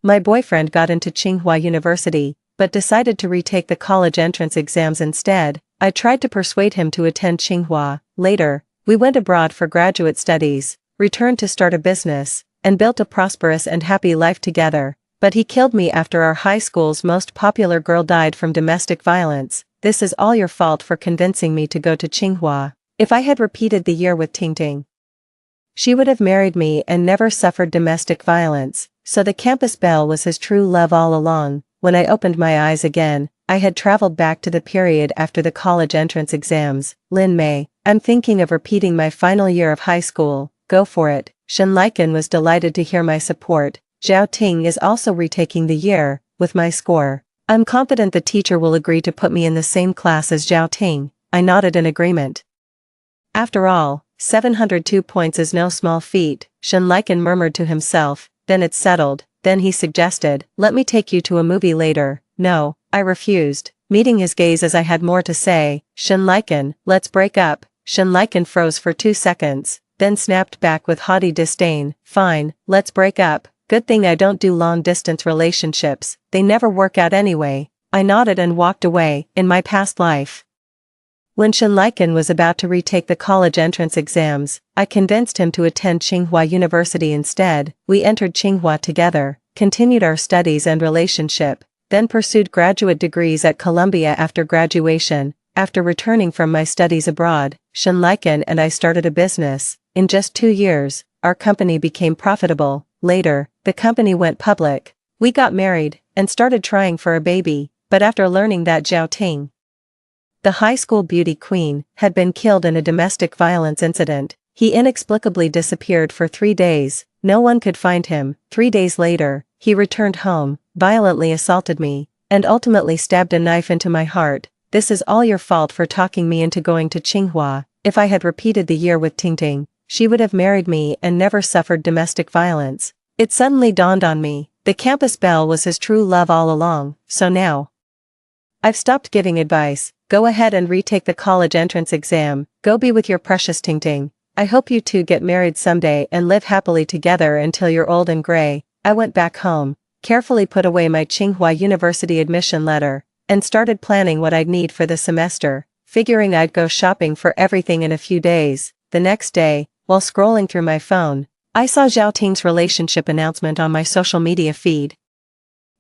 My boyfriend got into Tsinghua University, but decided to retake the college entrance exams instead. I tried to persuade him to attend Tsinghua. Later, we went abroad for graduate studies, returned to start a business, and built a prosperous and happy life together. But he killed me after our high school's most popular girl died from domestic violence. This is all your fault for convincing me to go to Tsinghua. If I had repeated the year with Tingting, she would have married me and never suffered domestic violence. So the campus belle was his true love all along. When I opened my eyes again, I had traveled back to the period after the college entrance exams. Lin Mei, I'm thinking of repeating my final year of high school. Go for it. Shen Laiken was delighted to hear my support. Zhao Ting is also retaking the year, with my score. I'm confident the teacher will agree to put me in the same class as Zhao Ting. I nodded in agreement. After all, 702 points is no small feat, Shen Laiken murmured to himself. Then it's settled. Then he suggested, let me take you to a movie later. No, I refused, meeting his gaze as I had more to say. Shen Laiken, let's break up. Shen Laiken froze for 2 seconds, then snapped back with haughty disdain. Fine, let's break up. Good thing I don't do long-distance relationships, they never work out anyway. I nodded and walked away. In my past life, when Shen Laiken was about to retake the college entrance exams, I convinced him to attend Tsinghua University instead. We entered Tsinghua together, continued our studies and relationship, then pursued graduate degrees at Columbia after graduation. After returning from my studies abroad, Shen Laiken and I started a business. In just 2 years, our company became profitable. Later, the company went public. We got married and started trying for a baby, but after learning that Zhao Ting, the high school beauty queen, had been killed in a domestic violence incident, he inexplicably disappeared for 3 days. No one could find him. 3 days later, he returned home, violently assaulted me, and ultimately stabbed a knife into my heart. This is all your fault for talking me into going to Tsinghua. If I had repeated the year with Tingting, she would have married me and never suffered domestic violence. It suddenly dawned on me, the campus belle was his true love all along. So now, I've stopped giving advice. Go ahead and retake the college entrance exam. Go be with your precious Tingting. I hope you two get married someday and live happily together until you're old and gray. I went back home, carefully put away my Tsinghua University admission letter, and started planning what I'd need for the semester, figuring I'd go shopping for everything in a few days. The next day, while scrolling through my phone, I saw Zhao Ting's relationship announcement on my social media feed.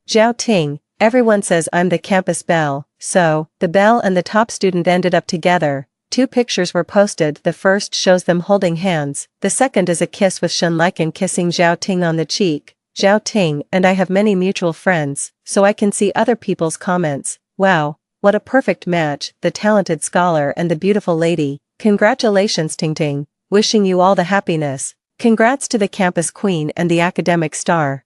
Zhao Ting, everyone says I'm the campus belle. So, the belle and the top student ended up together. 2 pictures were posted. The first shows them holding hands. The second is a kiss with Shen Laiken kissing Zhao Ting on the cheek. Zhao Ting and I have many mutual friends, so I can see other people's comments. Wow, what a perfect match, the talented scholar and the beautiful lady. Congratulations Tingting, wishing you all the happiness. Congrats to the campus queen and the academic star.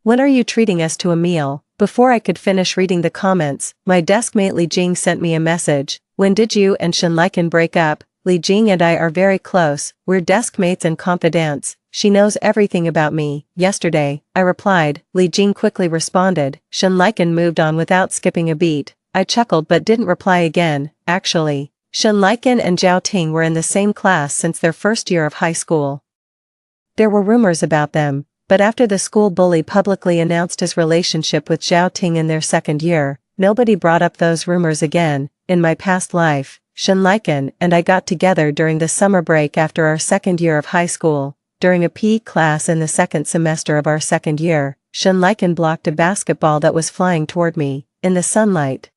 When are you treating us to a meal? Before I could finish reading the comments, my deskmate Li Jing sent me a message. When did you and Shen Laiken break up? Li Jing and I are very close. We're deskmates and confidants. She knows everything about me. Yesterday, I replied. Li Jing quickly responded. Shen Laiken moved on without skipping a beat. I chuckled but didn't reply again. Actually, Shen Laiken and Zhao Ting were in the same class since their first year of high school. There were rumors about them, but after the school bully publicly announced his relationship with Zhao Ting in their second year, nobody brought up those rumors again. In my past life, Shen Laiken and I got together during the summer break after our second year of high school. During a PE class in the second semester of our second year, Shen Laiken blocked a basketball that was flying toward me, in the sunlight.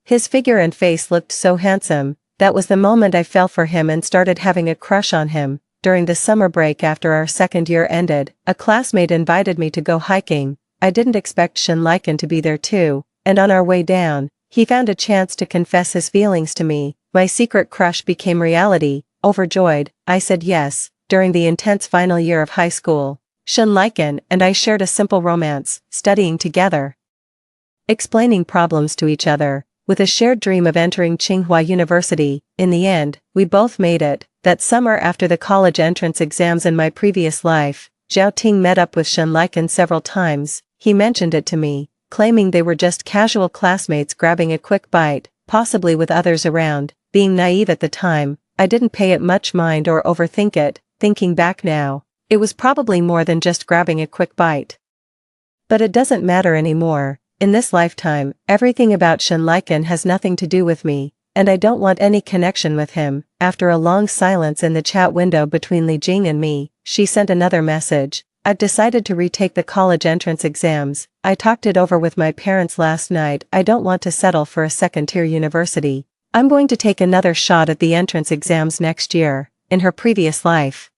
His figure and face looked so handsome, that was the moment I fell for him and started having a crush on him. During the summer break after our second year ended, a classmate invited me to go hiking. I didn't expect Shen Laiken to be there too, and on our way down, he found a chance to confess his feelings to me. My secret crush became reality. Overjoyed, I said yes. During the intense final year of high school, Shen Laiken and I shared a simple romance, studying together, explaining problems to each other, with a shared dream of entering Tsinghua University. In the end, we both made it. That summer after the college entrance exams in my previous life, Zhao Ting met up with Shen Laiken several times. He mentioned it to me, claiming they were just casual classmates grabbing a quick bite, possibly with others around. Being naive at the time, I didn't pay it much mind or overthink it. Thinking back now, it was probably more than just grabbing a quick bite. But it doesn't matter anymore. In this lifetime, everything about Shen Liken has nothing to do with me, and I don't want any connection with him. After a long silence in the chat window between Li Jing and me, she sent another message. I've decided to retake the college entrance exams. I talked it over with my parents last night. I don't want to settle for a second-tier university. I'm going to take another shot at the entrance exams next year. In her previous life,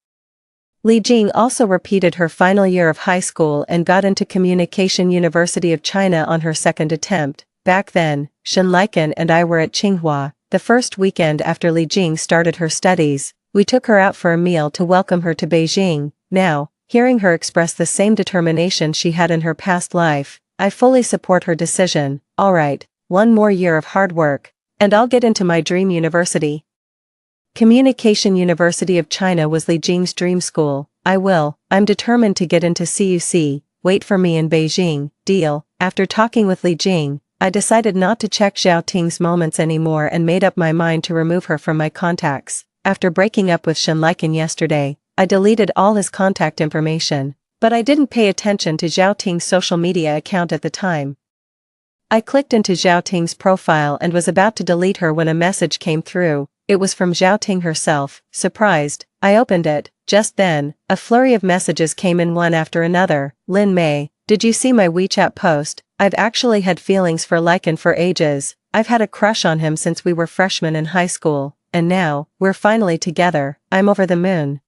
Li Jing also repeated her final year of high school and got into Communication University of China on her second attempt. Back then, Shen Liken and I were at Tsinghua. The first weekend after Li Jing started her studies, we took her out for a meal to welcome her to Beijing. Now, hearing her express the same determination she had in her past life, I fully support her decision. Alright, one more year of hard work, and I'll get into my dream university. Communication University of China was Li Jing's dream school. I'm determined to get into CUC, wait for me in Beijing, deal. After talking with Li Jing, I decided not to check Zhao Ting's moments anymore and made up my mind to remove her from my contacts. After breaking up with Shen Liken yesterday, I deleted all his contact information, but I didn't pay attention to Zhao Ting's social media account at the time. I clicked into Zhao Ting's profile and was about to delete her when a message came through. It was from Zhao Ting herself. Surprised, I opened it. Just then, a flurry of messages came in one after another. Lin Mei, did you see my WeChat post? I've actually had feelings for Liken for ages. I've had a crush on him since we were freshmen in high school, and now, we're finally together. I'm over the moon.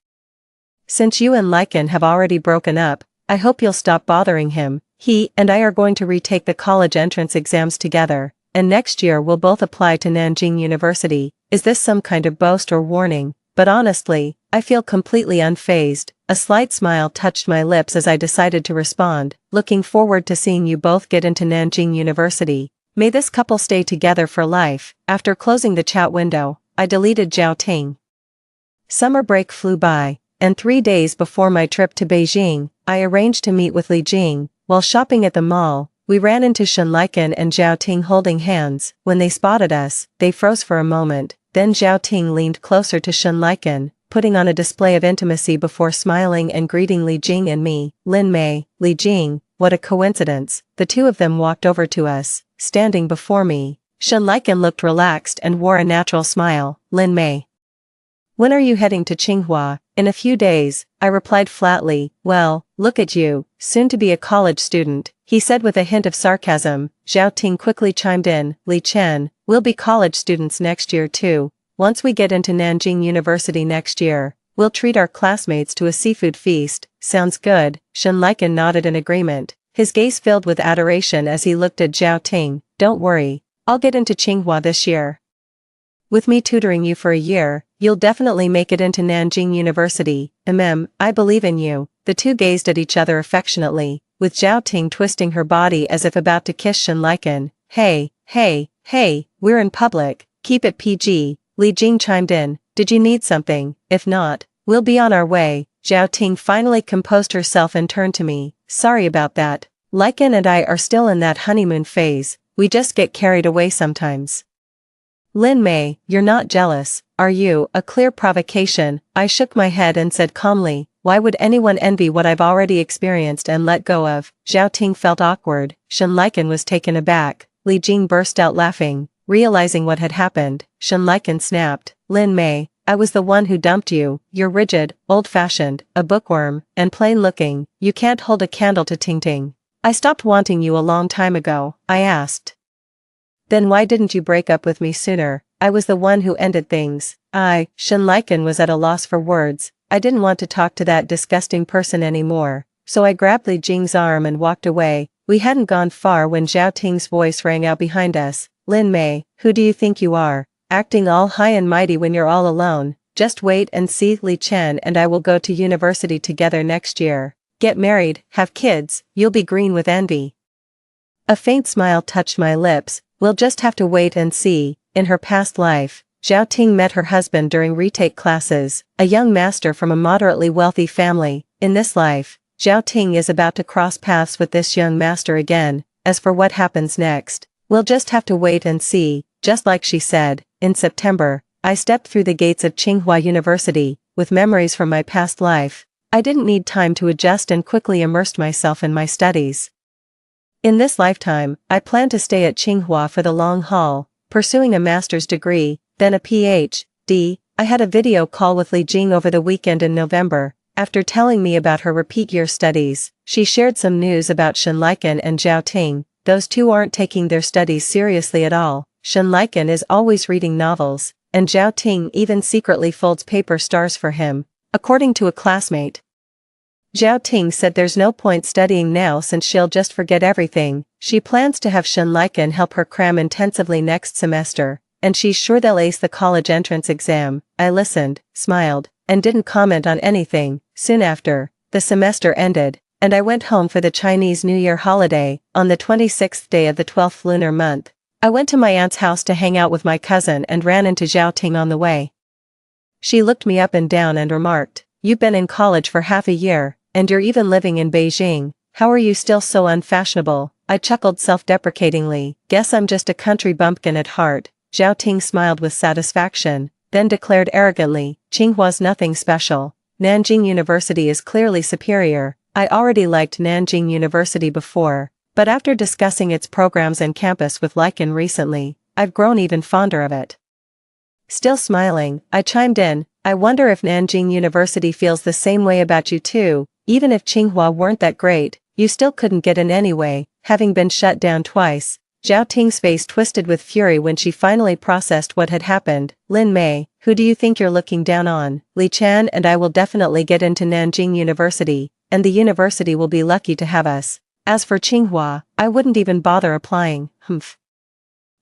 Since you and Liken have already broken up, I hope you'll stop bothering him. He and I are going to retake the college entrance exams together, and next year we'll both apply to Nanjing University. Is this some kind of boast or warning? But honestly, I feel completely unfazed. A slight smile touched my lips as I decided to respond. Looking forward to seeing you both get into Nanjing University. May this couple stay together for life. After closing the chat window, I deleted Zhao Ting. Summer break flew by, and 3 days before my trip to Beijing, I arranged to meet with Li Jing. While shopping at the mall, we ran into Shen Liken and Zhao Ting holding hands. When they spotted us, they froze for a moment. Then Zhao Ting leaned closer to Shen Liken, putting on a display of intimacy before smiling and greeting Li Jing and me. Lin Mei, Li Jing, what a coincidence. The two of them walked over to us, standing before me. Shen Liken looked relaxed and wore a natural smile. Lin Mei, when are you heading to Tsinghua? In a few days, I replied flatly. Well, look at you, soon to be a college student, he said with a hint of sarcasm. Zhao Ting quickly chimed in. Li Chen, we'll be college students next year too. Once we get into Nanjing University next year, we'll treat our classmates to a seafood feast. Sounds good. Shen Liken nodded in agreement, his gaze filled with adoration as he looked at Zhao Ting. Don't worry, I'll get into Tsinghua this year. With me tutoring you for a year, you'll definitely make it into Nanjing University. I believe in you. The two gazed at each other affectionately, with Zhao Ting twisting her body as if about to kiss Shen Liken. Hey, we're in public, keep it PG, Li Jing chimed in. Did you need something? If not, we'll be on our way. Zhao Ting finally composed herself and turned to me. Sorry about that. Liken and I are still in that honeymoon phase, we just get carried away sometimes. Lin Mei, you're not jealous, are you? A clear provocation. I shook my head and said calmly, why would anyone envy what I've already experienced and let go of? Zhao Ting felt awkward. Shen Liken was taken aback. Li Jing burst out laughing, realizing what had happened. Shen Liken snapped. Lin Mei, I was the one who dumped you. You're rigid, old-fashioned, a bookworm, and plain-looking. You can't hold a candle to Ting Ting. I stopped wanting you a long time ago, I asked. Then why didn't you break up with me sooner? I was the one who ended things. Shen Liken was at a loss for words. I didn't want to talk to that disgusting person anymore, so I grabbed Li Jing's arm and walked away. We hadn't gone far when Zhao Ting's voice rang out behind us. Lin Mei, who do you think you are? Acting all high and mighty when you're all alone. Just wait and see. Li Chen and I will go to university together next year. Get married, have kids, you'll be green with envy. A faint smile touched my lips. We'll just have to wait and see. In her past life, Zhao Ting met her husband during retake classes, a young master from a moderately wealthy family. In this life, Zhao Ting is about to cross paths with this young master again. As for what happens next, we'll just have to wait and see. Just like she said, in September, I stepped through the gates of Tsinghua University, with memories from my past life. I didn't need time to adjust and quickly immersed myself in my studies. In this lifetime, I plan to stay at Tsinghua for the long haul, pursuing a master's degree, then a PhD. I had a video call with Li Jing over the weekend in November. After telling me about her repeat year studies, she shared some news about Shen Liken and Zhao Ting. Those two aren't taking their studies seriously at all. Shen Liken is always reading novels, and Zhao Ting even secretly folds paper stars for him, according to a classmate. Zhao Ting said there's no point studying now since she'll just forget everything. She plans to have Shen Liken help her cram intensively next semester, and she's sure they'll ace the college entrance exam. I listened, smiled, and didn't comment on anything. Soon after, the semester ended, and I went home for the Chinese New Year holiday, on the 26th day of the 12th lunar month. I went to my aunt's house to hang out with my cousin and ran into Zhao Ting on the way. She looked me up and down and remarked, "You've been in college for half a year, and you're even living in Beijing. How are you still so unfashionable?" I chuckled self-deprecatingly. "Guess I'm just a country bumpkin at heart." Zhao Ting smiled with satisfaction, then declared arrogantly, "Tsinghua's nothing special. Nanjing University is clearly superior." I already liked Nanjing University before, but after discussing its programs and campus with Liken recently, I've grown even fonder of it. Still smiling, I chimed in, "I wonder if Nanjing University feels the same way about you too. Even if Tsinghua weren't that great, you still couldn't get in anyway, having been shut down twice." Zhao Ting's face twisted with fury when she finally processed what had happened. "Lin Mei, who do you think you're looking down on? Li Chan and I will definitely get into Nanjing University, and the university will be lucky to have us. As for Tsinghua, I wouldn't even bother applying." Humph.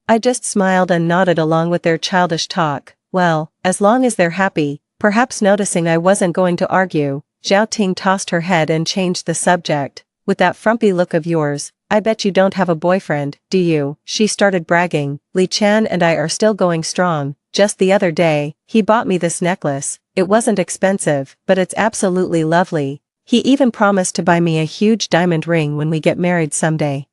I just smiled and nodded along with their childish talk. Well, as long as they're happy. Perhaps noticing I wasn't going to argue, Zhao Ting tossed her head and changed the subject. "With that frumpy look of yours, I bet you don't have a boyfriend, do you?" She started bragging. "Li Chan and I are still going strong. Just the other day, he bought me this necklace. It wasn't expensive, but it's absolutely lovely. He even promised to buy me a huge diamond ring when we get married someday."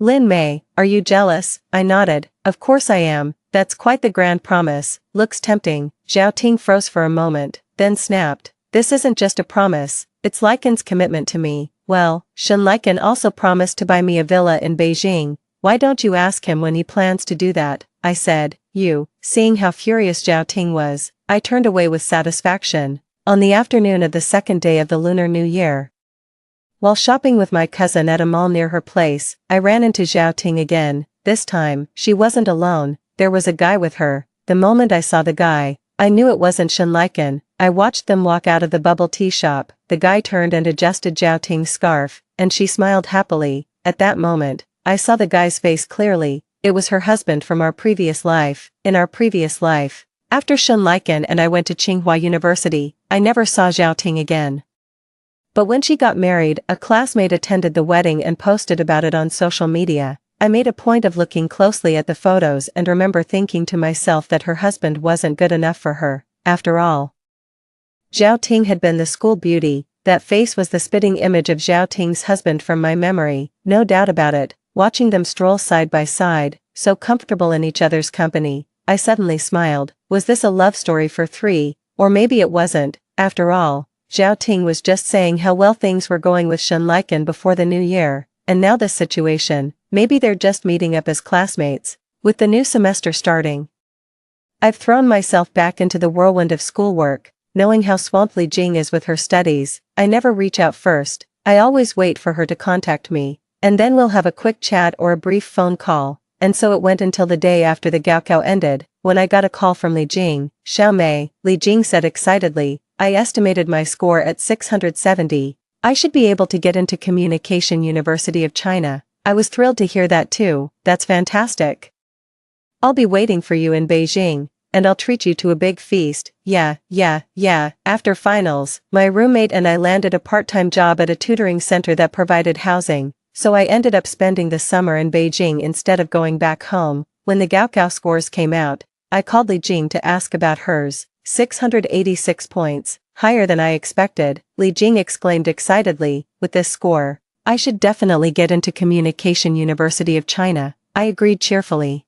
"Lin Mei, are you jealous?" I nodded. "Of course I am. That's quite the grand promise. Looks tempting." Zhao Ting froze for a moment, then snapped, "This isn't just a promise, it's Liken's commitment to me." "Well, Shen Liken also promised to buy me a villa in Beijing. Why don't you ask him when he plans to do that?" I said. Seeing how furious Zhao Ting was, I turned away with satisfaction. On the afternoon of the second day of the Lunar New Year, while shopping with my cousin at a mall near her place, I ran into Zhao Ting again. This time, she wasn't alone, there was a guy with her. The moment I saw the guy, I knew it wasn't Shen Liken. I watched them walk out of the bubble tea shop. The guy turned and adjusted Zhao Ting's scarf, and she smiled happily. At that moment, I saw the guy's face clearly. It was her husband from our previous life. In our previous life, after Shen Liken and I went to Tsinghua University, I never saw Zhao Ting again. But when she got married, a classmate attended the wedding and posted about it on social media. I made a point of looking closely at the photos and remember thinking to myself that her husband wasn't good enough for her, after all. Zhao Ting had been the school beauty. That face was the spitting image of Zhao Ting's husband from my memory, no doubt about it. Watching them stroll side by side, so comfortable in each other's company, I suddenly smiled. Was this a love story for three? Or maybe it wasn't. After all, Zhao Ting was just saying how well things were going with Shen Liken before the new year, and now this situation, maybe they're just meeting up as classmates, with the new semester starting. I've thrown myself back into the whirlwind of schoolwork, knowing how swamped Li Jing is with her studies. I never reach out first, I always wait for her to contact me, and then we'll have a quick chat or a brief phone call, and so it went until the day after the Gaokao ended, when I got a call from Li Jing. "Xiao Mei," Li Jing said excitedly, "I estimated my score at 670. I should be able to get into Communication University of China." I was thrilled to hear that too. "That's fantastic. I'll be waiting for you in Beijing, and I'll treat you to a big feast." Yeah. After finals, my roommate and I landed a part-time job at a tutoring center that provided housing, so I ended up spending the summer in Beijing instead of going back home. When the Gaokao scores came out, I called Li Jing to ask about hers. 686 points, higher than I expected, Li Jing exclaimed excitedly. "With this score, I should definitely get into Communication University of China." I agreed cheerfully.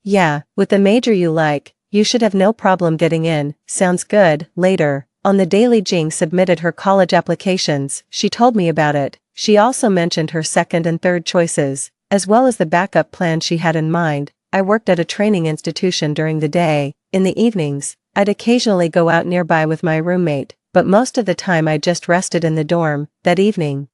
"Yeah, with the major you like, you should have no problem getting in." "Sounds good." Later, on the day Li Jing submitted her college applications, she told me about it. She also mentioned her second and third choices, as well as the backup plan she had in mind. I worked at a training institution during the day. In the evenings, I'd occasionally go out nearby with my roommate, but most of the time I just rested in the dorm. That evening,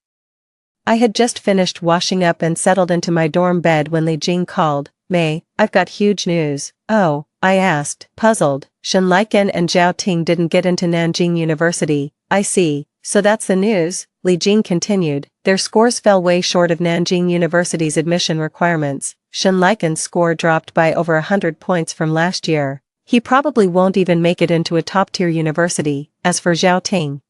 I had just finished washing up and settled into my dorm bed when Li Jing called. "May, I've got huge news." "Oh?" I asked, puzzled. "Shen Laikan and Zhao Ting didn't get into Nanjing University." "I see, so that's the news," Li Jing continued. "Their scores fell way short of Nanjing University's admission requirements. Shen Laikan's score dropped by over 100 points from last year. He probably won't even make it into a top-tier university. As for Zhao Ting,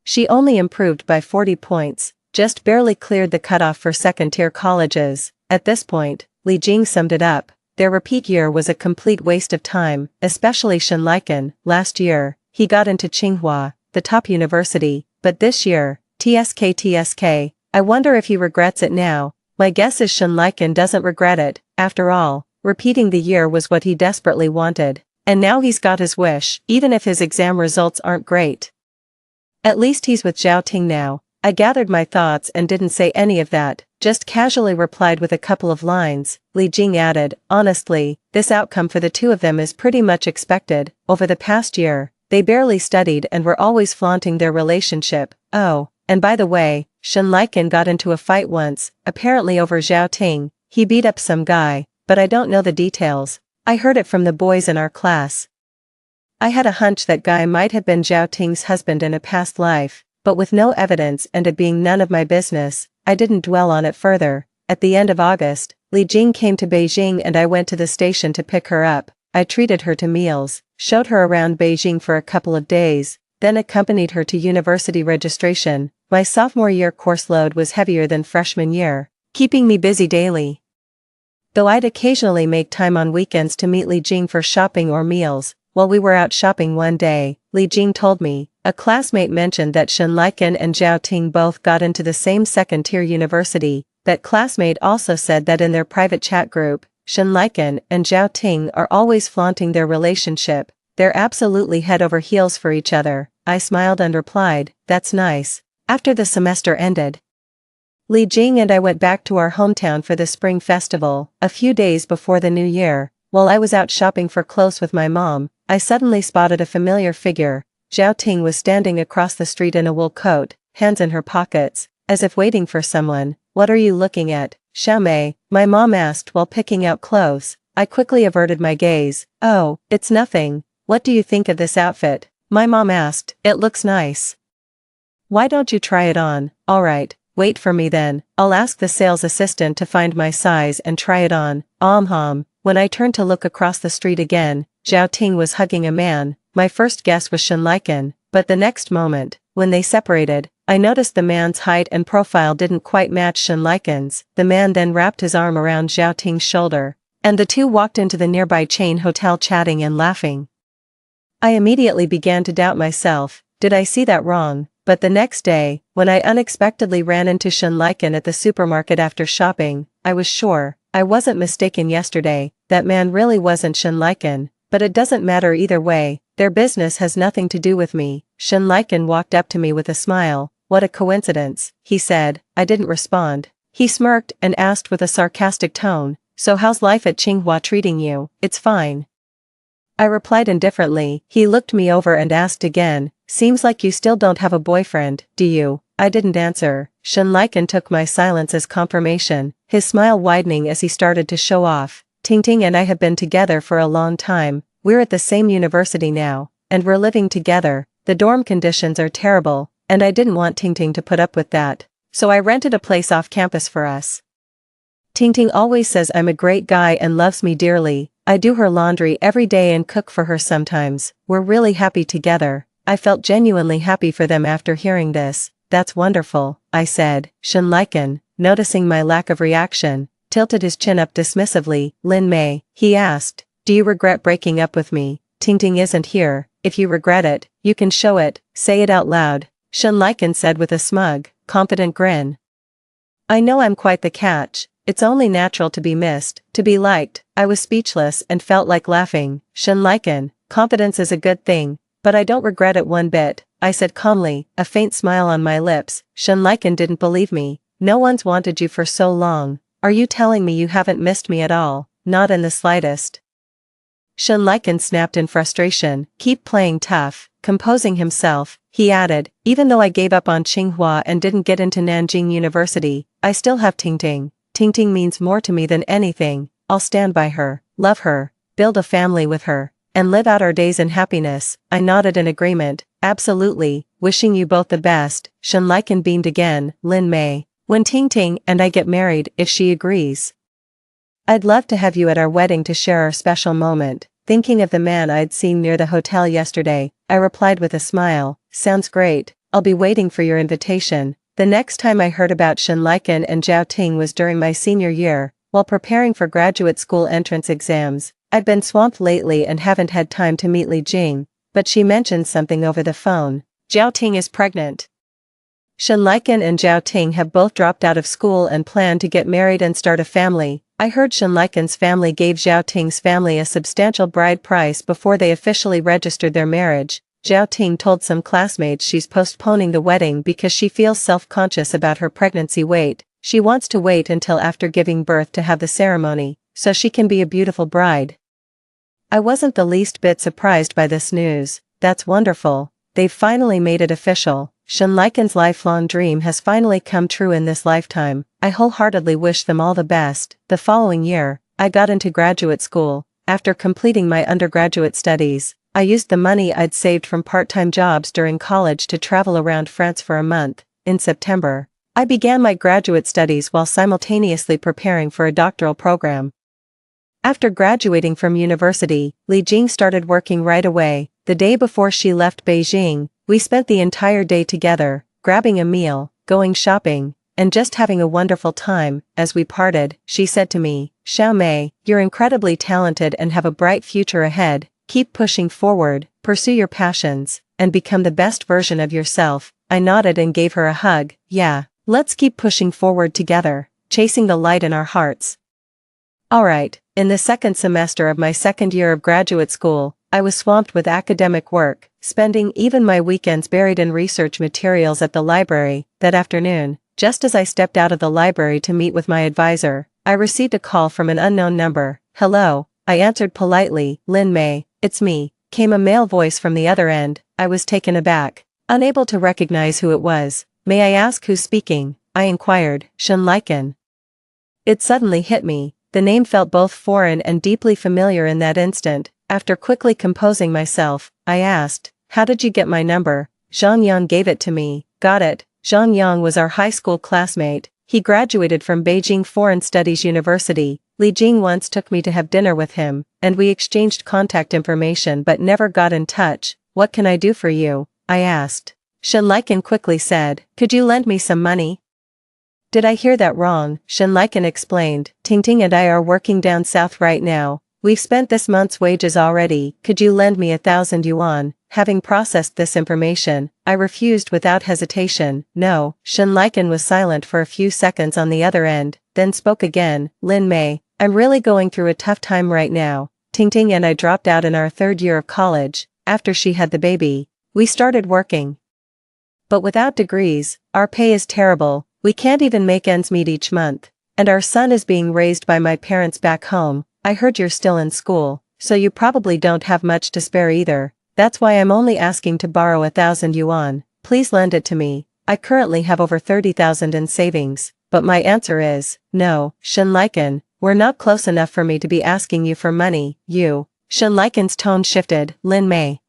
she only improved by 40 points, just barely cleared the cutoff for second-tier colleges." At this point, Li Jing summed it up. Their repeat year was a complete waste of time, especially Shen Laikan. Last year, he got into Tsinghua, the top university, but this year, TSK. I wonder if he regrets it now. My guess is Shen Laikan doesn't regret it. After all, repeating the year was what he desperately wanted. And now he's got his wish, even if his exam results aren't great. At least he's with Zhao Ting now. I gathered my thoughts and didn't say any of that, just casually replied with a couple of lines. Li Jing added, "Honestly, this outcome for the two of them is pretty much expected. Over the past year, they barely studied and were always flaunting their relationship. Oh, and by the way, Shen Laikan got into a fight once, apparently over Zhao Ting. He beat up some guy, but I don't know the details. I heard it from the boys in our class. I had a hunch that guy might have been Zhao Ting's husband in a past life, but with no evidence and it being none of my business, I didn't dwell on it further." At the end of August, Li Jing came to Beijing and I went to the station to pick her up. I treated her to meals, showed her around Beijing for a couple of days, then accompanied her to university registration. My sophomore year course load was heavier than freshman year, keeping me busy daily. Though I'd occasionally make time on weekends to meet Li Jing for shopping or meals. While we were out shopping one day, Li Jing told me, a classmate mentioned that Shen Laikan and Zhao Ting both got into the same second-tier university. That classmate also said that in their private chat group, Shen Laikan and Zhao Ting are always flaunting their relationship. They're absolutely head over heels for each other. I smiled and replied, "That's nice." After the semester ended, Li Jing and I went back to our hometown for the spring festival. A few days before the new year, while I was out shopping for clothes with my mom, I suddenly spotted a familiar figure. Zhao Ting was standing across the street in a wool coat, hands in her pockets, as if waiting for someone. "What are you looking at, Xiaomei?" my mom asked while picking out clothes. I quickly averted my gaze. "Oh, it's nothing. What do you think of this outfit?" my mom asked. "It looks nice. Why don't you try it on?" "Alright, wait for me then. I'll ask the sales assistant to find my size and try it on." When I turned to look across the street again, Zhao Ting was hugging a man. My first guess was Shen Laikan, but the next moment, when they separated, I noticed the man's height and profile didn't quite match Shen Laikan's. The man then wrapped his arm around Zhao Ting's shoulder, and the two walked into the nearby chain hotel chatting and laughing. I immediately began to doubt myself. Did I see that wrong? But the next day, when I unexpectedly ran into Shen Laikan at the supermarket after shopping, I was sure I wasn't mistaken yesterday. That man really wasn't Shen Laikan, but it doesn't matter either way. Their business has nothing to do with me. Shen Laikan walked up to me with a smile. "What a coincidence," he said. I didn't respond. He smirked and asked with a sarcastic tone, "So how's life at Tsinghua treating you?" "It's fine," I replied indifferently. He looked me over and asked again, "Seems like you still don't have a boyfriend, do you?" I didn't answer. Shen Laikan took my silence as confirmation, his smile widening as he started to show off. "Ting and I have been together for a long time. We're at the same university now, and we're living together. The dorm conditions are terrible, and I didn't want Ting to put up with that. So I rented a place off campus for us. Ting always says I'm a great guy and loves me dearly. I do her laundry every day and cook for her sometimes. We're really happy together." I felt genuinely happy for them after hearing this. "That's wonderful," I said. Shen Laikan, noticing my lack of reaction, tilted his chin up dismissively. "Lin Mei," he asked, "do you regret breaking up with me? Ting isn't here. If you regret it, you can show it. Say it out loud," Shen Laikan said with a smug, confident grin. "I know I'm quite the catch. It's only natural to be missed, to be liked." I was speechless and felt like laughing. "Shen Laikan, confidence is a good thing. But I don't regret it one bit, I said calmly, a faint smile on my lips. Shenliken didn't believe me. No one's wanted you for so long. Are you telling me you haven't missed me at all? Not in the slightest. Shenliken snapped in frustration. Keep playing tough. Composing himself, he added, even though I gave up on Tsinghua and didn't get into Nanjing University, I still have Tingting. Tingting means more to me than anything. I'll stand by her, love her, build a family with her, and live out our days in happiness. I nodded in agreement. Absolutely, wishing you both the best. Shenliken beamed again. Lin Mei. When Tingting and I get married, if she agrees. I'd love to have you at our wedding to share our special moment. Thinking of the man I'd seen near the hotel yesterday, I replied with a smile. Sounds great, I'll be waiting for your invitation. The next time I heard about Shenliken and Zhao Ting was during my senior year, while preparing for graduate school entrance exams. I'd been swamped lately and haven't had time to meet Li Jing, but she mentioned something over the phone. Zhao Ting is pregnant. Shenliken and Zhao Ting have both dropped out of school and plan to get married and start a family. I heard Shenliken's family gave Zhao Ting's family a substantial bride price before they officially registered their marriage. Zhao Ting told some classmates she's postponing the wedding because she feels self-conscious about her pregnancy weight. She wants to wait until after giving birth to have the ceremony, so she can be a beautiful bride. I wasn't the least bit surprised by this news. That's wonderful. They've finally made it official. Shenliken's lifelong dream has finally come true in this lifetime. I wholeheartedly wish them all the best. The following year, I got into graduate school. After completing my undergraduate studies, I used the money I'd saved from part-time jobs during college to travel around France for a month. In September, I began my graduate studies while simultaneously preparing for a doctoral program. After graduating from university, Li Jing started working right away. The day before she left Beijing, we spent the entire day together, grabbing a meal, going shopping, and just having a wonderful time. As we parted, she said to me, Xiao Mei, you're incredibly talented and have a bright future ahead. Keep pushing forward, pursue your passions, and become the best version of yourself. I nodded and gave her a hug. Yeah, let's keep pushing forward together, chasing the light in our hearts. Alright, in the second semester of my second year of graduate school, I was swamped with academic work, spending even my weekends buried in research materials at the library. That afternoon, just as I stepped out of the library to meet with my advisor, I received a call from an unknown number. Hello, I answered politely. Lin Mei, it's me, came a male voice from the other end. I was taken aback, unable to recognize who it was. May I ask who's speaking? I inquired. Shenliken. It suddenly hit me. The name felt both foreign and deeply familiar in that instant. After quickly composing myself, I asked, how did you get my number? Zhang Yang gave it to me. Got it. Zhang Yang was our high school classmate. He graduated from Beijing Foreign Studies University. Li Jing once took me to have dinner with him, and we exchanged contact information but never got in touch. What can I do for you? I asked. Shenliken quickly said, could you lend me some money? Did I hear that wrong? Shenliken explained. Tingting and I are working down south right now. We've spent this month's wages already. Could you lend me 1,000 yuan? Having processed this information, I refused without hesitation. No. Shenliken was silent for a few seconds on the other end, then spoke again. Lin Mei, I'm really going through a tough time right now. Tingting and I dropped out in our third year of college. After she had the baby, we started working. But without degrees, our pay is terrible. We can't even make ends meet each month. And our son is being raised by my parents back home. I heard you're still in school, so you probably don't have much to spare either. That's why I'm only asking to borrow 1,000 yuan. Please lend it to me. I currently have over 30,000 in savings, but my answer is, no. Shenliken, we're not close enough for me to be asking you for money. You. Shenliken's tone shifted. Lin Mei.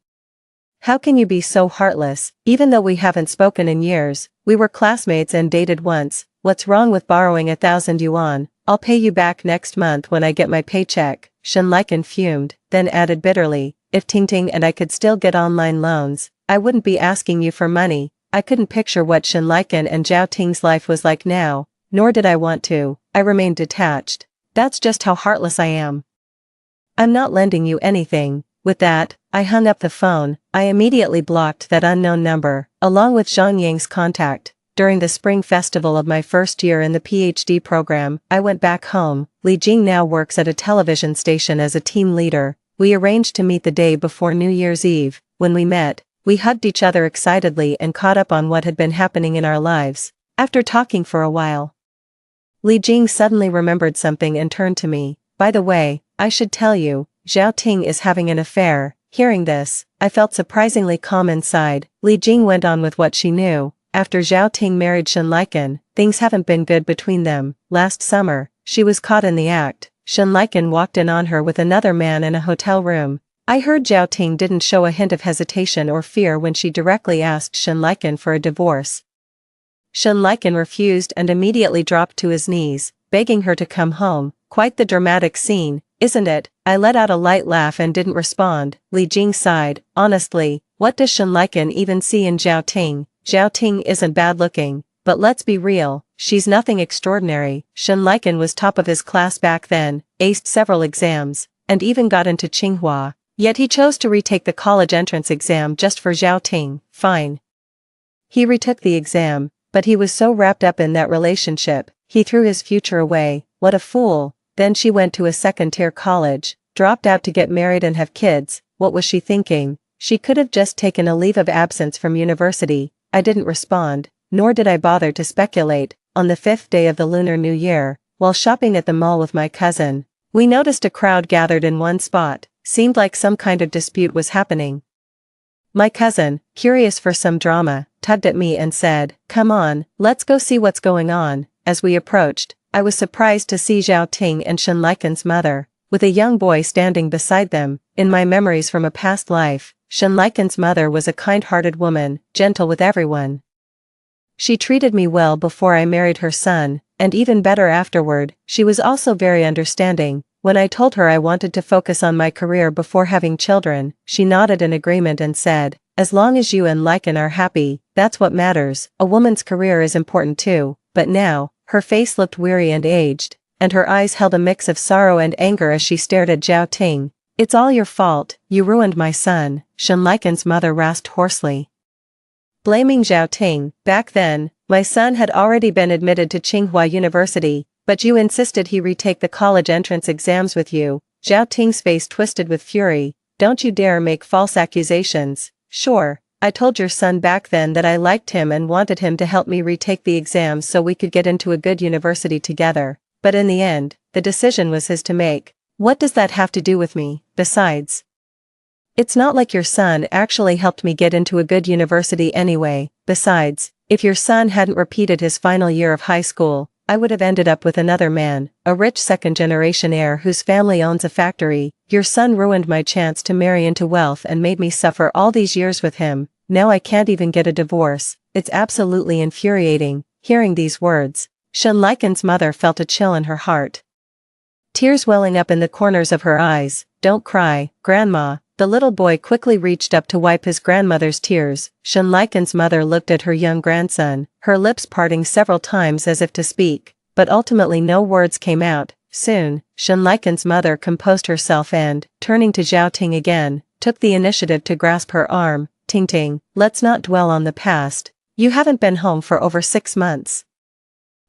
How can you be so heartless? Even though we haven't spoken in years, we were classmates and dated once. What's wrong with borrowing 1,000 yuan? I'll pay you back next month when I get my paycheck. Shenliken fumed, then added bitterly, if Tingting and I could still get online loans, I wouldn't be asking you for money. I couldn't picture what Shenliken and Zhao Ting's life was like now, nor did I want to. I remained detached. That's just how heartless I am. I'm not lending you anything. With that, I hung up the phone. I immediately blocked that unknown number, along with Zhang Yang's contact. During the spring festival of my first year in the PhD program, I went back home. Li Jing now works at a television station as a team leader. We arranged to meet the day before New Year's Eve. when we met, we hugged each other excitedly and caught up on what had been happening in our lives. After talking for a while, Li Jing suddenly remembered something and turned to me. By the way, I should tell you, Zhao Ting is having an affair. Hearing this, I felt surprisingly calm inside. Li Jing went on with what she knew. After Zhao Ting married Shen Laikan, things haven't been good between them. Last summer, she was caught in the act. Shen Laikan walked in on her with another man in a hotel room. I heard Zhao Ting didn't show a hint of hesitation or fear when she directly asked Shen Laikan for a divorce. Shen Laikan refused and immediately dropped to his knees, begging her to come home. Quite the dramatic scene, isn't it? I let out a light laugh and didn't respond. Li Jing sighed. Honestly, what does Shen Laikan even see in Zhao Ting? Zhao Ting isn't bad looking, but let's be real, she's nothing extraordinary. Shen Laikan was top of his class back then, aced several exams, and even got into Tsinghua. Yet he chose to retake the college entrance exam just for Zhao Ting. Fine. He retook the exam, but he was so wrapped up in that relationship, he threw his future away. What a fool. Then she went to a second-tier college, dropped out to get married and have kids. What was she thinking? She could have just taken a leave of absence from university. I didn't respond, nor did I bother to speculate. On the 5th day of the Lunar New Year, while shopping at the mall with my cousin, we noticed a crowd gathered in one spot. Seemed like some kind of dispute was happening. My cousin, curious for some drama, tugged at me and said, "Come on, let's go see what's going on." As we approached, I was surprised to see Zhao Ting and Shen Laikan's mother, with a young boy standing beside them. In my memories from a past life, Shen Laikan's mother was a kind-hearted woman, gentle with everyone. She treated me well before I married her son, and even better afterward. She was also very understanding. When I told her I wanted to focus on my career before having children, she nodded in agreement and said, "As long as you and Laikan are happy, that's what matters. A woman's career is important too." But now, her face looked weary and aged, and her eyes held a mix of sorrow and anger as she stared at Zhao Ting. "It's all your fault, you ruined my son," Shen Laikan's mother rasped hoarsely. Blaming Zhao Ting. Back then, my son had already been admitted to Tsinghua University, but you insisted he retake the college entrance exams with you. Zhao Ting's face twisted with fury. "Don't you dare make false accusations." "Sure, I told your son back then that I liked him and wanted him to help me retake the exams so we could get into a good university together. But in the end, the decision was his to make. What does that have to do with me? Besides, it's not like your son actually helped me get into a good university anyway. Besides, if your son hadn't repeated his final year of high school, I would have ended up with another man, a rich second-generation heir whose family owns a factory. Your son ruined my chance to marry into wealth and made me suffer all these years with him. Now I can't even get a divorce. It's absolutely infuriating." Hearing these words, Shen Laikan's mother felt a chill in her heart, tears welling up in the corners of her eyes. "Don't cry, Grandma." The little boy quickly reached up to wipe his grandmother's tears. Shen Laikan's mother looked at her young grandson, her lips parting several times as if to speak, but ultimately no words came out. Soon, Shen Laikan's mother composed herself and, turning to Zhao Ting again, took the initiative to grasp her arm. "Ting Ting, let's not dwell on the past. You haven't been home for over 6 months.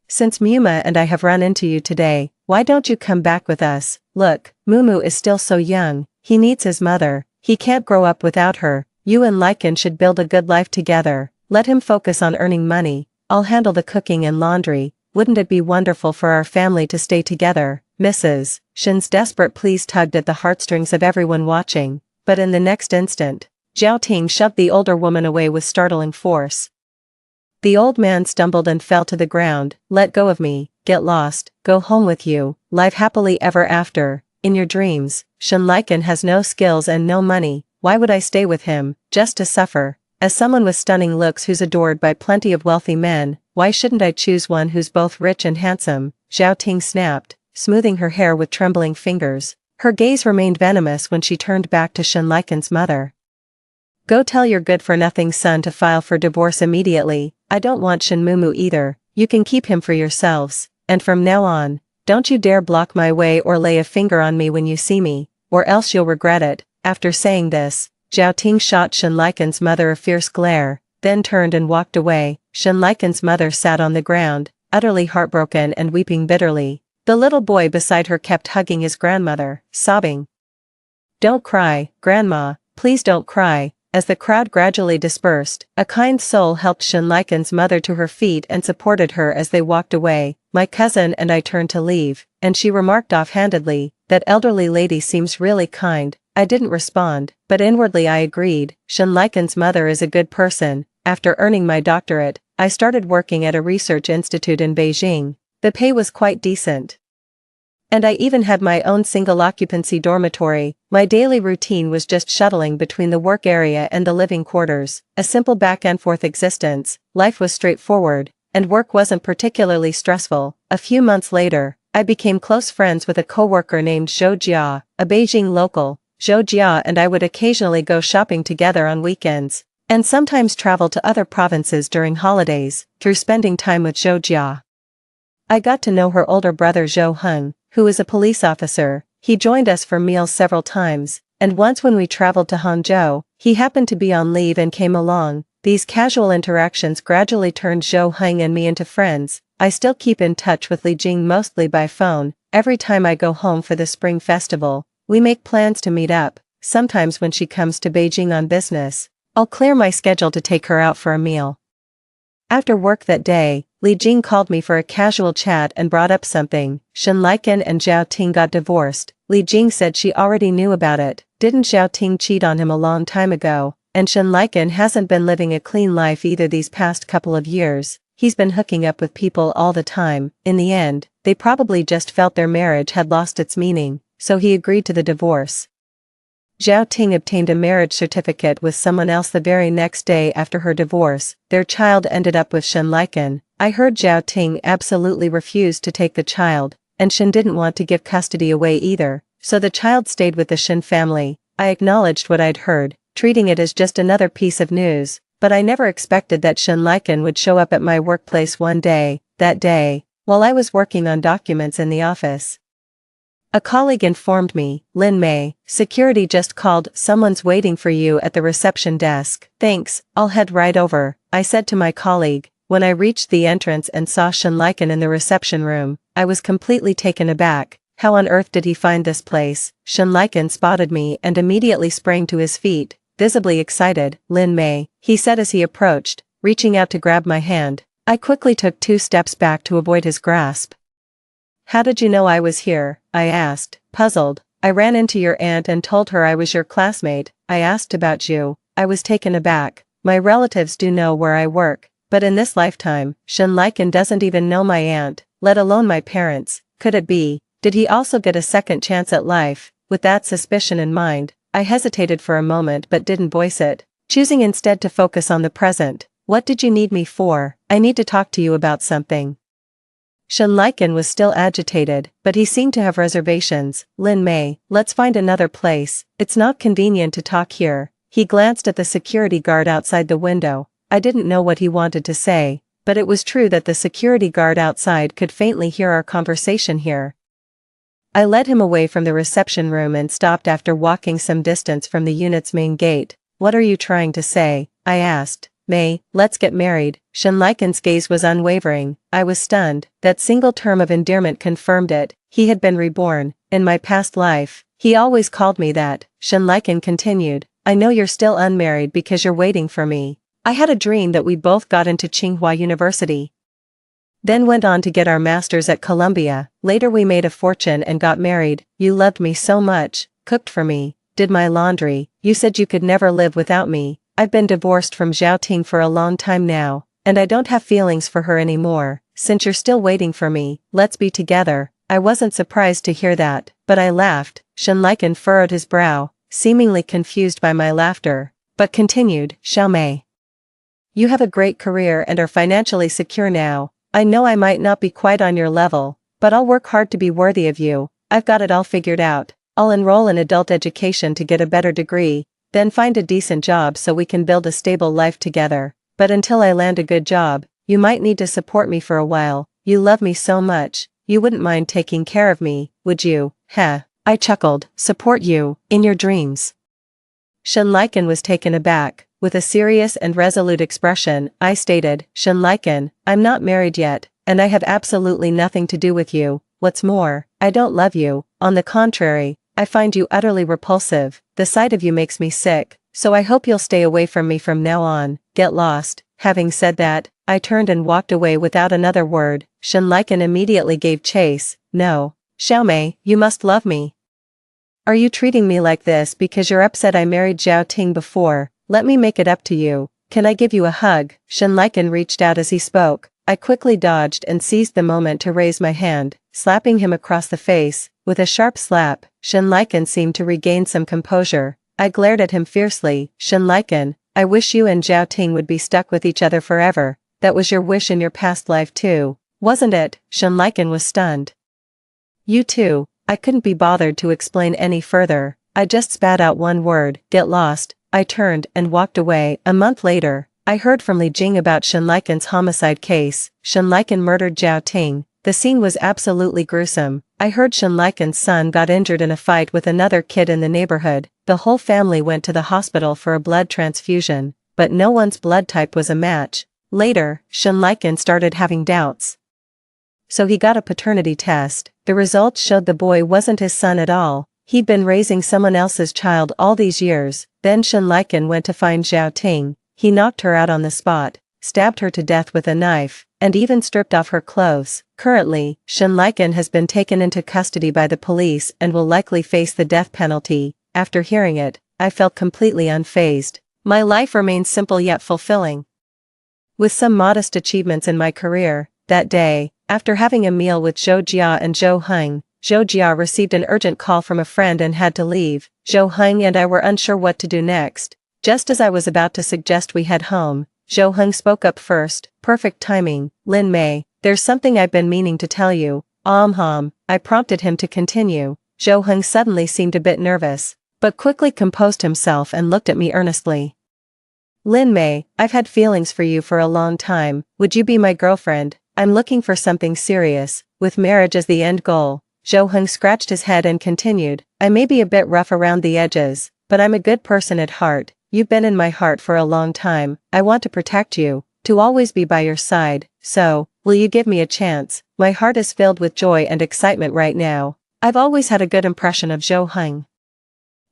Since Muma and I have run into you today, why don't you come back with us? Look, Mumu is still so young. He needs his mother. He can't grow up without her. You and Laikan should build a good life together. Let him focus on earning money. I'll handle the cooking and laundry. Wouldn't it be wonderful for our family to stay together, Mrs. Shen's desperate pleas tugged at the heartstrings of everyone watching, but in the next instant, Zhao Ting shoved the older woman away with startling force. The old man stumbled and fell to the ground. "Let go of me, get lost, go home with you, live happily ever after. In your dreams, Shen Laikan has no skills and no money. Why would I stay with him, just to suffer? As someone with stunning looks who's adored by plenty of wealthy men, why shouldn't I choose one who's both rich and handsome?" Zhao Ting snapped, smoothing her hair with trembling fingers. Her gaze remained venomous when she turned back to Shen Laikan's mother. "Go tell your good-for-nothing son to file for divorce immediately. I don't want Shen Mumu either. You can keep him for yourselves. And from now on, don't you dare block my way or lay a finger on me when you see me, or else you'll regret it." After saying this, Zhao Ting shot Shen Laikan's mother a fierce glare, then turned and walked away. Shen Laikan's mother sat on the ground, utterly heartbroken and weeping bitterly. The little boy beside her kept hugging his grandmother, sobbing. "Don't cry, Grandma, please don't cry. As the crowd gradually dispersed, a kind soul helped Shinliken's mother to her feet and supported her as they walked away. My cousin and I turned to leave, and she remarked offhandedly, "That elderly lady seems really kind." I didn't respond, but inwardly I agreed, Shinliken's mother is a good person. After earning my doctorate, I started working at a research institute in Beijing. The pay was quite decent. And I even had my own single-occupancy dormitory. My daily routine was just shuttling between the work area and the living quarters, a simple back-and-forth existence. Life was straightforward, and work wasn't particularly stressful. A few months later, I became close friends with a coworker named Zhou Jia, a Beijing local. Zhou Jia and I would occasionally go shopping together on weekends, and sometimes travel to other provinces during holidays. Through spending time with Zhou Jia, I got to know her older brother Zhou Heng, who is a police officer. He joined us for meals several times, and once when we traveled to Hangzhou, he happened to be on leave and came along. These casual interactions gradually turned Zhou Heng and me into friends. I still keep in touch with Li Jing mostly by phone. Every time I go home for the Spring Festival, we make plans to meet up. Sometimes when she comes to Beijing on business, I'll clear my schedule to take her out for a meal. After work that day, Li Jing called me for a casual chat and brought up something. Shinliken and Zhao Ting got divorced. Li Jing said she already knew about it. Didn't Zhao Ting cheat on him a long time ago? And Shinliken hasn't been living a clean life either these past couple of years. He's been hooking up with people all the time. In the end, they probably just felt their marriage had lost its meaning, so he agreed to the divorce. Zhao Ting obtained a marriage certificate with someone else the very next day after her divorce. Their child ended up with Shinliken. I heard Zhao Ting absolutely refused to take the child, and Shin didn't want to give custody away either, so the child stayed with the Shin family. I acknowledged what I'd heard, treating it as just another piece of news, but I never expected that Shinliken would show up at my workplace one day. That day, while I was working on documents in the office, a colleague informed me, "Lin Mei, security just called, someone's waiting for you at the reception desk." "Thanks, I'll head right over," I said to my colleague. When I reached the entrance and saw Shinliken in the reception room, I was completely taken aback. How on earth did he find this place? Shinliken spotted me and immediately sprang to his feet, visibly excited. "Lin Mei," he said as he approached, reaching out to grab my hand. I quickly took 2 steps back to avoid his grasp. "How did you know I was here?" I asked, puzzled. "I ran into your aunt and told her I was your classmate. I asked about you." I was taken aback. My relatives do know where I work, but in this lifetime, Shinliken doesn't even know my aunt, let alone my parents. Could it be? Did he also get a second chance at life? With that suspicion in mind, I hesitated for a moment but didn't voice it, choosing instead to focus on the present. "What did you need me for?" "I need to talk to you about something." Shinliken was still agitated, but he seemed to have reservations. "Lin Mei, let's find another place. It's not convenient to talk here." He glanced at the security guard outside the window. I didn't know what he wanted to say, but it was true that the security guard outside could faintly hear our conversation here. I led him away from the reception room and stopped after walking some distance from the unit's main gate. "What are you trying to say?" I asked. "Mei, let's get married." Shinliken's gaze was unwavering. I was stunned. That single term of endearment confirmed it. He had been reborn. In my past life, he always called me that. Shinliken continued, "I know you're still unmarried because you're waiting for me. I had a dream that we both got into Tsinghua University, then went on to get our masters at Columbia. Later we made a fortune and got married. You loved me so much, cooked for me, did my laundry. You said you could never live without me. I've been divorced from Zhao Ting for a long time now, and I don't have feelings for her anymore. Since you're still waiting for me, let's be together." I wasn't surprised to hear that, but I laughed. Shinliken furrowed his brow, seemingly confused by my laughter, but continued, "Xiao Mei, you have a great career and are financially secure now. I know I might not be quite on your level, but I'll work hard to be worthy of you. I've got it all figured out. I'll enroll in adult education to get a better degree, then find a decent job so we can build a stable life together. But until I land a good job, you might need to support me for a while. You love me so much, you wouldn't mind taking care of me, would you?" "Heh." I chuckled. "Support you, in your dreams?" Shinliken was taken aback. With a serious and resolute expression, I stated, "Shinliken, I'm not married yet, and I have absolutely nothing to do with you. What's more, I don't love you. On the contrary, I find you utterly repulsive. The sight of you makes me sick." so I hope you'll stay away from me from now on, get lost. Having said that, I turned and walked away without another word. Shenliken immediately gave chase. No. Xiaomei, you must love me. Are you treating me like this because you're upset I married Zhao Ting before? Let me make it up to you. Can I give you a hug? Shenliken reached out as he spoke. I quickly dodged and seized the moment to raise my hand, slapping him across the face. With a sharp slap, Shenliken seemed to regain some composure. I glared at him fiercely. Shenliken, I wish you and Zhao Ting would be stuck with each other forever. That was your wish in your past life too, wasn't it? Shenliken was stunned. You too. I couldn't be bothered to explain any further. I just spat out one word, get lost. I turned and walked away. A month later, I heard from Li Jing about Shenliken's homicide case. Shenliken murdered Zhao Ting. The scene was absolutely gruesome. I heard Shenliken's son got injured in a fight with another kid in the neighborhood. The whole family went to the hospital for a blood transfusion, but no one's blood type was a match. Later, Shenliken started having doubts. So he got a paternity test. The results showed the boy wasn't his son at all. He'd been raising someone else's child all these years. Then Shenliken went to find Zhao Ting. He knocked her out on the spot, stabbed her to death with a knife, and even stripped off her clothes. Currently, Shenliken has been taken into custody by the police and will likely face the death penalty. After hearing it, I felt completely unfazed. My life remains simple yet fulfilling, with some modest achievements in my career. That day, after having a meal with Zhou Jia and Zhou Heng, Zhou Jia received an urgent call from a friend and had to leave. Zhou Heng and I were unsure what to do next. Just as I was about to suggest we head home, Zhou Heng spoke up first. Perfect timing. Lin Mei, there's something I've been meaning to tell you. I prompted him to continue. Zhou Heng suddenly seemed a bit nervous, but quickly composed himself and looked at me earnestly. Lin Mei, I've had feelings for you for a long time. Would you be my girlfriend? I'm looking for something serious, with marriage as the end goal. Zhou Heng scratched his head and continued, I may be a bit rough around the edges, but I'm a good person at heart. You've been in my heart for a long time. I want to protect you, to always be by your side. So, will you give me a chance? My heart is filled with joy and excitement right now. I've always had a good impression of Zhou Heng.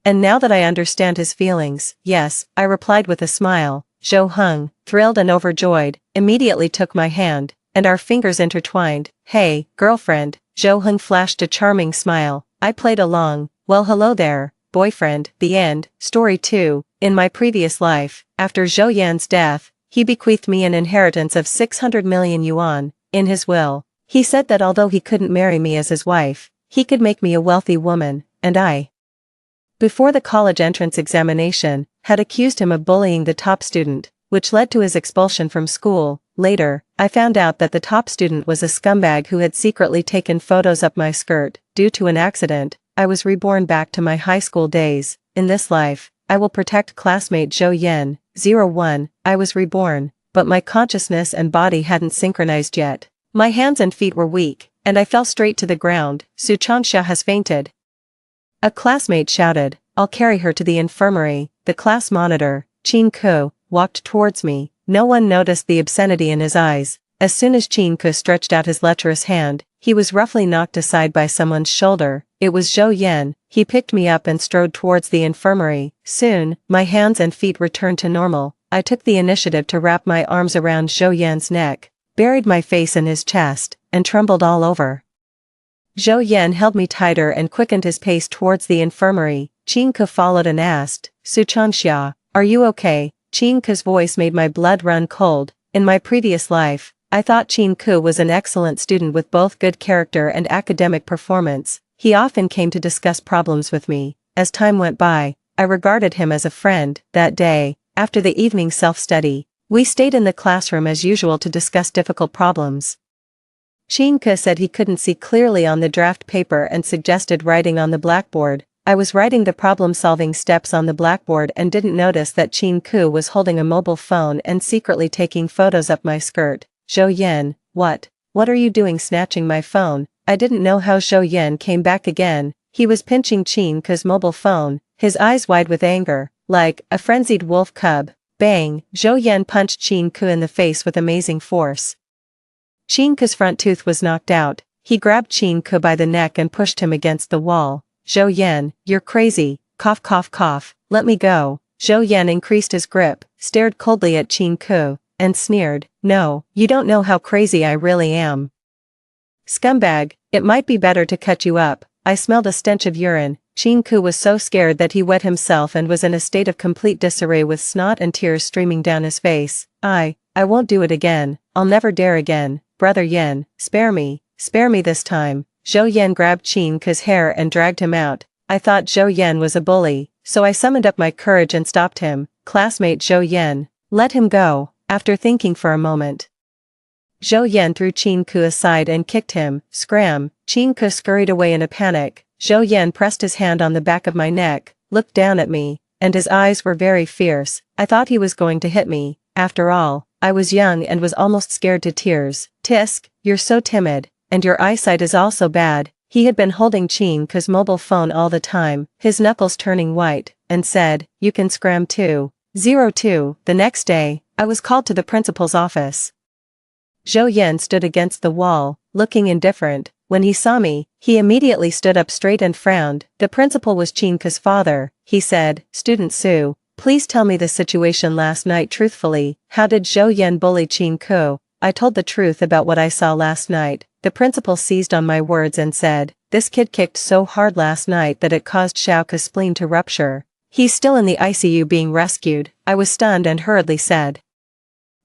And now that I understand his feelings, yes, I replied with a smile. Zhou Heng, thrilled and overjoyed, immediately took my hand, and our fingers intertwined. Hey, girlfriend. Zhou Heng flashed a charming smile. I played along. Well, hello there, boyfriend. The end. Story 2. In my previous life, after Zhou Yan's death, he bequeathed me an inheritance of 600 million yuan. In his will, he said that although he couldn't marry me as his wife, he could make me a wealthy woman, and I, before the college entrance examination, had accused him of bullying the top student, which led to his expulsion from school. Later, I found out that the top student was a scumbag who had secretly taken photos up my skirt. Due to an accident, I was reborn back to my high school days. In this life, I will protect classmate Zhou Yan. 01. I was reborn, but my consciousness and body hadn't synchronized yet. My hands and feet were weak, and I fell straight to the ground. Su Changsha has fainted. A classmate shouted, I'll carry her to the infirmary. The class monitor, Qin Ku, walked towards me. No one noticed the obscenity in his eyes. As soon as Qin Ku stretched out his lecherous hand, he was roughly knocked aside by someone's shoulder. It was Zhou Yan. He picked me up and strode towards the infirmary. Soon, my hands and feet returned to normal. I took the initiative to wrap my arms around Zhou Yan's neck, buried my face in his chest, and trembled all over. Zhou Yan held me tighter and quickened his pace towards the infirmary. Qin Ku followed and asked, Su Changsha, are you okay? Qin Ku's voice made my blood run cold. In my previous life, I thought Qin Ku was an excellent student with both good character and academic performance. He often came to discuss problems with me. As time went by, I regarded him as a friend. That day, after the evening self-study, we stayed in the classroom as usual to discuss difficult problems. Qin Ku said he couldn't see clearly on the draft paper and suggested writing on the blackboard. I was writing the problem-solving steps on the blackboard and didn't notice that Qin Ku was holding a mobile phone and secretly taking photos up my skirt. Zhou Yan, what are you doing snatching my phone? I didn't know how Zhou Yan came back again. He was pinching Qin Ku's mobile phone, his eyes wide with anger, like a frenzied wolf cub. Bang! Zhou Yan punched Qin Ku in the face with amazing force. Qin Ku's front tooth was knocked out. He grabbed Qin Ku by the neck and pushed him against the wall. Zhou Yan, you're crazy. Cough cough cough. Let me go. Zhou Yan increased his grip, stared coldly at Qin Ku, and sneered, "No, you don't know how crazy I really am. Scumbag, it might be better to cut you up." I smelled a stench of urine. Qin Ku was so scared that he wet himself and was in a state of complete disarray with snot and tears streaming down his face. I won't do it again. I'll never dare again. Brother Yan, spare me this time." Zhou Yan grabbed Qin Ku's hair and dragged him out. I thought Zhou Yan was a bully, so I summoned up my courage and stopped him. "Classmate Zhou Yan, let him go." After thinking for a moment, Zhou Yan threw Qin Ku aside and kicked him. Scram! Qin Ku scurried away in a panic. Zhou Yan pressed his hand on the back of my neck, looked down at me, and his eyes were very fierce. I thought he was going to hit me. After all, I was young and was almost scared to tears. "Tisk, you're so timid, and your eyesight is also bad." He had been holding Qin Ku's mobile phone all the time, his knuckles turning white, and said, "You can scram too." 02. The next day, I was called to the principal's office. Zhou Yan stood against the wall, looking indifferent. When he saw me, he immediately stood up straight and frowned. The principal was Qin Ku's father. He said, "Student Su, please tell me the situation last night truthfully. How did Zhou Yan bully Qin Ku?" I told the truth about what I saw last night. The principal seized on my words and said, "This kid kicked so hard last night that it caused Xiao Ku's spleen to rupture. He's still in the ICU being rescued." I was stunned and hurriedly said,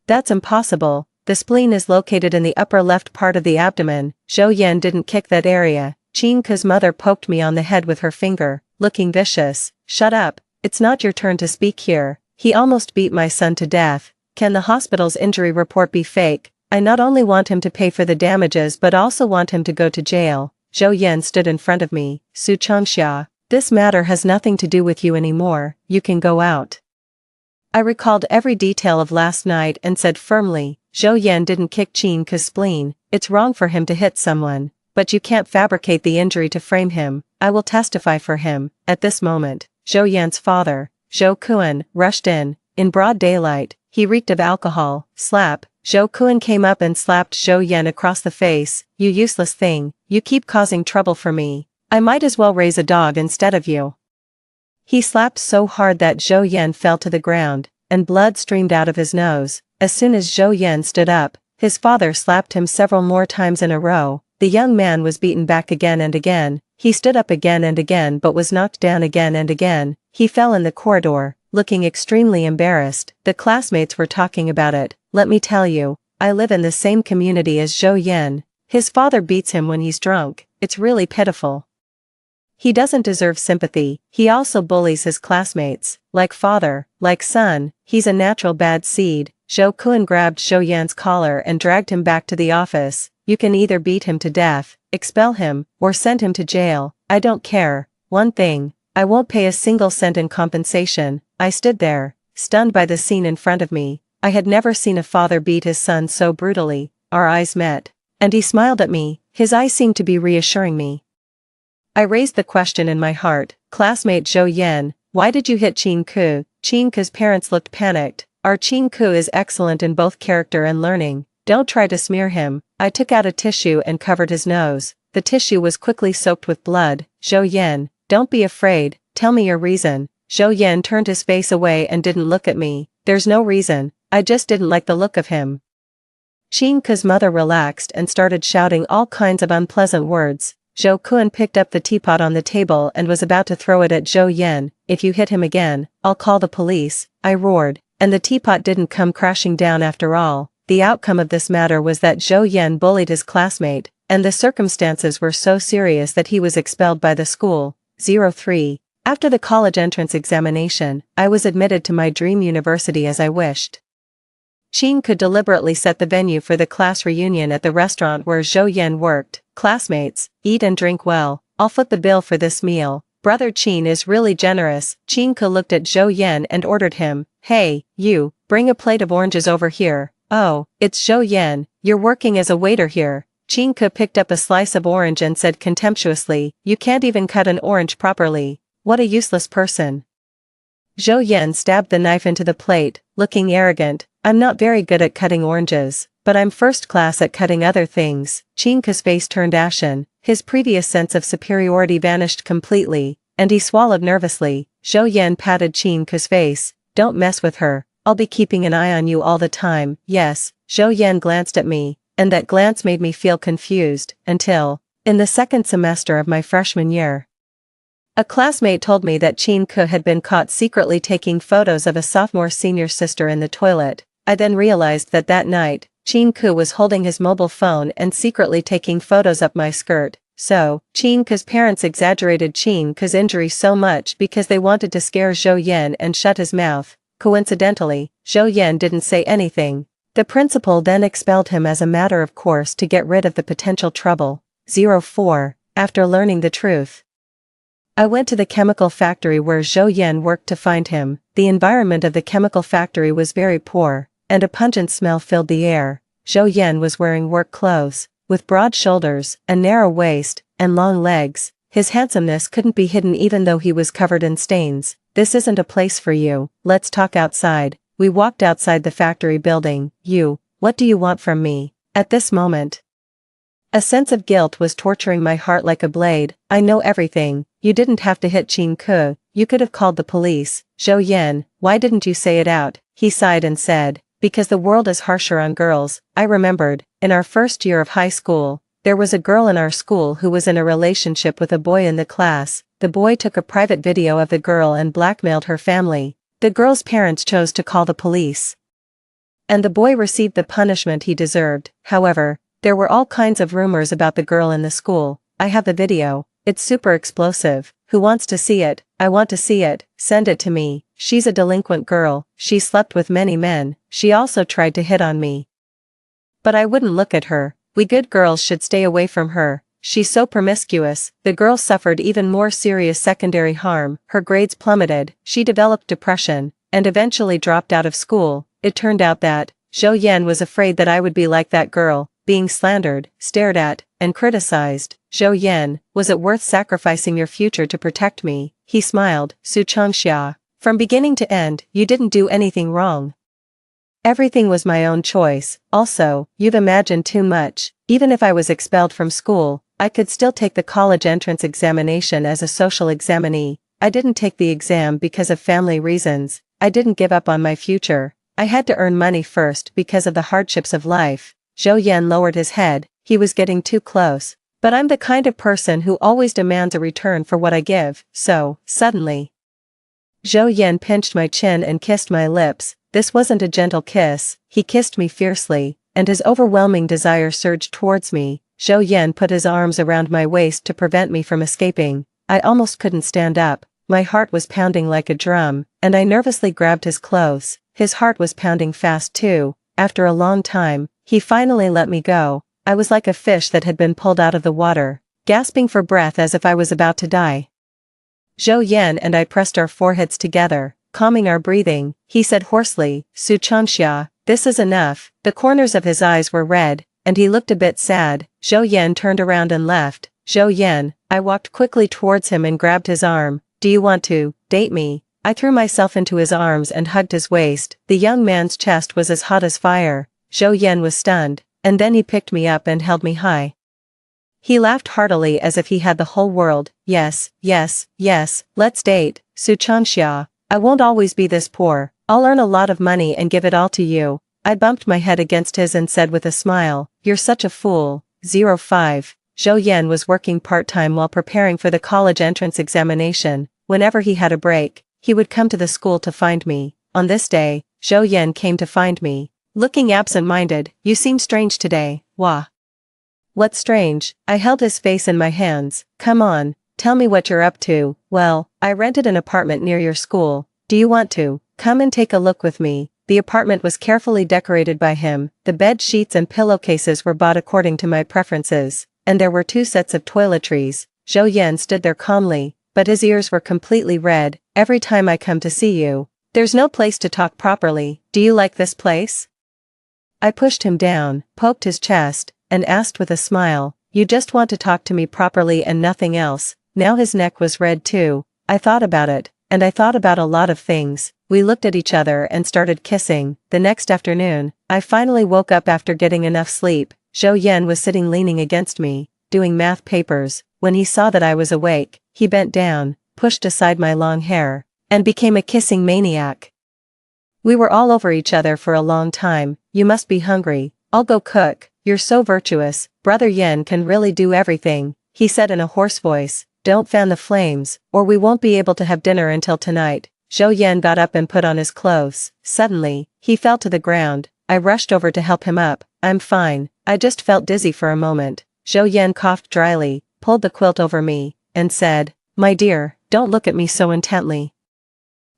"That's impossible. The spleen is located in the upper left part of the abdomen." Zhou Yan didn't kick that area. Qin Ku's mother poked me on the head with her finger, looking vicious. "Shut up, it's not your turn to speak here. He almost beat my son to death. Can the hospital's injury report be fake? I not only want him to pay for the damages but also want him to go to jail." Zhou Yan stood in front of me. "Su Changxia, this matter has nothing to do with you anymore. You can go out." I recalled every detail of last night and said firmly, "Zhou Yan didn't kick Qin Ku's spleen. It's wrong for him to hit someone, but you can't fabricate the injury to frame him. I will testify for him." At this moment, Zhou Yan's father, Zhou Kuan, rushed in. In broad daylight, he reeked of alcohol. Slap! Zhou Kuan came up and slapped Zhou Yan across the face. "You useless thing, you keep causing trouble for me. I might as well raise a dog instead of you." He slapped so hard that Zhou Yan fell to the ground, and blood streamed out of his nose. As soon as Zhou Yan stood up, his father slapped him several more times in a row. The young man was beaten back again and again. He stood up again and again but was knocked down again and again. He fell in the corridor, looking extremely embarrassed. The classmates were talking about it. "Let me tell you, I live in the same community as Zhou Yan. His father beats him when he's drunk. It's really pitiful. He doesn't deserve sympathy. He also bullies his classmates. Like father, like son, he's a natural bad seed." Zhou Kuan grabbed Zhou Yan's collar and dragged him back to the office. "You can either beat him to death, expel him, or send him to jail. I don't care. One thing, I won't pay a single cent in compensation." I stood there, stunned by the scene in front of me. I had never seen a father beat his son so brutally. Our eyes met, and he smiled at me. His eyes seemed to be reassuring me. I raised the question in my heart, "Classmate Zhou Yan, why did you hit Qin Ku?" Qin Ku's parents looked panicked. "Our Qin Ku is excellent in both character and learning. Don't try to smear him." I took out a tissue and covered his nose. The tissue was quickly soaked with blood. "Zhou Yan, don't be afraid, tell me your reason." Zhou Yan turned his face away and didn't look at me. "There's no reason, I just didn't like the look of him." Qin Ku's mother relaxed and started shouting all kinds of unpleasant words. Zhou Kuan picked up the teapot on the table and was about to throw it at Zhou Yan. "If you hit him again, I'll call the police," I roared, and the teapot didn't come crashing down after all. The outcome of this matter was that Zhou Yan bullied his classmate, and the circumstances were so serious that he was expelled by the school. 03. After the college entrance examination, I was admitted to my dream university as I wished. Qin could deliberately set the venue for the class reunion at the restaurant where Zhou Yan worked. "Classmates, eat and drink well. I'll foot the bill for this meal. Brother Qin is really generous." Qin Ke looked at Zhou Yan and ordered him, "Hey, you, bring a plate of oranges over here." "Oh, it's Zhou Yan, you're working as a waiter here." Qin Ke picked up a slice of orange and said contemptuously, "You can't even cut an orange properly. What a useless person." Zhou Yan stabbed the knife into the plate, looking arrogant. "I'm not very good at cutting oranges, but I'm first class at cutting other things." Qin Ke's face turned ashen, his previous sense of superiority vanished completely, and he swallowed nervously. Zhou Yan patted Qin Ke's face. Don't mess with her, I'll be keeping an eye on you all the time. Yes, Zhou Yan glanced at me, and that glance made me feel confused, until, in the second semester of my freshman year, a classmate told me that Qin Ke had been caught secretly taking photos of a sophomore senior sister in the toilet. I then realized that that night, Qin Ke was holding his mobile phone and secretly taking photos up my skirt. So, Qin Ke's parents exaggerated Qin Ke's injury so much because they wanted to scare Zhou Yan and shut his mouth. Coincidentally, Zhou Yan didn't say anything. The principal then expelled him as a matter of course to get rid of the potential trouble. 04. After learning the truth, I went to the chemical factory where Zhou Yan worked to find him. The environment of the chemical factory was very poor, and a pungent smell filled the air. Zhou Yan was wearing work clothes, with broad shoulders, a narrow waist, and long legs. His handsomeness couldn't be hidden even though he was covered in stains. This isn't a place for you, let's talk outside. We walked outside the factory building. What do you want from me? At this moment, a sense of guilt was torturing my heart like a blade. I know everything. You didn't have to hit Qin Ke, you could have called the police. Zhou Yan, why didn't you say it out? He sighed and said, because the world is harsher on girls. I remembered, in our first year of high school, there was a girl in our school who was in a relationship with a boy in the class. The boy took a private video of the girl and blackmailed her family. The girl's parents chose to call the police, and the boy received the punishment he deserved. However, there were all kinds of rumors about the girl in the school. I have the video. It's super explosive. Who wants to see it? I want to see it. Send it to me. She's a delinquent girl. She slept with many men. She also tried to hit on me, but I wouldn't look at her. We good girls should stay away from her. She's so promiscuous. The girl suffered even more serious secondary harm. Her grades plummeted. She developed depression, and eventually dropped out of school. It turned out that Zhou Yan was afraid that I would be like that girl, being slandered, stared at, and criticized. Zhou Yan, was it worth sacrificing your future to protect me? He smiled. Su Changxia. From beginning to end, you didn't do anything wrong. Everything was my own choice. Also, you've imagined too much. Even if I was expelled from school, I could still take the college entrance examination as a social examinee. I didn't take the exam because of family reasons. I didn't give up on my future. I had to earn money first because of the hardships of life. Zhou Yan lowered his head. He was getting too close. But I'm the kind of person who always demands a return for what I give. So, suddenly, Zhou Yan pinched my chin and kissed my lips. This wasn't a gentle kiss. He kissed me fiercely, and his overwhelming desire surged towards me. Zhou Yan put his arms around my waist to prevent me from escaping. I almost couldn't stand up. My heart was pounding like a drum, and I nervously grabbed his clothes. His heart was pounding fast too. After a long time, he finally let me go. I was like a fish that had been pulled out of the water, gasping for breath as if I was about to die. Zhou Yan and I pressed our foreheads together, calming our breathing. He said hoarsely, Su Changxia, this is enough. The corners of his eyes were red, and he looked a bit sad. Zhou Yan turned around and left. Zhou Yan, I walked quickly towards him and grabbed his arm. Do you want to date me? I threw myself into his arms and hugged his waist. The young man's chest was as hot as fire. Zhou Yan was stunned, and then he picked me up and held me high. He laughed heartily as if he had the whole world. Yes, yes, yes, let's date, Su Changxia. I won't always be this poor. I'll earn a lot of money and give it all to you. I bumped my head against his and said with a smile, you're such a fool. 05. Zhou Yan was working part-time while preparing for the college entrance examination. Whenever he had a break, he would come to the school to find me. On this day, Zhou Yan came to find me. Looking absent-minded, you seem strange today. Wah. What's strange? I held his face in my hands. Come on, tell me what you're up to. Well, I rented an apartment near your school. Do you want to come and take a look with me? The apartment was carefully decorated by him. The bed sheets and pillowcases were bought according to my preferences, and there were 2 sets of toiletries. Zhou Yan stood there calmly, but his ears were completely red. Every time I come to see you, there's no place to talk properly. Do you like this place? I pushed him down, poked his chest, and asked with a smile, you just want to talk to me properly and nothing else. Now his neck was red too. I thought about it, and I thought about a lot of things. We looked at each other and started kissing. The next afternoon, I finally woke up after getting enough sleep. Zhou Yan was sitting leaning against me, doing math papers. When he saw that I was awake, he bent down, pushed aside my long hair, and became a kissing maniac. We were all over each other for a long time. You must be hungry. I'll go cook. You're so virtuous. Brother Yen can really do everything, he said in a hoarse voice. Don't fan the flames, or we won't be able to have dinner until tonight. Zhou Yan got up and put on his clothes. Suddenly, he fell to the ground. I rushed over to help him up. I'm fine. I just felt dizzy for a moment. Zhou Yan coughed dryly, pulled the quilt over me, and said, My dear, don't look at me so intently.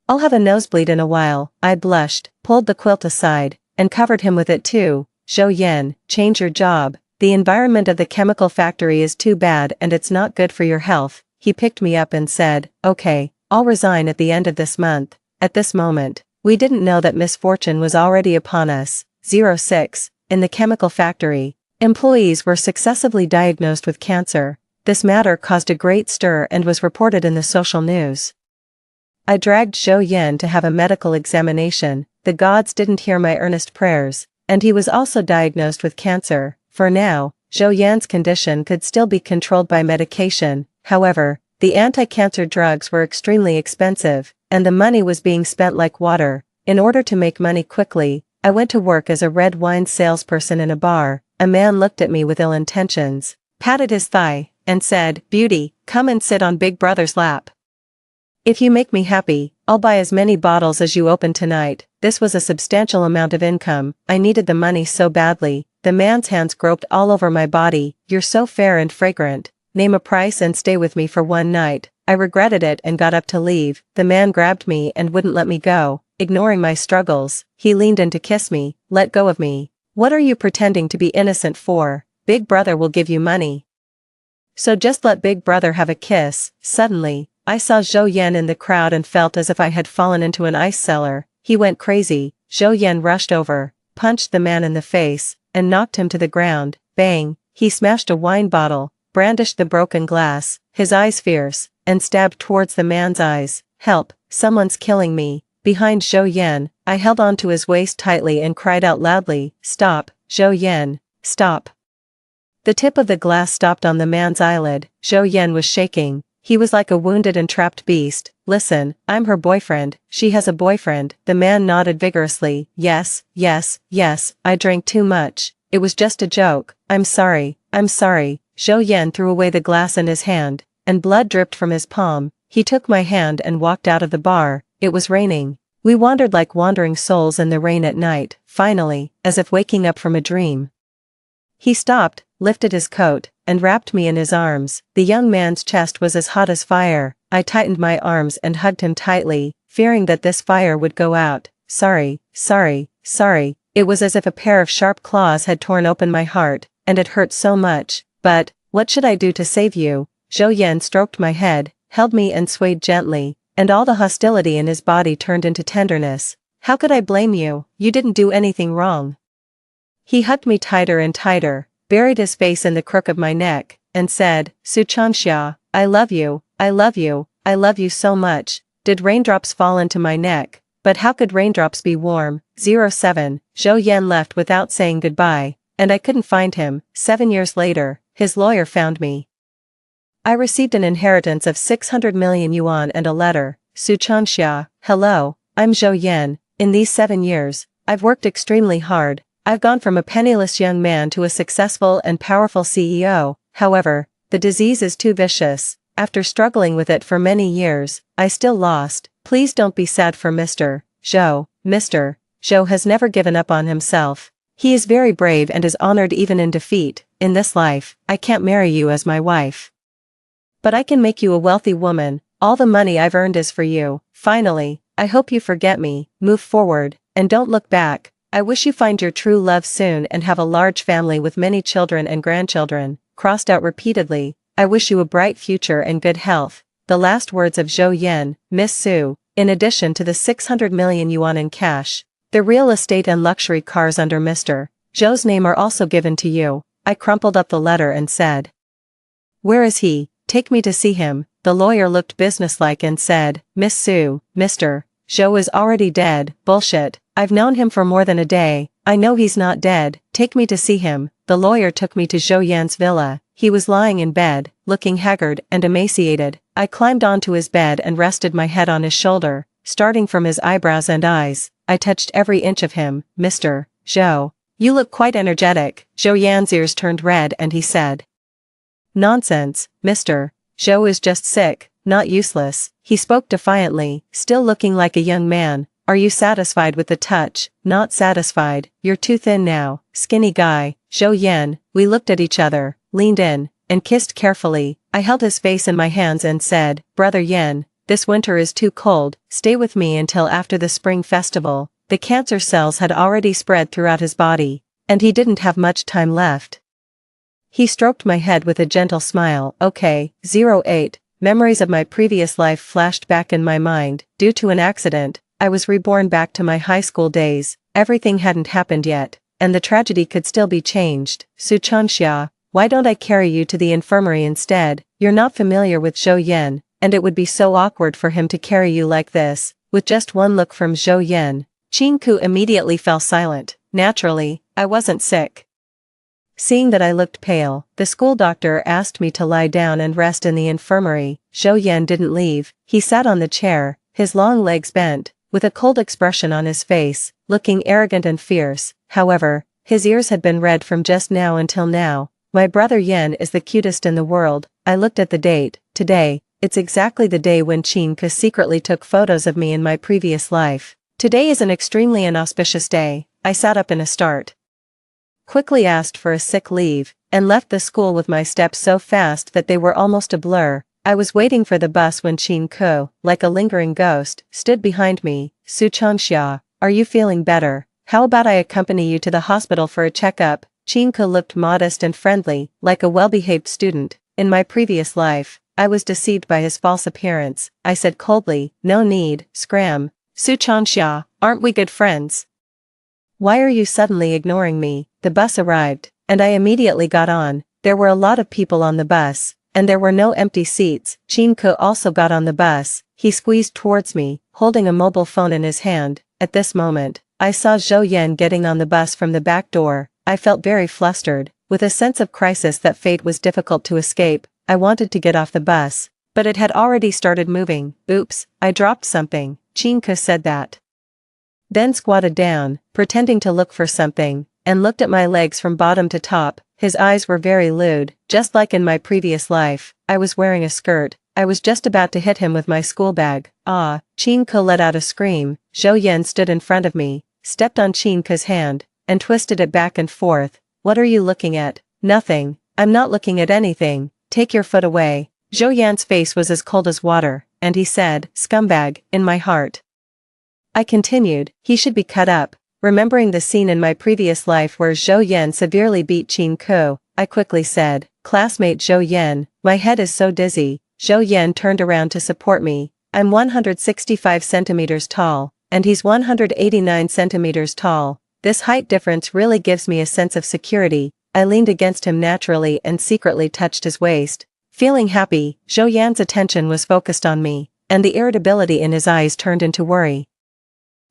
I'll have a nosebleed in a while. I blushed, pulled the quilt aside, and covered him with it too. Zhou Yan, change your job. The environment of the chemical factory is too bad and it's not good for your health. He picked me up and said, Okay, I'll resign at the end of this month. At this moment, we didn't know that misfortune was already upon us. 06. In the chemical factory, employees were successively diagnosed with cancer. This matter caused a great stir and was reported in the social news. I dragged Zhou Yan to have a medical examination. The gods didn't hear my earnest prayers, and he was also diagnosed with cancer. For now, Zhou Yan's condition could still be controlled by medication. However, the anti-cancer drugs were extremely expensive, and the money was being spent like water. In order to make money quickly, I went to work as a red wine salesperson in a bar. A man looked at me with ill intentions, patted his thigh, and said, Beauty, come and sit on Big Brother's lap. If you make me happy, I'll buy as many bottles as you open tonight. This was a substantial amount of income. I needed the money so badly. The man's hands groped all over my body. You're so fair and fragrant. Name a price and stay with me for one night. I regretted it and got up to leave. The man grabbed me and wouldn't let me go. Ignoring my struggles, he leaned in to kiss me. Let go of me. What are you pretending to be innocent for? Big Brother will give you money. So just let Big Brother have a kiss. Suddenly, I saw Zhou Yan in the crowd and felt as if I had fallen into an ice cellar. He went crazy. Zhou Yan rushed over, punched the man in the face, and knocked him to the ground. Bang! He smashed a wine bottle, brandished the broken glass, his eyes fierce, and stabbed towards the man's eyes. Help! Someone's killing me. Behind Zhou Yan, I held on to his waist tightly and cried out loudly, Stop, Zhou Yan, stop. The tip of the glass stopped on the man's eyelid. Zhou Yan was shaking. He was like a wounded and trapped beast. Listen, I'm her boyfriend. She has a boyfriend. The man nodded vigorously. Yes, yes, yes, I drank too much. It was just a joke. I'm sorry, I'm sorry. Zhou Yan threw away the glass in his hand, and blood dripped from his palm. He took my hand and walked out of the bar. It was raining. We wandered like wandering souls in the rain at night. Finally, as if waking up from a dream, he stopped, lifted his coat, and wrapped me in his arms. The young man's chest was as hot as fire. I tightened my arms and hugged him tightly, fearing that this fire would go out. Sorry, sorry, sorry. It was as if a pair of sharp claws had torn open my heart, and it hurt so much. But, what should I do to save you? Zhou Yan stroked my head, held me and swayed gently, and all the hostility in his body turned into tenderness. How could I blame you? You didn't do anything wrong. He hugged me tighter and tighter, buried his face in the crook of my neck, and said, Su Chanxia, I love you, I love you, I love you so much. Did raindrops fall into my neck? But how could raindrops be warm? 07. Zhou Yan left without saying goodbye, and I couldn't find him. 7 years later, his lawyer found me. I received an inheritance of 600 million yuan and a letter. Su Chanxia, hello, I'm Zhou Yan. In these 7 years, I've worked extremely hard. I've gone from a penniless young man to a successful and powerful CEO. However, the disease is too vicious. After struggling with it for many years, I still lost. Please don't be sad for Mr. Zhou. Mr. Zhou has never given up on himself. He is very brave and is honored even in defeat. In this life, I can't marry you as my wife, but I can make you a wealthy woman. All the money I've earned is for you. Finally, I hope you forget me, move forward, and don't look back. I wish you find your true love soon and have a large family with many children and grandchildren. Crossed out repeatedly. I wish you a bright future and good health. The last words of Zhou Yan, Miss Su, in addition to the 600 million yuan in cash, the real estate and luxury cars under Mr. Zhou's name are also given to you. I crumpled up the letter and said, Where is he? Take me to see him. The lawyer looked businesslike and said, Miss Su, Mr. Zhou is already dead. Bullshit. I've known him for more than a day. I know he's not dead. Take me to see him. The lawyer took me to Zhou Yan's villa. He was lying in bed, looking haggard and emaciated. I climbed onto his bed and rested my head on his shoulder, starting from his eyebrows and eyes. I touched every inch of him. Mr. Zhou, you look quite energetic. Zhou Yan's ears turned red and he said, "Nonsense, Mr. Zhou is just sick, not useless." He spoke defiantly, still looking like a young man. "Are you satisfied with the touch?" "Not satisfied, you're too thin now, skinny guy." Zhou Yan, we looked at each other, leaned in, and kissed carefully. I held his face in my hands and said, "Brother Yan, this winter is too cold, stay with me until after the spring festival." The cancer cells had already spread throughout his body, and he didn't have much time left. He stroked my head with a gentle smile. Okay, 08, memories of my previous life flashed back in my mind. Due to an accident, I was reborn back to my high school days. Everything hadn't happened yet, and the tragedy could still be changed. Su Changxia, why don't I carry you to the infirmary instead? You're not familiar with Zhou Yan, and it would be so awkward for him to carry you like this. With just one look from Zhou Yan, Qin Ku immediately fell silent. Naturally, I wasn't sick. Seeing that I looked pale, the school doctor asked me to lie down and rest in the infirmary. Zhou Yan didn't leave. He sat on the chair, his long legs bent, with a cold expression on his face, looking arrogant and fierce. However, his ears had been red from just now until now. My brother Yan is the cutest in the world. I looked at the date. Today, it's exactly the day when Qin Ku secretly took photos of me in my previous life. Today is an extremely inauspicious day. I sat up in a start. Quickly asked for a sick leave, and left the school with my steps so fast that they were almost a blur. I was waiting for the bus when Qin Ku, like a lingering ghost, stood behind me. "Su Changxia, are you feeling better? How about I accompany you to the hospital for a checkup?" Qin Ku looked modest and friendly, like a well-behaved student. In my previous life, I was deceived by his false appearance. I said coldly, "No need, scram. Su Changxia, aren't we good friends? Why are you suddenly ignoring me?" The bus arrived, and I immediately got on. There were a lot of people on the bus, and there were no empty seats. Qin Ku also got on the bus. He squeezed towards me, holding a mobile phone in his hand. At this moment, I saw Zhou Yan getting on the bus from the back door. I felt very flustered, with a sense of crisis that fate was difficult to escape. I wanted to get off the bus, but it had already started moving. "Oops, I dropped something." Qin Ku said that. Then squatted down, pretending to look for something, and looked at my legs from bottom to top. His eyes were very lewd, just like in my previous life. I was wearing a skirt. I was just about to hit him with my school bag. "Ah!" Qin Ku let out a scream. Zhou Yan stood in front of me, stepped on Qin Ku's hand, and twisted it back and forth. "What are you looking at?" "Nothing. I'm not looking at anything. Take your foot away." Zhou Yan's face was as cold as water, and he said, "Scumbag," in my heart. I continued, "He should be cut up." Remembering the scene in my previous life where Zhou Yan severely beat Qin Ku, I quickly said, "Classmate Zhou Yan, my head is so dizzy." Zhou Yan turned around to support me. I'm 165 centimeters tall, and he's 189 centimeters tall. This height difference really gives me a sense of security. I leaned against him naturally and secretly touched his waist. Feeling happy, Zhou Yan's attention was focused on me, and the irritability in his eyes turned into worry.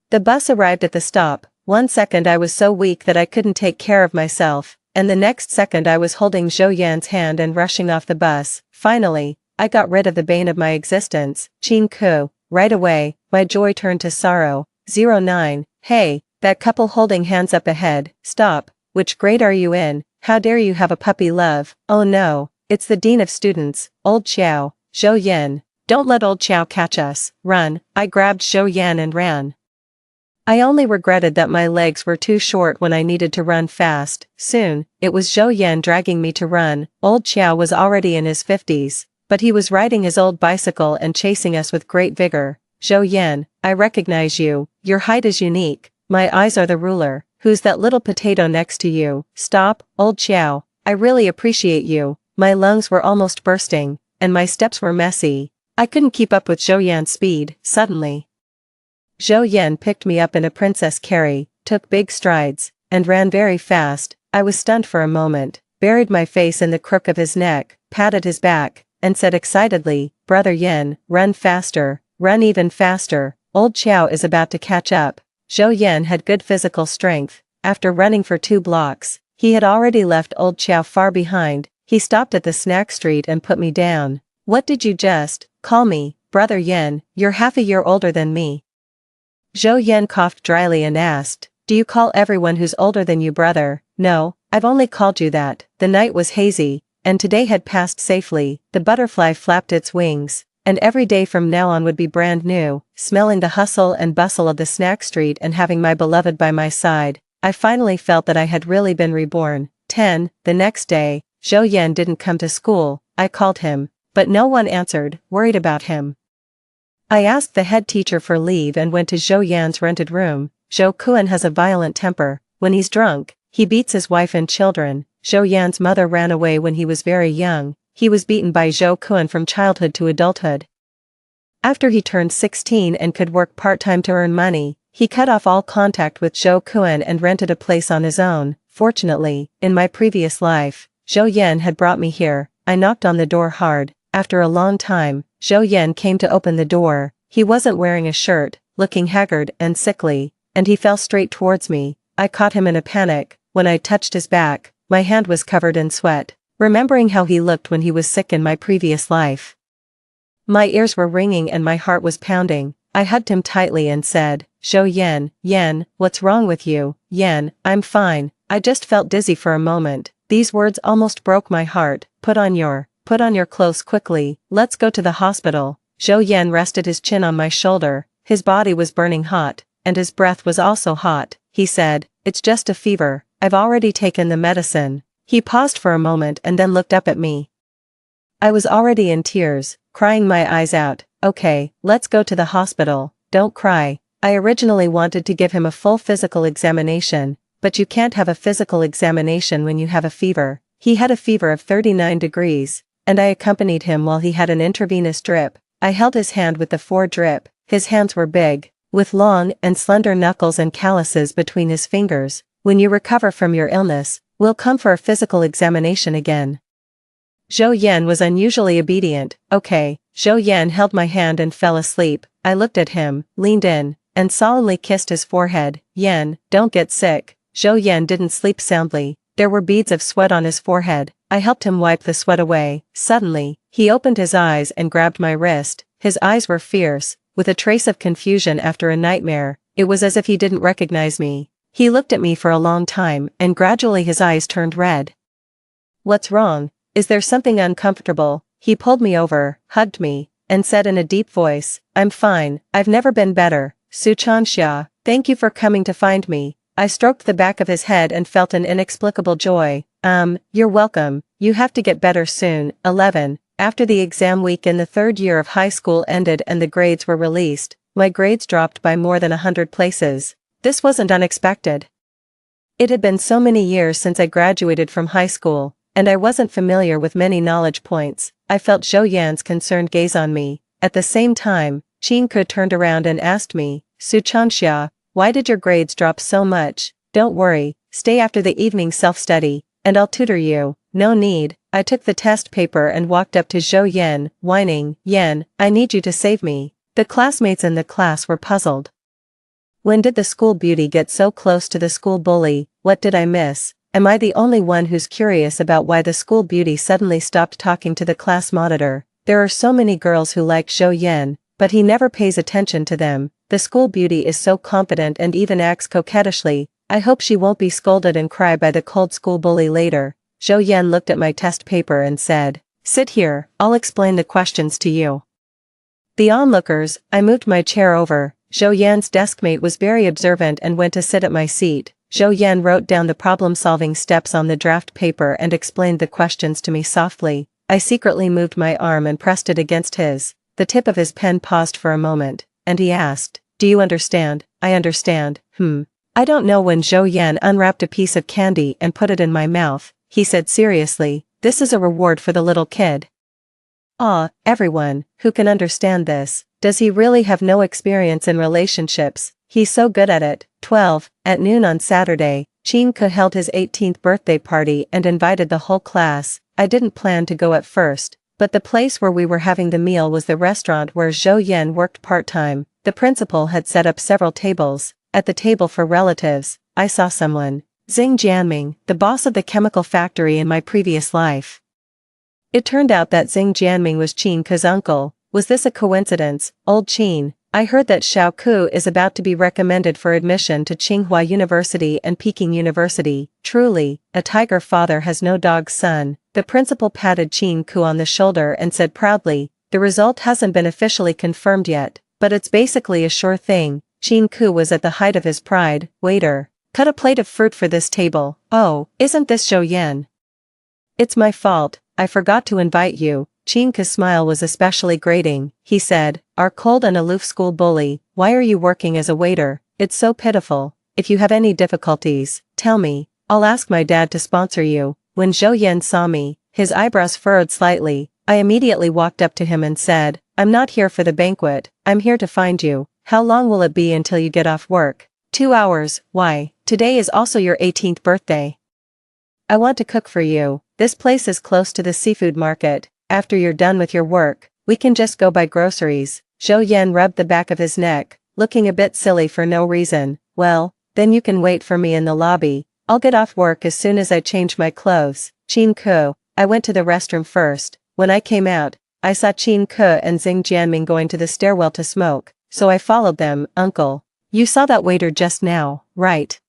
The bus arrived at the stop. 1 second I was so weak that I couldn't take care of myself, and the next second I was holding Zhou Yan's hand and rushing off the bus. Finally, I got rid of the bane of my existence, Qin Ku. Right away, my joy turned to sorrow. 09, hey, that couple holding hands up ahead, stop. Which grade are you in? How dare you have a puppy love? Oh no, it's the dean of students, old Xiao. Zhou Yan, don't let old Xiao catch us. Run. I grabbed Zhou Yan and ran. I only regretted that my legs were too short when I needed to run fast. Soon, it was Zhou Yan dragging me to run. Old Xiao was already in his 50s, but he was riding his old bicycle and chasing us with great vigor. Zhou Yan, I recognize you. Your height is unique. My eyes are the ruler. Who's that little potato next to you? Stop, old Xiao. I really appreciate you. My lungs were almost bursting, and my steps were messy. I couldn't keep up with Zhou Yan's speed. Suddenly, Zhou Yan picked me up in a princess carry, took big strides, and ran very fast. I was stunned for a moment, buried my face in the crook of his neck, patted his back, and said excitedly, "Brother Yan, run faster, run even faster. Old Xiao is about to catch up." Zhou Yan had good physical strength. After running for 2 blocks, he had already left old Xiao far behind. He stopped at the snack street and put me down. What did you just call me? Brother Yen, you're half a year older than me. Zhou Yen coughed dryly and asked, do you call everyone who's older than you brother? No, I've only called you that. The night was hazy, and today had passed safely. The butterfly flapped its wings, and every day from now on would be brand new. Smelling the hustle and bustle of the snack street and having my beloved by my side, I finally felt that I had really been reborn. 10. The next day, Zhou Yen didn't come to school. I called him, but no one answered, worried about him. I asked the head teacher for leave and went to Zhou Yan's rented room. Zhou Kuan has a violent temper. When he's drunk, he beats his wife and children. Zhou Yan's mother ran away when he was very young. He was beaten by Zhou Kuan from childhood to adulthood. After he turned 16 and could work part-time to earn money, he cut off all contact with Zhou Kuan and rented a place on his own. Fortunately, in my previous life, Zhou Yan had brought me here. I knocked on the door hard. After a long time, Zhou Yan came to open the door. He wasn't wearing a shirt, looking haggard and sickly, and he fell straight towards me. I caught him in a panic. When I touched his back, my hand was covered in sweat, remembering how he looked when he was sick in my previous life. My ears were ringing and my heart was pounding. I hugged him tightly and said, Zhou Yan, Yan, what's wrong with you? Yan, I'm fine. I just felt dizzy for a moment. These words almost broke my heart. Put on your clothes quickly. Let's go to the hospital. Zhou Yan rested his chin on my shoulder. His body was burning hot, and his breath was also hot. He said, it's just a fever. I've already taken the medicine. He paused for a moment and then looked up at me. I was already in tears, crying my eyes out. Okay, let's go to the hospital. Don't cry. I originally wanted to give him a full physical examination, but you can't have a physical examination when you have a fever. He had a fever of 39 degrees, and I accompanied him while he had an intravenous drip. I held his hand with the 4 drip. His hands were big, with long and slender knuckles and calluses between his fingers. When you recover from your illness, we'll come for a physical examination again. Zhou Yan was unusually obedient. Okay. Zhou Yan held my hand and fell asleep. I looked at him, leaned in, and solemnly kissed his forehead. Yan, don't get sick. Zhou Yan didn't sleep soundly. There were beads of sweat on his forehead. I helped him wipe the sweat away. Suddenly, he opened his eyes and grabbed my wrist. His eyes were fierce, with a trace of confusion after a nightmare. It was as if he didn't recognize me. He looked at me for a long time and gradually his eyes turned red. What's wrong? Is there something uncomfortable? He pulled me over, hugged me, and said in a deep voice, I'm fine, I've never been better. Su Chanxia, thank you for coming to find me. I stroked the back of his head and felt an inexplicable joy. You're welcome. You have to get better soon. 11. After the exam week in the 3rd year of high school ended and the grades were released, my grades dropped by more than 100 places. This wasn't unexpected. It had been so many years since I graduated from high school, and I wasn't familiar with many knowledge points. I felt Zhou Yan's concerned gaze on me. At the same time, Qin Ke turned around and asked me, Su Chanxia, why did your grades drop so much? Don't worry, stay after the evening self-study, and I'll tutor you. No need. I took the test paper and walked up to Zhou Yan, whining, Yan, I need you to save me. The classmates in the class were puzzled. When did the school beauty get so close to the school bully? What did I miss? Am I the only one who's curious about why the school beauty suddenly stopped talking to the class monitor? There are so many girls who like Zhou Yan, but he never pays attention to them. The school beauty is so confident and even acts coquettishly. I hope she won't be scolded and cry by the cold school bully later. Zhou Yan looked at my test paper and said, sit here, I'll explain the questions to you. The onlookers, I moved my chair over. Zhou Yan's deskmate was very observant and went to sit at my seat. Zhou Yan wrote down the problem-solving steps on the draft paper and explained the questions to me softly. I secretly moved my arm and pressed it against his. The tip of his pen paused for a moment, and he asked, do you understand? I understand. I don't know. When Zhou Yan unwrapped a piece of candy and put it in my mouth, he said seriously, this is a reward for the little kid. Ah, everyone, who can understand this? Does he really have no experience in relationships? He's so good at it. 12. At noon on Saturday, Qin Ke held his 18th birthday party and invited the whole class. I didn't plan to go at first, but the place where we were having the meal was the restaurant where Zhou Yan worked part-time. The principal had set up several tables. At the table for relatives, I saw someone. Xing Jianming, the boss of the chemical factory in my previous life. It turned out that Xing Jianming was Qin Ke's uncle. Was this a coincidence? Old Qin, I heard that Xiao Ku is about to be recommended for admission to Tsinghua University and Peking University. Truly, a tiger father has no dog's son. The principal patted Qin Ku on the shoulder and said proudly, the result hasn't been officially confirmed yet, but it's basically a sure thing. Qin Ku was at the height of his pride. Waiter, cut a plate of fruit for this table. Oh, isn't this Zhou Yan? It's my fault, I forgot to invite you. Qin Ku's smile was especially grating. He said, our cold and aloof school bully, why are you working as a waiter? It's so pitiful. If you have any difficulties, tell me. I'll ask my dad to sponsor you. When Zhou Yan saw me, his eyebrows furrowed slightly. I immediately walked up to him and said, I'm not here for the banquet, I'm here to find you. How long will it be until you get off work? 2 hours. Why? Today is also your 18th birthday. I want to cook for you. This place is close to the seafood market. After you're done with your work, we can just go buy groceries. Zhou Yan rubbed the back of his neck, looking a bit silly for no reason. Well, then you can wait for me in the lobby. I'll get off work as soon as I change my clothes. Qin Ku, I went to the restroom first. When I came out, I saw Qin Ku and Xing Jianming going to the stairwell to smoke, so I followed them. Uncle, you saw that waiter just now, right?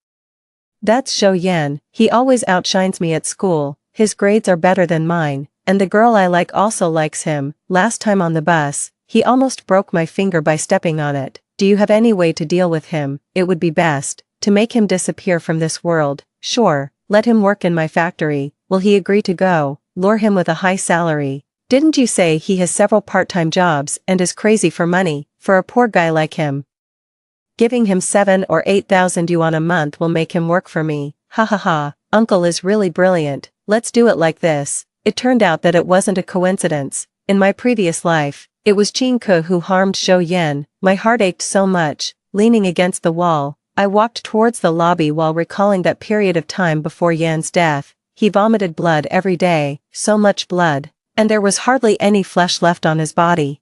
That's Zhou Yan. He always outshines me at school. His grades are better than mine. And the girl I like also likes him. Last time on the bus, he almost broke my finger by stepping on it. Do you have any way to deal with him? It would be best to make him disappear from this world. Sure, let him work in my factory. Will he agree to go? Lure him with a high salary. Didn't you say he has several part-time jobs and is crazy for money? For a poor guy like him, giving him 7 or 8,000 yuan a month will make him work for me. Ha ha ha, uncle is really brilliant. Let's do it like this. It turned out that it wasn't a coincidence. In my previous life, it was Qin Ku who harmed Zhou Yan. My heart ached so much. Leaning against the wall, I walked towards the lobby while recalling that period of time before Yan's death. He vomited blood every day, so much blood, and there was hardly any flesh left on his body.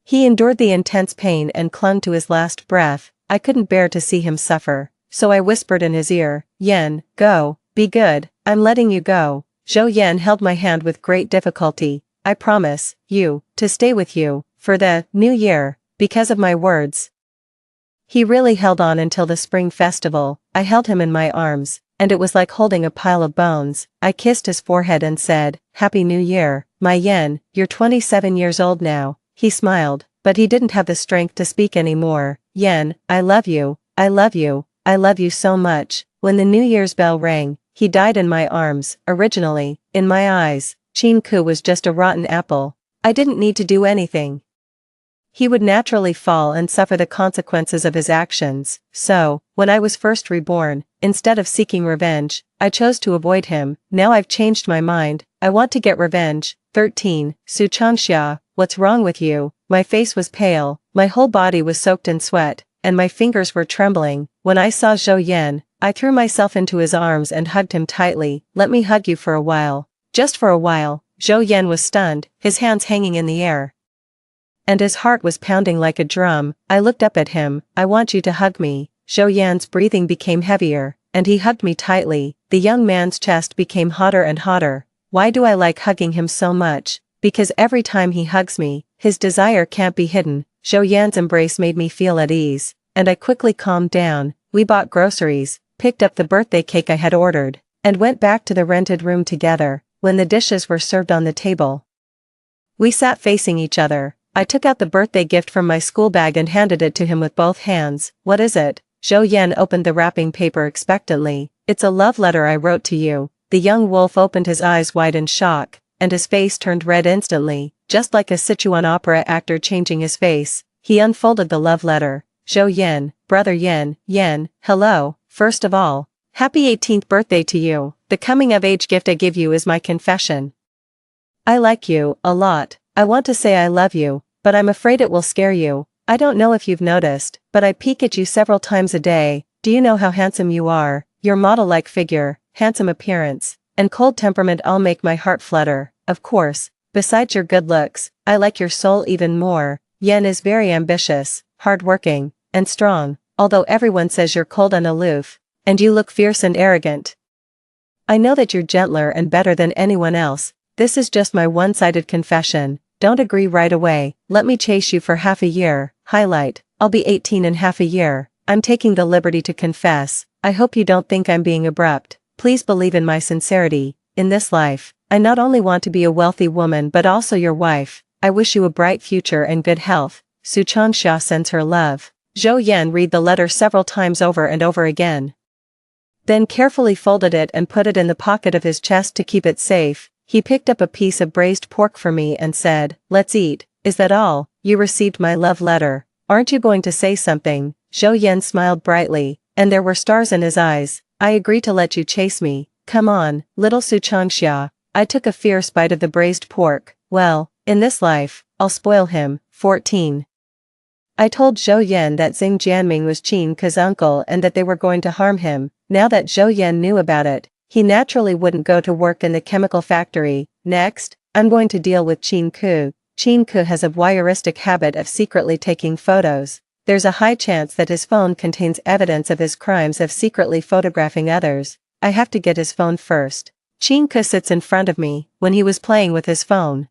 He endured the intense pain and clung to his last breath. I couldn't bear to see him suffer, so I whispered in his ear, Yan, go, be good, I'm letting you go. Zhou Yan held my hand with great difficulty. I promise you to stay with you for the new year, because of my words. He really held on until the spring festival. I held him in my arms, and it was like holding a pile of bones. I kissed his forehead and said, Happy New Year, my Yan, you're 27 years old now. He smiled, but he didn't have the strength to speak anymore. Yan, I love you, I love you, I love you so much. When the New Year's bell rang, he died in my arms. Originally, in my eyes, Qin Ku was just a rotten apple. I didn't need to do anything. He would naturally fall and suffer the consequences of his actions. So, when I was first reborn, instead of seeking revenge, I chose to avoid him. Now I've changed my mind. I want to get revenge. 13. Su Changxia, what's wrong with you? My face was pale, my whole body was soaked in sweat, and my fingers were trembling. When I saw Zhou Yan, I threw myself into his arms and hugged him tightly. Let me hug you for a while. Just for a while. Zhou Yan was stunned, his hands hanging in the air, and his heart was pounding like a drum. I looked up at him. I want you to hug me. Zhou Yan's breathing became heavier, and he hugged me tightly. The young man's chest became hotter and hotter. Why do I like hugging him so much? Because every time he hugs me, his desire can't be hidden. Zhou Yan's embrace made me feel at ease, and I quickly calmed down. We bought groceries, picked up the birthday cake I had ordered, and went back to the rented room together. When the dishes were served on the table, we sat facing each other. I took out the birthday gift from my school bag and handed it to him with both hands. What is it? Zhou Yan opened the wrapping paper expectantly. It's a love letter I wrote to you. The young wolf opened his eyes wide in shock, and his face turned red instantly, just like a Sichuan opera actor changing his face. He unfolded the love letter. Zhou Yan, brother Yan, hello, first of all, happy 18th birthday to you. The coming-of-age gift I give you is my confession. I like you, a lot. I want to say I love you, but I'm afraid it will scare you. I don't know if you've noticed, but I peek at you several times a day. Do you know how handsome you are? Your model-like figure, handsome appearance, and cold temperament all make my heart flutter. Of course, besides your good looks, I like your soul even more. Yan is very ambitious, hardworking, and strong, although everyone says you're cold and aloof, and you look fierce and arrogant. I know that you're gentler and better than anyone else. This is just my one-sided confession. Don't agree right away. Let me chase you for half a year. Highlight. I'll be 18 in half a year. I'm taking the liberty to confess. I hope you don't think I'm being abrupt. Please believe in my sincerity. In this life, I not only want to be a wealthy woman but also your wife. I wish you a bright future and good health. Su Changxia sends her love. Zhou Yan read the letter several times over and over again. Then carefully folded it and put it in the pocket of his chest to keep it safe. He picked up a piece of braised pork for me and said, "Let's eat." "Is that all? You received my love letter. Aren't you going to say something?" Zhou Yan smiled brightly, and there were stars in his eyes. "I agree to let you chase me. Come on, little Su Changxia." I took a fierce bite of the braised pork. Well, in this life, I'll spoil him. 14. I told Zhou Yan that Xing Jianming was Qin Ke's uncle and that they were going to harm him. Now that Zhou Yan knew about it, he naturally wouldn't go to work in the chemical factory. Next, I'm going to deal with Qin Ke. Qin Ke has a voyeuristic habit of secretly taking photos. There's a high chance that his phone contains evidence of his crimes of secretly photographing others. I have to get his phone first. Qin Ke sits in front of me when he was playing with his phone.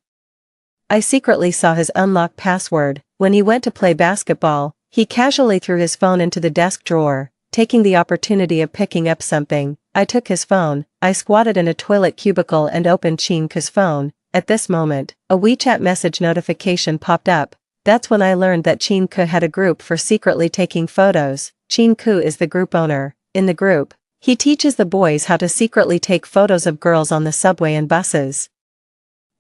I secretly saw his unlock password. When he went to play basketball, he casually threw his phone into the desk drawer, taking the opportunity of picking up something. I took his phone. I squatted in a toilet cubicle and opened Qin Ke's phone. At this moment, a WeChat message notification popped up. That's when I learned that Qin Ke had a group for secretly taking photos. Qin Ke is the group owner. In the group, he teaches the boys how to secretly take photos of girls on the subway and buses,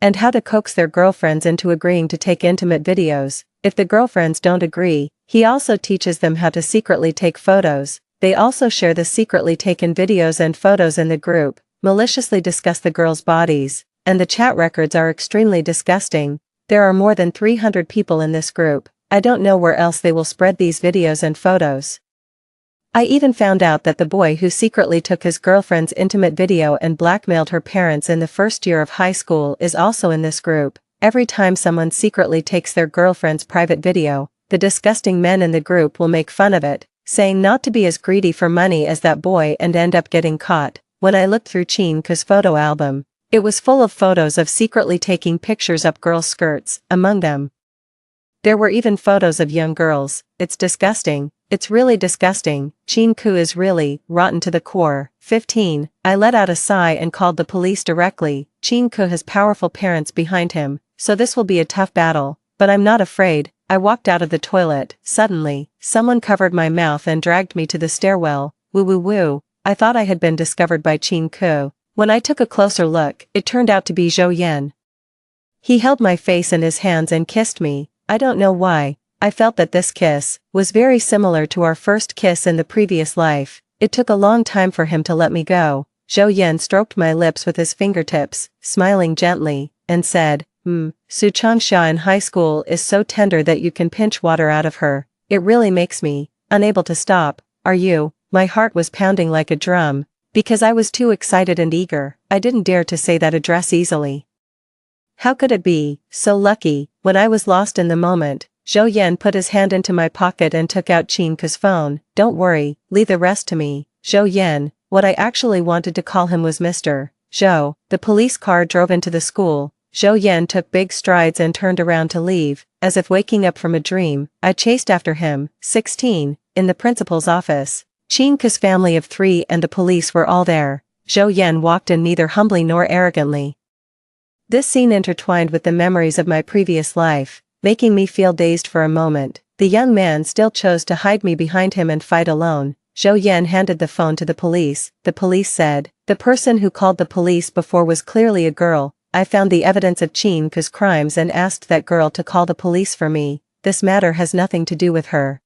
and how to coax their girlfriends into agreeing to take intimate videos. If the girlfriends don't agree, he also teaches them how to secretly take photos. They also share the secretly taken videos and photos in the group, maliciously discuss the girls' bodies, and the chat records are extremely disgusting. There are more than 300 people in this group. I don't know where else they will spread these videos and photos. I even found out that the boy who secretly took his girlfriend's intimate video and blackmailed her parents in the first year of high school is also in this group. Every time someone secretly takes their girlfriend's private video, the disgusting men in the group will make fun of it, saying not to be as greedy for money as that boy and end up getting caught. When I looked through Qin Ke's photo album, it was full of photos of secretly taking pictures up girls' skirts. Among them, there were even photos of young girls. It's disgusting. It's really disgusting. Qin Ke is really rotten to the core. 15. I let out a sigh and called the police directly. Qin Ke has powerful parents behind him, so this will be a tough battle, but I'm not afraid. I walked out of the toilet. Suddenly, someone covered my mouth and dragged me to the stairwell. Woo woo woo. I thought I had been discovered by Qin Ke. When I took a closer look, it turned out to be Zhou Yan. He held my face in his hands and kissed me. I don't know why. I felt that this kiss was very similar to our first kiss in the previous life. It took a long time for him to let me go. Zhou Yan stroked my lips with his fingertips, smiling gently, and said, Su Changxia in high school is so tender that you can pinch water out of her. It really makes me unable to stop. Are you? My heart was pounding like a drum, because I was too excited and eager. I didn't dare to say that address easily. How could it be so lucky? When I was lost in the moment, Zhou Yan put his hand into my pocket and took out Qin Ke's phone. Don't worry, leave the rest to me. Zhou Yan, what I actually wanted to call him was Mr. Zhou. The police car drove into the school. Zhou Yan took big strides and turned around to leave, as if waking up from a dream. I chased after him. 16. In the principal's office, Qin Ke's family of 3 and the police were all there. Zhou Yan walked in neither humbly nor arrogantly. This scene intertwined with the memories of my previous life, making me feel dazed for a moment. The young man still chose to hide me behind him and fight alone. Zhou Yan handed the phone to the police. The police said, the person who called the police before was clearly a girl. I found the evidence of Qin Ke's crimes and asked that girl to call the police for me. This matter has nothing to do with her.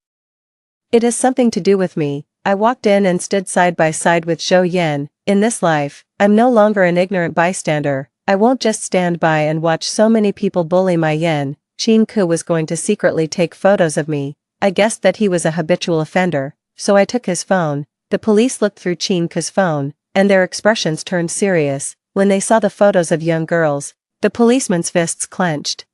It has something to do with me. I walked in and stood side by side with Zhou Yan. In this life, I'm no longer an ignorant bystander. I won't just stand by and watch so many people bully my yen. Qin Ke was going to secretly take photos of me. I guessed that he was a habitual offender, so I took his phone. The police looked through Qin Ke's phone, and their expressions turned serious. When they saw the photos of young girls, the policeman's fists clenched.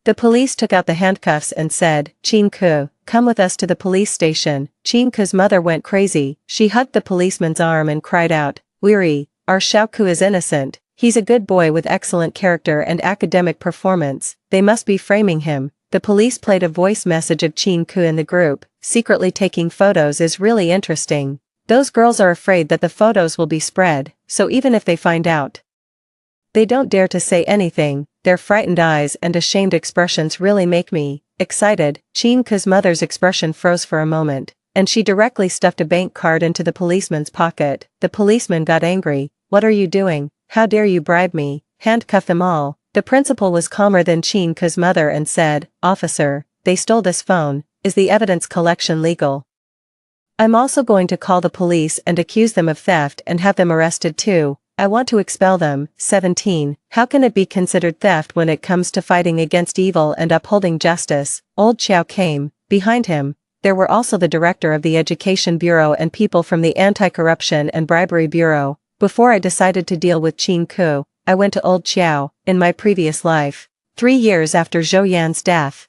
The police took out the handcuffs and said, Qin Ke, come with us to the police station. Qin Ke's mother went crazy. She hugged the policeman's arm and cried out, Weary, our Xiao Ke is innocent. He's a good boy with excellent character and academic performance, they must be framing him. The police played a voice message of Chinku in the group. Secretly taking photos is really interesting. Those girls are afraid that the photos will be spread, so even if they find out, they don't dare to say anything. Their frightened eyes and ashamed expressions really make me excited. Chinku's mother's expression froze for a moment, and she directly stuffed a bank card into the policeman's pocket. The policeman got angry. "What are you doing? How dare you bribe me? Handcuff them all." The principal was calmer than Chinku's mother and said, "Officer, they stole this phone. Is the evidence collection legal? I'm also going to call the police and accuse them of theft and have them arrested too. I want to expel them." 17. How can it be considered theft when it comes to fighting against evil and upholding justice? Old Chow came. Behind him, there were also the director of the Education Bureau and people from the Anti-Corruption and Bribery Bureau. Before I decided to deal with Chinku, I went to Old Chow, in my previous life. 3 years after Zhou Yan's death,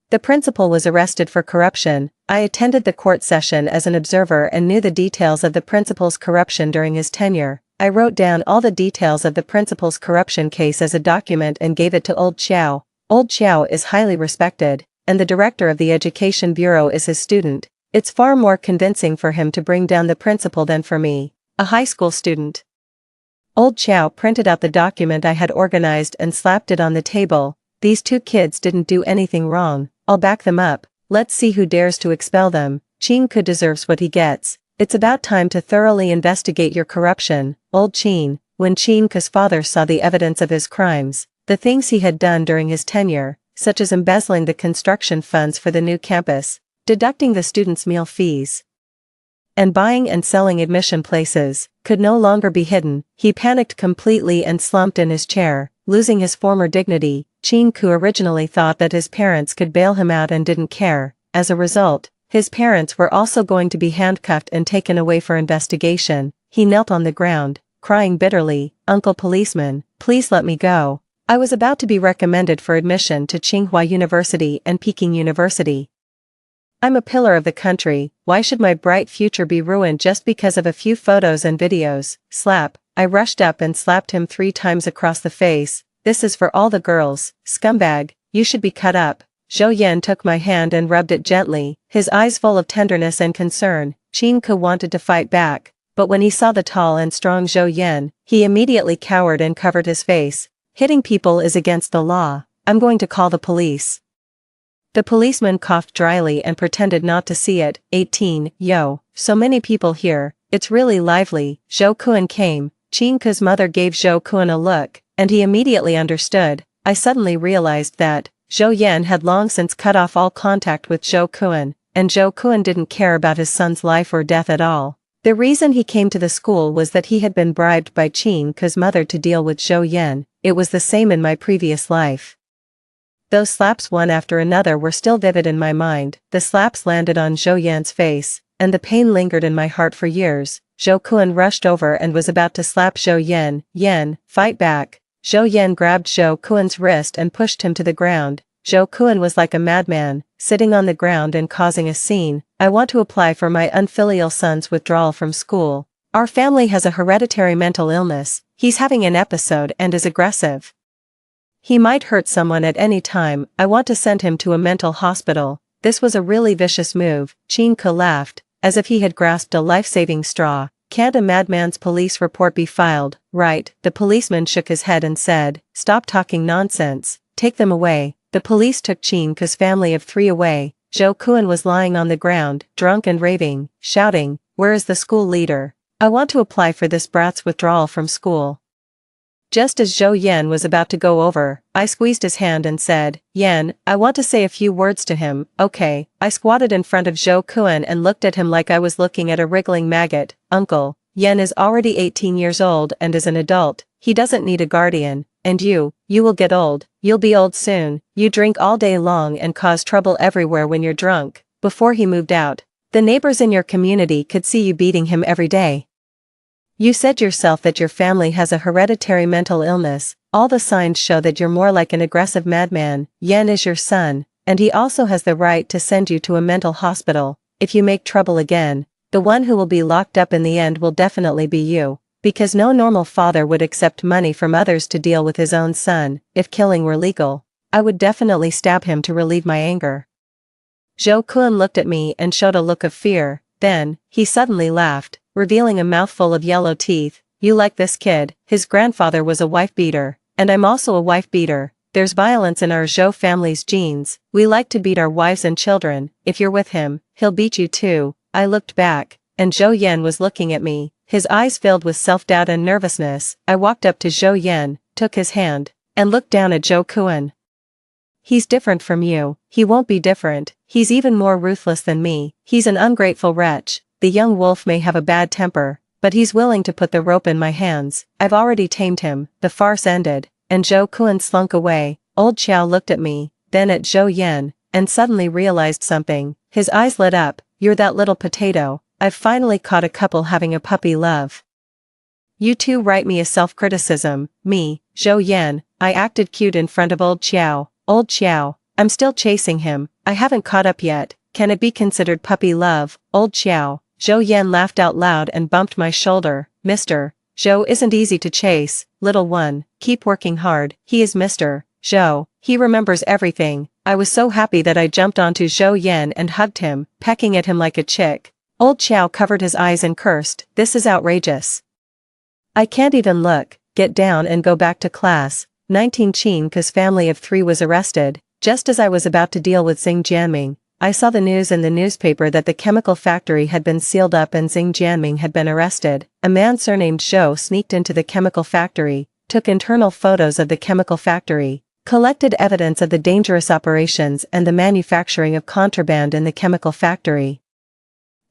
the principal was arrested for corruption. I attended the court session as an observer and knew the details of the principal's corruption during his tenure. I wrote down all the details of the principal's corruption case as a document and gave it to Old Chow. Old Chow is highly respected, and the director of the Education Bureau is his student. It's far more convincing for him to bring down the principal than for me, a high school student. Old Chow printed out the document I had organized and slapped it on the table. "These 2 kids didn't do anything wrong. I'll back them up. Let's see who dares to expel them. Chinku deserves what he gets. It's about time to thoroughly investigate your corruption, Old Chin." When Chinku's father saw the evidence of his crimes, the things he had done during his tenure, such as embezzling the construction funds for the new campus, deducting the students' meal fees, and buying and selling admission places, could no longer be hidden, he panicked completely and slumped in his chair, losing his former dignity. Chinku originally thought that his parents could bail him out and didn't care. As a result, his parents were also going to be handcuffed and taken away for investigation. He knelt on the ground, crying bitterly, "Uncle Policeman, please let me go. I was about to be recommended for admission to Tsinghua University and Peking University. I'm a pillar of the country. Why should my bright future be ruined just because of a few photos and videos?" Slap. I rushed up and slapped him 3 times across the face. "This is for all the girls. Scumbag, you should be cut up." Zhou Yan took my hand and rubbed it gently, his eyes full of tenderness and concern. Chinku wanted to fight back, but when he saw the tall and strong Zhou Yan, he immediately cowered and covered his face. "Hitting people is against the law. I'm going to call the police." The policeman coughed dryly and pretended not to see it. 18. Yo, so many people here, it's really lively. Zhou Kun came. Chinku's mother gave Zhou Kun a look, and he immediately understood. I suddenly realized that Zhou Yan had long since cut off all contact with Zhou Kun, and Zhou Kun didn't care about his son's life or death at all. The reason he came to the school was that he had been bribed by Chinku's mother to deal with Zhou Yan. It was the same in my previous life. Those slaps one after another were still vivid in my mind. The slaps landed on Zhou Yan's face, and the pain lingered in my heart for years. Zhou Kun rushed over and was about to slap Zhou Yan. "Yan, fight back." Zhou Yan grabbed Zhou Kun's wrist and pushed him to the ground. Zhou Kun was like a madman, sitting on the ground and causing a scene. "I want to apply for my unfilial son's withdrawal from school. Our family has a hereditary mental illness. He's having an episode and is aggressive. He might hurt someone at any time. I want to send him to a mental hospital." This was a really vicious move. Chinku laughed, as if he had grasped a life-saving straw. "Can't a madman's police report be filed?" "Right." The policeman shook his head and said, "Stop talking nonsense. Take them away." The police took Chinku's family of 3 away. Zhou Kun was lying on the ground, drunk and raving, shouting, "Where is the school leader? I want to apply for this brat's withdrawal from school." Just as Zhou Yan was about to go over, I squeezed his hand and said, "Yan, I want to say a few words to him." "Okay." I squatted in front of Zhou Kun and looked at him like I was looking at a wriggling maggot. "Uncle, Yan is already 18 years old and is an adult. He doesn't need a guardian. And you will get old. You'll be old soon. You drink all day long and cause trouble everywhere when you're drunk." Before he moved out, the neighbors in your community could see you beating him every day. You said yourself that your family has a hereditary mental illness. All the signs show that you're more like an aggressive madman. Yan is your son, and he also has the right to send you to a mental hospital. If you make trouble again, the one who will be locked up in the end will definitely be you. Because no normal father would accept money from others to deal with his own son. If killing were legal, I would definitely stab him to relieve my anger. Zhou Kun looked at me and showed a look of fear, then, he suddenly laughed, revealing a mouthful of yellow teeth. You like this kid? His grandfather was a wife-beater, and I'm also a wife-beater. There's violence in our Zhou family's genes. We like to beat our wives and children. If you're with him, he'll beat you too. I looked back, and Zhou Yan was looking at me, his eyes filled with self-doubt and nervousness. I walked up to Zhou Yan, took his hand, and looked down at Zhou Kun. He's different from you. He won't be different. He's even more ruthless than me. He's an ungrateful wretch. The young wolf may have a bad temper, but he's willing to put the rope in my hands. I've already tamed him. The farce ended, and Zhou Kun slunk away. Old Qiao looked at me, then at Zhou Yan, and suddenly realized something. His eyes lit up. You're that little potato. I've finally caught a couple having a puppy love. You two write me a self-criticism. Me, Zhou Yan, I acted cute in front of Old Qiao. Old Qiao, I'm still chasing him. I haven't caught up yet. Can it be considered puppy love? Old Qiao. Zhou Yan laughed out loud and bumped my shoulder. Mr. Zhou isn't easy to chase, little one. Keep working hard. He is Mr. Zhou. He remembers everything. I was so happy that I jumped onto Zhou Yan and hugged him, pecking at him like a chick. Old Qiao covered his eyes and cursed. This is outrageous. I can't even look. Get down and go back to class. 19 Qin's family of 3 was arrested. Just as I was about to deal with Xing Jianming, I saw the news in the newspaper that the chemical factory had been sealed up and Xing Jianming had been arrested. A man surnamed Zhou sneaked into the chemical factory, took internal photos of the chemical factory, collected evidence of the dangerous operations and the manufacturing of contraband in the chemical factory,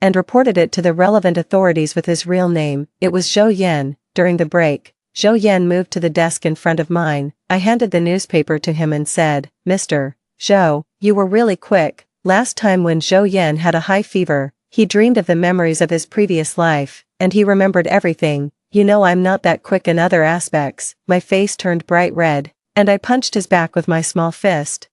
and reported it to the relevant authorities with his real name. It was Zhou Yan. During the break, Zhou Yan moved to the desk in front of mine. I handed the newspaper to him and said, Mr. Zhou, you were really quick. Last time when Zhou Yan had a high fever, he dreamed of the memories of his previous life, and he remembered everything. You know I'm not that quick in other aspects. My face turned bright red, and I punched his back with my small fist.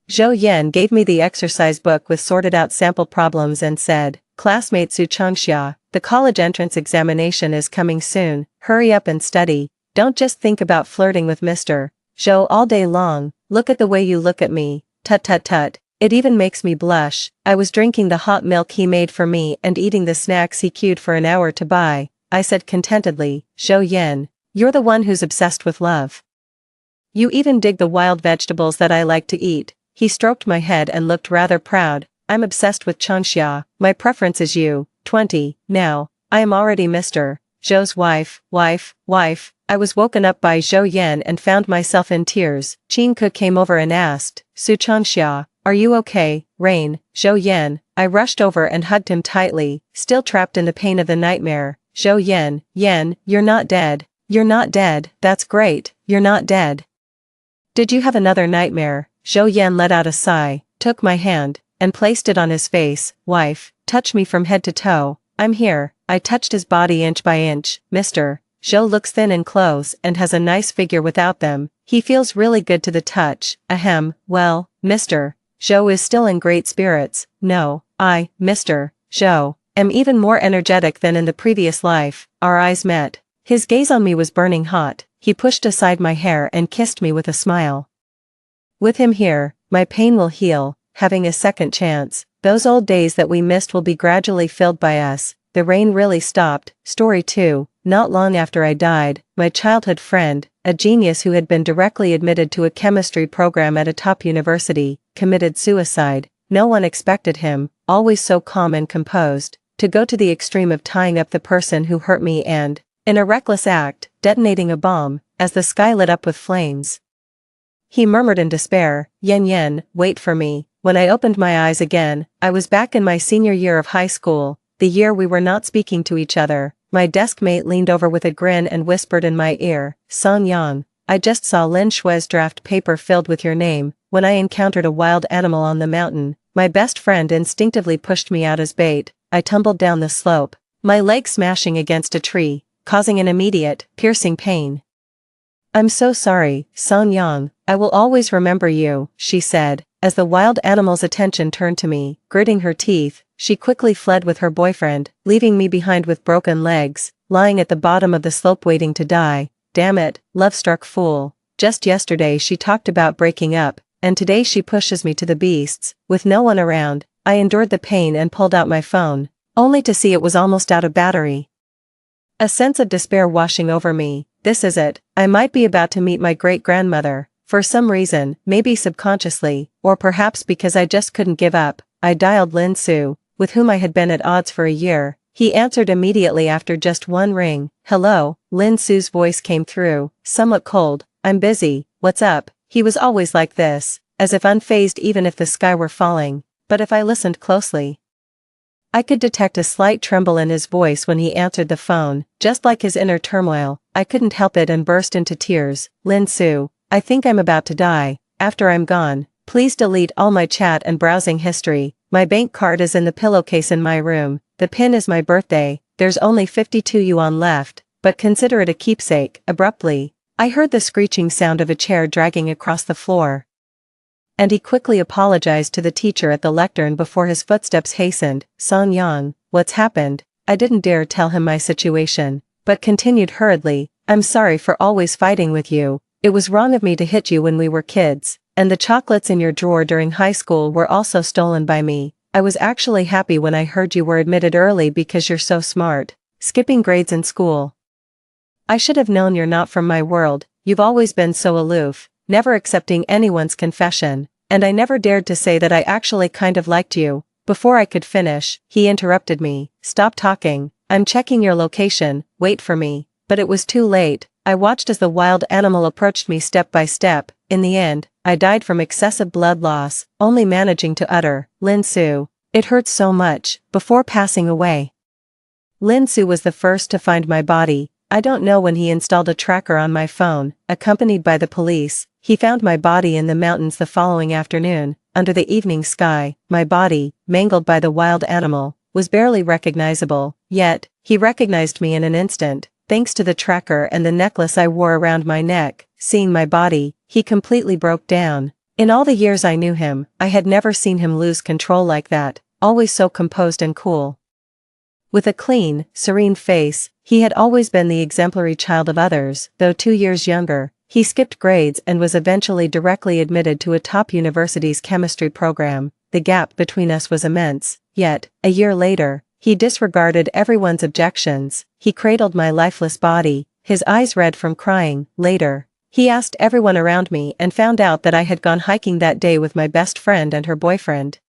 Zhou Yan gave me the exercise book with sorted out sample problems and said, Classmate Su Changxia, the college entrance examination is coming soon. Hurry up and study. Don't just think about flirting with Mr. Zhou all day long. Look at the way you look at me. Tut tut tut. It even makes me blush. I was drinking the hot milk he made for me and eating the snacks he queued for an hour to buy. I said contentedly, Zhou Yan, you're the one who's obsessed with love. You even dig the wild vegetables that I like to eat. He stroked my head and looked rather proud. I'm obsessed with Changxia. My preference is you. 20. Now, I am already Mr. Zhou's wife. I was woken up by Zhou Yan and found myself in tears. Qin Ke came over and asked, Su Changxia, are you okay? Rain, Zhou Yan. I rushed over and hugged him tightly, still trapped in the pain of the nightmare. Zhou Yan, you're not dead. You're not dead. That's great. You're not dead. Did you have another nightmare? Zhou Yan let out a sigh, took my hand, and placed it on his face. Wife, touch me from head to toe. I'm here. I touched his body inch by inch. Mr. Zhou looks thin in clothes and has a nice figure without them. He feels really good to the touch. Ahem. Well, Mr. Zhou is still in great spirits. No, I, Mr. Zhou, am even more energetic than in the previous life. Our eyes met. His gaze on me was burning hot. He pushed aside my hair and kissed me with a smile. With him here, my pain will heal, having a second chance. Those old days that we missed will be gradually filled by us. The rain really stopped. Story 2. Not long after I died, my childhood friend, a genius who had been directly admitted to a chemistry program at a top university, committed suicide. No one expected him, always so calm and composed, to go to the extreme of tying up the person who hurt me and, in a reckless act, detonating a bomb, as the sky lit up with flames. He murmured in despair, Yen, wait for me. When I opened my eyes again, I was back in my senior year of high school, the year we were not speaking to each other. My desk mate leaned over with a grin and whispered in my ear, Song Yang, I just saw Lin Shui's draft paper filled with your name. When I encountered a wild animal on the mountain, my best friend instinctively pushed me out as bait. I tumbled down the slope, my leg smashing against a tree, causing an immediate, piercing pain. I'm so sorry, Song Yang. I will always remember you, she said, As the wild animal's attention turned to me, gritting her teeth, she quickly fled with her boyfriend, leaving me behind with broken legs, lying at the bottom of the slope waiting to die. Damn it, love-struck fool. Just yesterday she talked about breaking up, and today she pushes me to the beasts. With no one around, I endured the pain and pulled out my phone, only to see it was almost out of battery. A sense of despair washing over me. This is it, I might be about to meet my great-grandmother. For some reason, maybe subconsciously, or perhaps because I just couldn't give up, I dialed Lin Su, with whom I had been at odds for a year. He answered immediately after just one ring. Hello, Lin Su's voice came through, somewhat cold. I'm busy, what's up? He was always like this, as if unfazed even if the sky were falling, but if I listened closely, I could detect a slight tremble in his voice when he answered the phone, just like his inner turmoil. I couldn't help it and burst into tears. Lin Su, I think I'm about to die. After I'm gone, please delete all my chat and browsing history. My bank card is in the pillowcase in my room. The pin is my birthday. There's only 52 yuan left, but consider it a keepsake. Abruptly, I heard the screeching sound of a chair dragging across the floor, and he quickly apologized to the teacher at the lectern before his footsteps hastened. Song Yang, what's happened? I didn't dare tell him my situation, but continued hurriedly, I'm sorry for always fighting with you. It was wrong of me to hit you when we were kids, and the chocolates in your drawer during high school were also stolen by me. I was actually happy when I heard you were admitted early because you're so smart, skipping grades in school. I should have known you're not from my world. You've always been so aloof, never accepting anyone's confession, and I never dared to say that I actually kind of liked you. Before I could finish, he interrupted me. Stop talking, I'm checking your location, wait for me. But it was too late. I watched as the wild animal approached me step by step. In the end, I died from excessive blood loss, only managing to utter, Lin Su, it hurts so much, before passing away. Lin Su was the first to find my body. I don't know when he installed a tracker on my phone. Accompanied by the police, he found my body in the mountains the following afternoon. Under the evening sky, my body, mangled by the wild animal, was barely recognizable, yet, he recognized me in an instant, thanks to the tracker and the necklace I wore around my neck. Seeing my body, he completely broke down. In all the years I knew him, I had never seen him lose control like that, always so composed and cool. With a clean, serene face, he had always been the exemplary child of others. Though 2 years younger, he skipped grades and was eventually directly admitted to a top university's chemistry program. The gap between us was immense, yet, a year later, he disregarded everyone's objections. He cradled my lifeless body, his eyes red from crying. Later, he asked everyone around me and found out that I had gone hiking that day with my best friend and her boyfriend.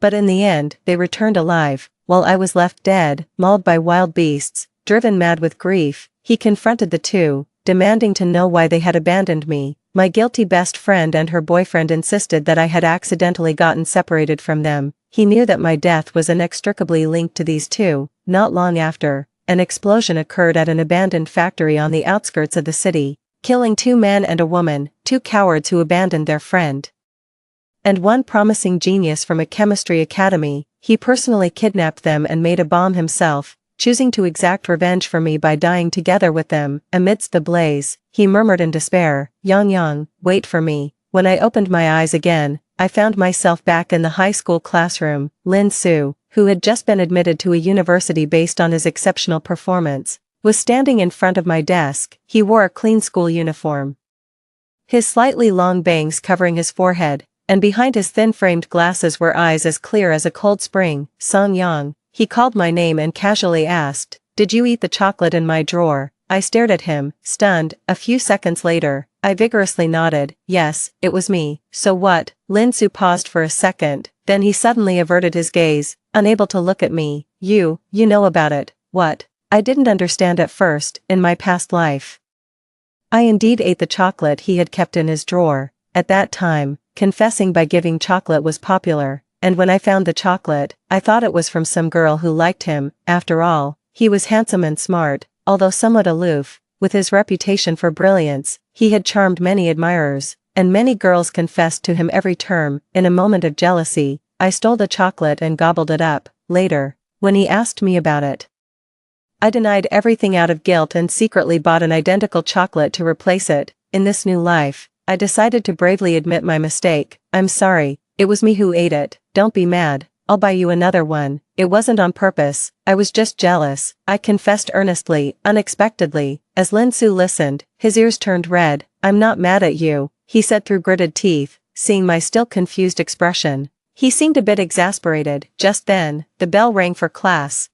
But in the end, they returned alive, while I was left dead, mauled by wild beasts. Driven mad with grief, he confronted the two, demanding to know why they had abandoned me. My guilty best friend and her boyfriend insisted that I had accidentally gotten separated from them. He knew that my death was inextricably linked to these two. Not long after, an explosion occurred at an abandoned factory on the outskirts of the city, killing 2 men and a woman, 2 cowards who abandoned their friend, and one promising genius from a chemistry academy. He personally kidnapped them and made a bomb himself, choosing to exact revenge for me by dying together with them. Amidst the blaze, he murmured in despair, Yang, wait for me. When I opened my eyes again, I found myself back in the high school classroom. Lin Su, who had just been admitted to a university based on his exceptional performance, was standing in front of my desk. He wore a clean school uniform, his slightly long bangs covering his forehead, and behind his thin-framed glasses were eyes as clear as a cold spring. Song Yang, he called my name and casually asked, did you eat the chocolate in my drawer? I stared at him, stunned. A few seconds later, I vigorously nodded, yes, it was me. So what? Lin Su paused for a second, then he suddenly averted his gaze, unable to look at me. You know about it. What? I didn't understand at first. In my past life, I indeed ate the chocolate he had kept in his drawer. At that time, confessing by giving chocolate was popular, and when I found the chocolate, I thought it was from some girl who liked him. After all, he was handsome and smart, although somewhat aloof. With his reputation for brilliance, he had charmed many admirers, and many girls confessed to him every term. In a moment of jealousy, I stole the chocolate and gobbled it up. Later, when he asked me about it, I denied everything out of guilt and secretly bought an identical chocolate to replace it. In this new life, I decided to bravely admit my mistake. I'm sorry, it was me who ate it, don't be mad, I'll buy you another one. It wasn't on purpose, I was just jealous, I confessed earnestly, unexpectedly. As Lin Su listened, his ears turned red. I'm not mad at you, he said through gritted teeth, seeing my still confused expression. He seemed a bit exasperated. Just then, the bell rang for class.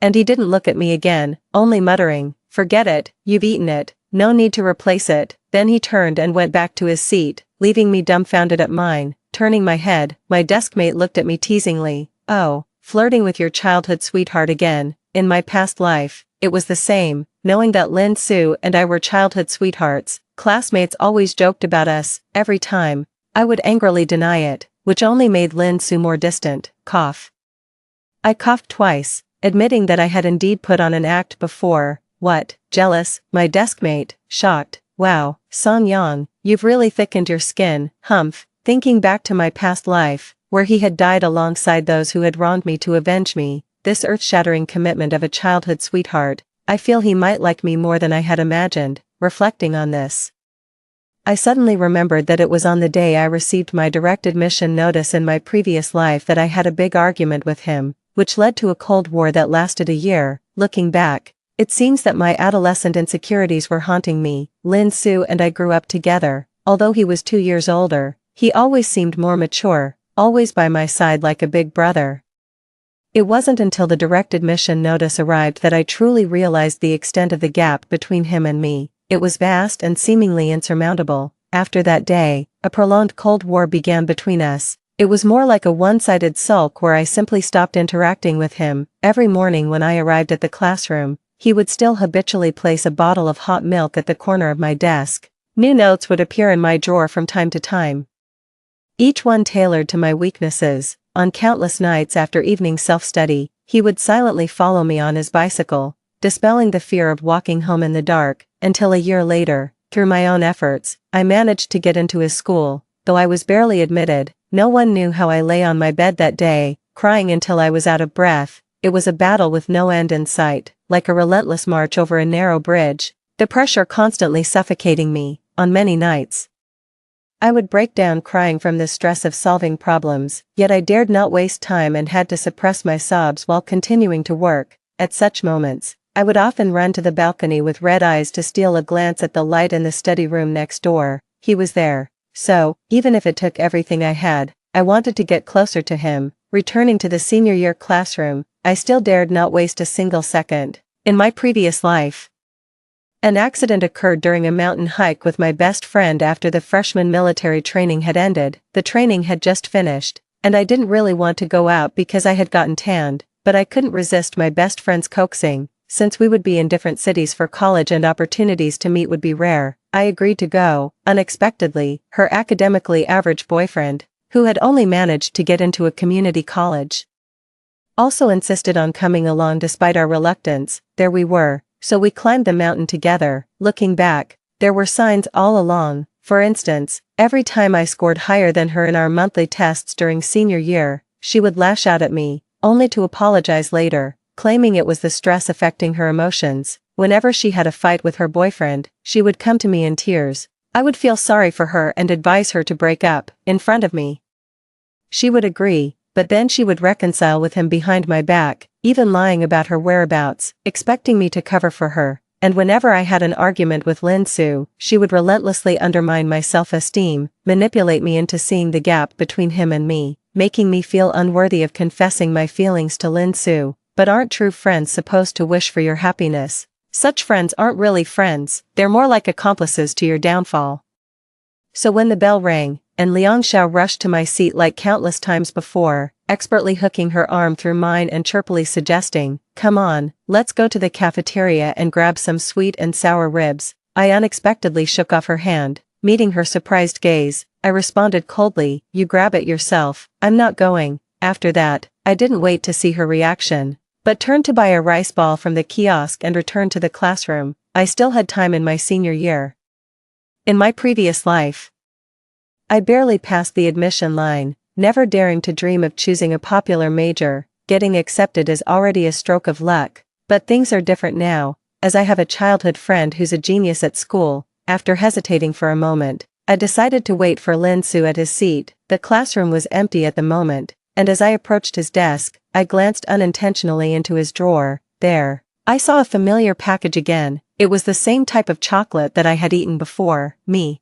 And he didn't look at me again, only muttering, forget it, you've eaten it, no need to replace it. Then he turned and went back to his seat, leaving me dumbfounded at mine. Turning my head, my deskmate looked at me teasingly. Oh, flirting with your childhood sweetheart again. In my past life, it was the same, knowing that Lin Su and I were childhood sweethearts. Classmates always joked about us, every time. I would angrily deny it, which only made Lin Su more distant. Cough. I coughed twice, admitting that I had indeed put on an act before. What, jealous? My deskmate, shocked. Wow, Song Yang, you've really thickened your skin. Humph. Thinking back to my past life, where he had died alongside those who had wronged me to avenge me, this earth-shattering commitment of a childhood sweetheart, I feel he might like me more than I had imagined. Reflecting on this, I suddenly remembered that it was on the day I received my direct admission notice in my previous life that I had a big argument with him, which led to a cold war that lasted a year. Looking back, it seems that my adolescent insecurities were haunting me. Lin Su and I grew up together. Although he was 2 years older, he always seemed more mature, always by my side like a big brother. It wasn't until the direct admission notice arrived that I truly realized the extent of the gap between him and me. It was vast and seemingly insurmountable. After that day, a prolonged cold war began between us. It was more like a one-sided sulk where I simply stopped interacting with him. Every morning when I arrived at the classroom, he would still habitually place a bottle of hot milk at the corner of my desk. New notes would appear in my drawer from time to time, each one tailored to my weaknesses. On countless nights after evening self-study, he would silently follow me on his bicycle, dispelling the fear of walking home in the dark, until a year later, through my own efforts, I managed to get into his school. Though I was barely admitted, no one knew how I lay on my bed that day, crying until I was out of breath. It was a battle with no end in sight, like a relentless march over a narrow bridge, the pressure constantly suffocating me. On many nights, I would break down crying from the stress of solving problems, yet I dared not waste time and had to suppress my sobs while continuing to work. At such moments, I would often run to the balcony with red eyes to steal a glance at the light in the study room next door. He was there. So, even if it took everything I had, I wanted to get closer to him. Returning to the senior year classroom, I still dared not waste a single second. In my previous life, an accident occurred during a mountain hike with my best friend after the freshman military training had ended. The training had just finished, and I didn't really want to go out because I had gotten tanned, but I couldn't resist my best friend's coaxing. Since we would be in different cities for college and opportunities to meet would be rare, I agreed to go. Unexpectedly, her academically average boyfriend, who had only managed to get into a community college, also insisted on coming along despite our reluctance. There we were. So we climbed the mountain together. Looking back, there were signs all along. For instance, every time I scored higher than her in our monthly tests during senior year, she would lash out at me, only to apologize later, claiming it was the stress affecting her emotions. Whenever she had a fight with her boyfriend, she would come to me in tears. I would feel sorry for her and advise her to break up, in front of me. She would agree, but then she would reconcile with him behind my back, even lying about her whereabouts, expecting me to cover for her. And whenever I had an argument with Lin Su, she would relentlessly undermine my self-esteem, manipulate me into seeing the gap between him and me, making me feel unworthy of confessing my feelings to Lin Su. But aren't true friends supposed to wish for your happiness? Such friends aren't really friends, they're more like accomplices to your downfall. So when the bell rang, and Liang Xiao rushed to my seat like countless times before, expertly hooking her arm through mine and chirpily suggesting, "Come on, let's go to the cafeteria and grab some sweet and sour ribs," I unexpectedly shook off her hand. Meeting her surprised gaze, I responded coldly, "You grab it yourself, I'm not going." After that, I didn't wait to see her reaction, but turned to buy a rice ball from the kiosk and returned to the classroom. I still had time in my senior year. In my previous life, I barely passed the admission line, never daring to dream of choosing a popular major. Getting accepted is already a stroke of luck, but things are different now, as I have a childhood friend who's a genius at school. After hesitating for a moment, I decided to wait for Lin Su at his seat. The classroom was empty at the moment, and as I approached his desk, I glanced unintentionally into his drawer. There, I saw a familiar package again. It was the same type of chocolate that I had eaten before. Me.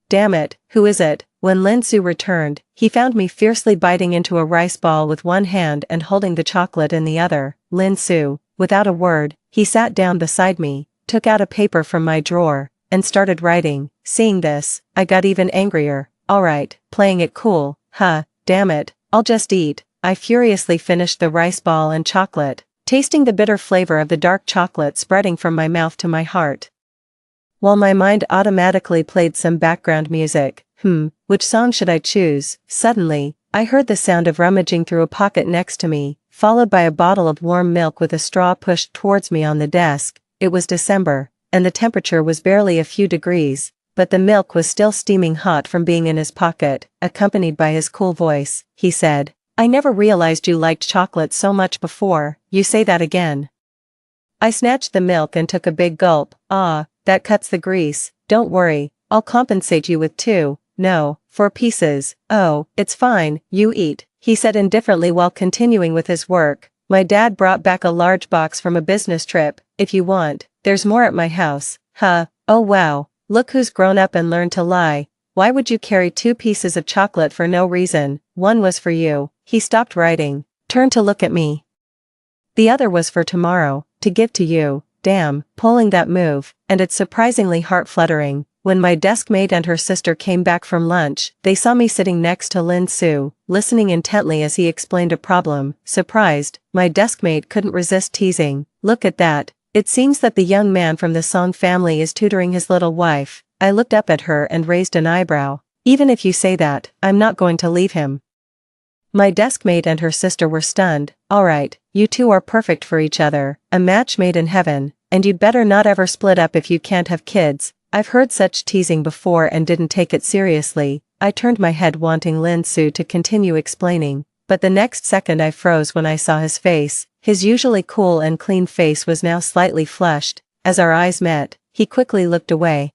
Damn it, who is it? When Lin Su returned, he found me fiercely biting into a rice ball with one hand and holding the chocolate in the other. Lin Su, without a word, he sat down beside me, took out a paper from my drawer, and started writing. Seeing this, I got even angrier. Alright, playing it cool, huh, damn it, I'll just eat. I furiously finished the rice ball and chocolate, tasting the bitter flavor of the dark chocolate spreading from my mouth to my heart. While my mind automatically played some background music, which song should I choose? Suddenly, I heard the sound of rummaging through a pocket next to me, followed by a bottle of warm milk with a straw pushed towards me on the desk. It was December, and the temperature was barely a few degrees, but the milk was still steaming hot from being in his pocket. Accompanied by his cool voice, he said, "I never realized you liked chocolate so much before. You say that again." I snatched the milk and took a big gulp. "Ah, that cuts the grease. Don't worry, I'll compensate you with 4 pieces. Oh, it's fine, you eat," he said indifferently while continuing with his work. "My dad brought back a large box from a business trip. If you want, there's more at my house." Huh, oh wow, look who's grown up and learned to lie. Why would you carry 2 pieces of chocolate for no reason? One was for you. He stopped writing, turned to look at me. The other was for tomorrow, to give to you. Damn, pulling that move, and it's surprisingly heart-fluttering. When my deskmate and her sister came back from lunch, they saw me sitting next to Lin Su, listening intently as he explained a problem. Surprised, my deskmate couldn't resist teasing, "Look at that. It seems that the young man from the Song family is tutoring his little wife." I looked up at her and raised an eyebrow. "Even if you say that, I'm not going to leave him." My deskmate and her sister were stunned. "Alright, you two are perfect for each other, a match made in heaven, and you'd better not ever split up if you can't have kids." I've heard such teasing before and didn't take it seriously. I turned my head wanting Lin Su to continue explaining, but the next second I froze when I saw his face. His usually cool and clean face was now slightly flushed. As our eyes met, he quickly looked away,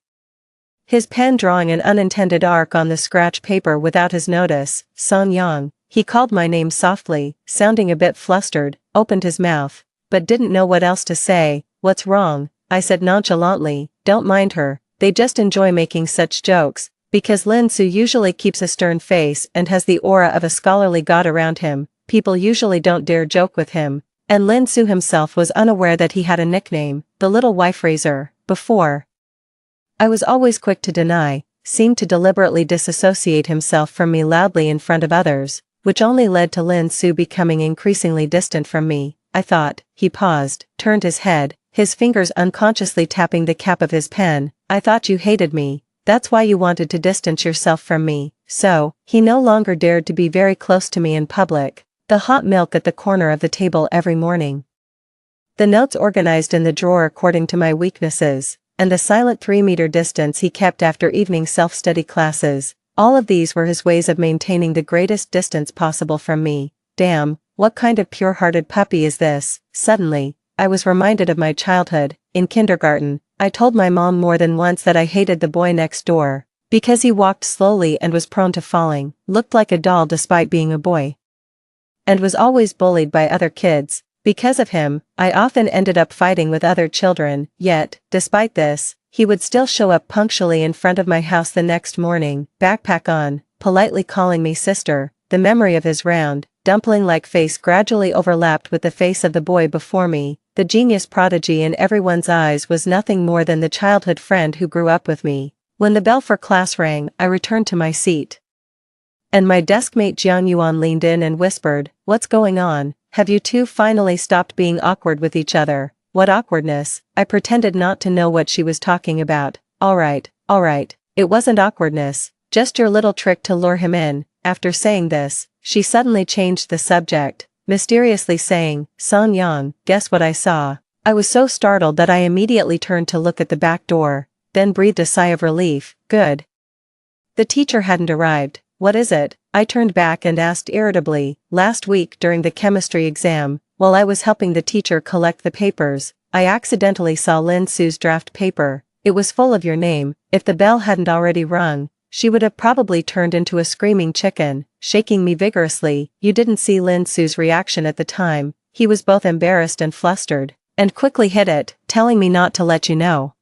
his pen drawing an unintended arc on the scratch paper without his notice. "Song Yang." He called my name softly, sounding a bit flustered, opened his mouth, but didn't know what else to say. "What's wrong?" I said nonchalantly. "Don't mind her. They just enjoy making such jokes." Because Lin Su usually keeps a stern face and has the aura of a scholarly god around him, people usually don't dare joke with him, and Lin Su himself was unaware that he had a nickname, the Little Wife Raiser, before. I was always quick to deny, seemed to deliberately disassociate himself from me loudly in front of others, which only led to Lin Su becoming increasingly distant from me. I thought. He paused, turned his head, his fingers unconsciously tapping the cap of his pen. "I thought you hated me. That's why you wanted to distance yourself from me." So, he no longer dared to be very close to me in public. The hot milk at the corner of the table every morning, the notes organized in the drawer according to my weaknesses, and the silent 3-meter distance he kept after evening self-study classes. All of these were his ways of maintaining the greatest distance possible from me. Damn, what kind of pure-hearted puppy is this? Suddenly, I was reminded of my childhood. In kindergarten, I told my mom more than once that I hated the boy next door, because he walked slowly and was prone to falling, looked like a doll despite being a boy, and was always bullied by other kids. Because of him, I often ended up fighting with other children, yet, despite this, he would still show up punctually in front of my house the next morning, backpack on, politely calling me sister. The memory of his round, dumpling-like face gradually overlapped with the face of the boy before me. The genius prodigy in everyone's eyes was nothing more than the childhood friend who grew up with me. When the bell for class rang, I returned to my seat, and my deskmate Jiang Yuan leaned in and whispered, "What's going on? Have you two finally stopped being awkward with each other?" "What awkwardness?" I pretended not to know what she was talking about. Alright, it wasn't awkwardness, just your little trick to lure him in." After saying this, she suddenly changed the subject, mysteriously saying, "Song Yang, guess what I saw?" I was so startled that I immediately turned to look at the back door, then breathed a sigh of relief. Good. The teacher hadn't arrived. "What is it?" I turned back and asked irritably. "Last week during the chemistry exam, while I was helping the teacher collect the papers, I accidentally saw Lin Su's draft paper. It was full of your name. If the bell hadn't already rung, she would have probably turned into a screaming chicken, shaking me vigorously. You didn't see Lin Su's reaction at the time. He was both embarrassed and flustered, and quickly hid it, telling me not to let you know.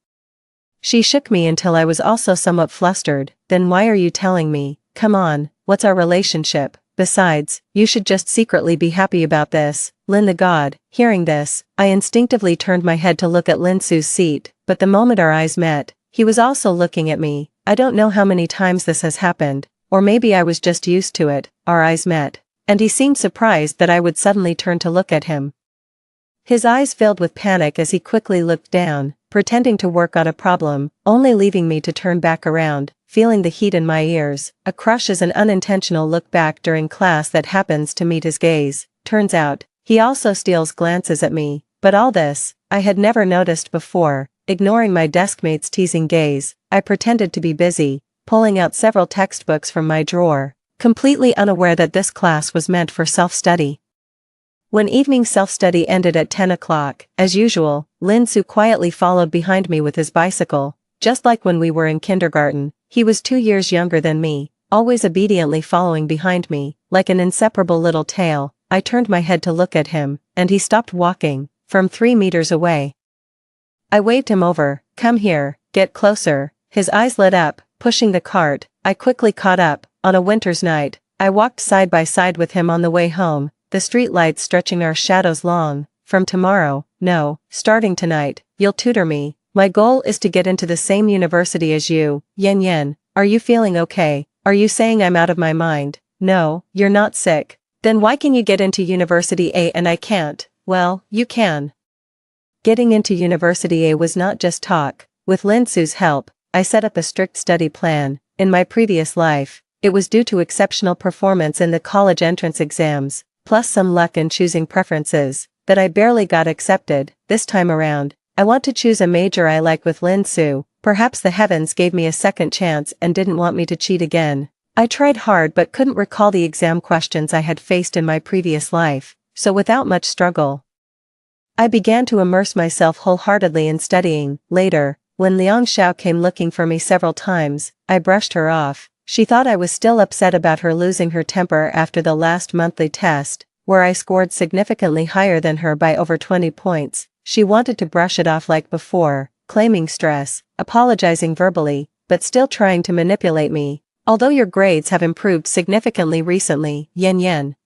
She shook me until I was also somewhat flustered. Then why are you telling me? Come on, what's our relationship? Besides, you should just secretly be happy about this. Lin the god. Hearing this, I instinctively turned my head to look at Lin Su's seat, but the moment our eyes met, he was also looking at me. I don't know how many times this has happened, or maybe I was just used to it. Our eyes met, and he seemed surprised that I would suddenly turn to look at him. His eyes filled with panic as he quickly looked down, pretending to work on a problem, only leaving me to turn back around, feeling the heat in my ears. A crush is an unintentional look back during class that happens to meet his gaze. Turns out, he also steals glances at me, but all this, I had never noticed before. Ignoring my deskmate's teasing gaze, I pretended to be busy, pulling out several textbooks from my drawer, completely unaware that this class was meant for self-study. When evening self-study ended at 10 o'clock, as usual, Lin Su quietly followed behind me with his bicycle, just like when we were in kindergarten. He was 2 years younger than me, always obediently following behind me, like an inseparable little tail. I turned my head to look at him, and he stopped walking, from 3 meters away. I waved him over. Come here, get closer. His eyes lit up, pushing the cart. I quickly caught up. On a winter's night, I walked side by side with him on the way home, the street lights stretching our shadows long. From tomorrow, no, starting tonight, you'll tutor me. My goal is to get into the same university as you. Yen Yen, are you feeling okay? Are you saying I'm out of my mind? No, you're not sick. Then why can you get into University A and I can't? Well, you can. Getting into University A was not just talk. With Lin Su's help, I set up a strict study plan. In my previous life, it was due to exceptional performance in the college entrance exams, plus some luck in choosing preferences, that I barely got accepted. This time around, I want to choose a major I like with Lin Su. Perhaps the heavens gave me a second chance and didn't want me to cheat again. I tried hard but couldn't recall the exam questions I had faced in my previous life, so without much struggle, I began to immerse myself wholeheartedly in studying. Later, when Liang Xiao came looking for me several times, I brushed her off. She thought I was still upset about her losing her temper after the last monthly test, where I scored significantly higher than her by over 20 points. She wanted to brush it off like before, claiming stress, apologizing verbally, but still trying to manipulate me. Although your grades have improved significantly recently, Yen Yen.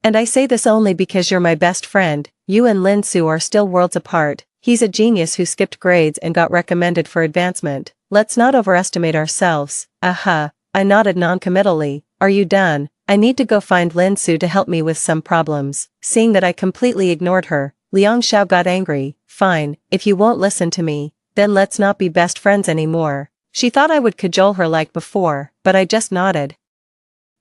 And I say this only because you're my best friend. You and Lin Su are still worlds apart. He's a genius who skipped grades and got recommended for advancement. Let's not overestimate ourselves. Aha, I nodded non-committally. Are you done? I need to go find Lin Su to help me with some problems. Seeing that I completely ignored her, Liang Xiao got angry. Fine, if you won't listen to me, then let's not be best friends anymore. She thought I would cajole her like before, but I just nodded,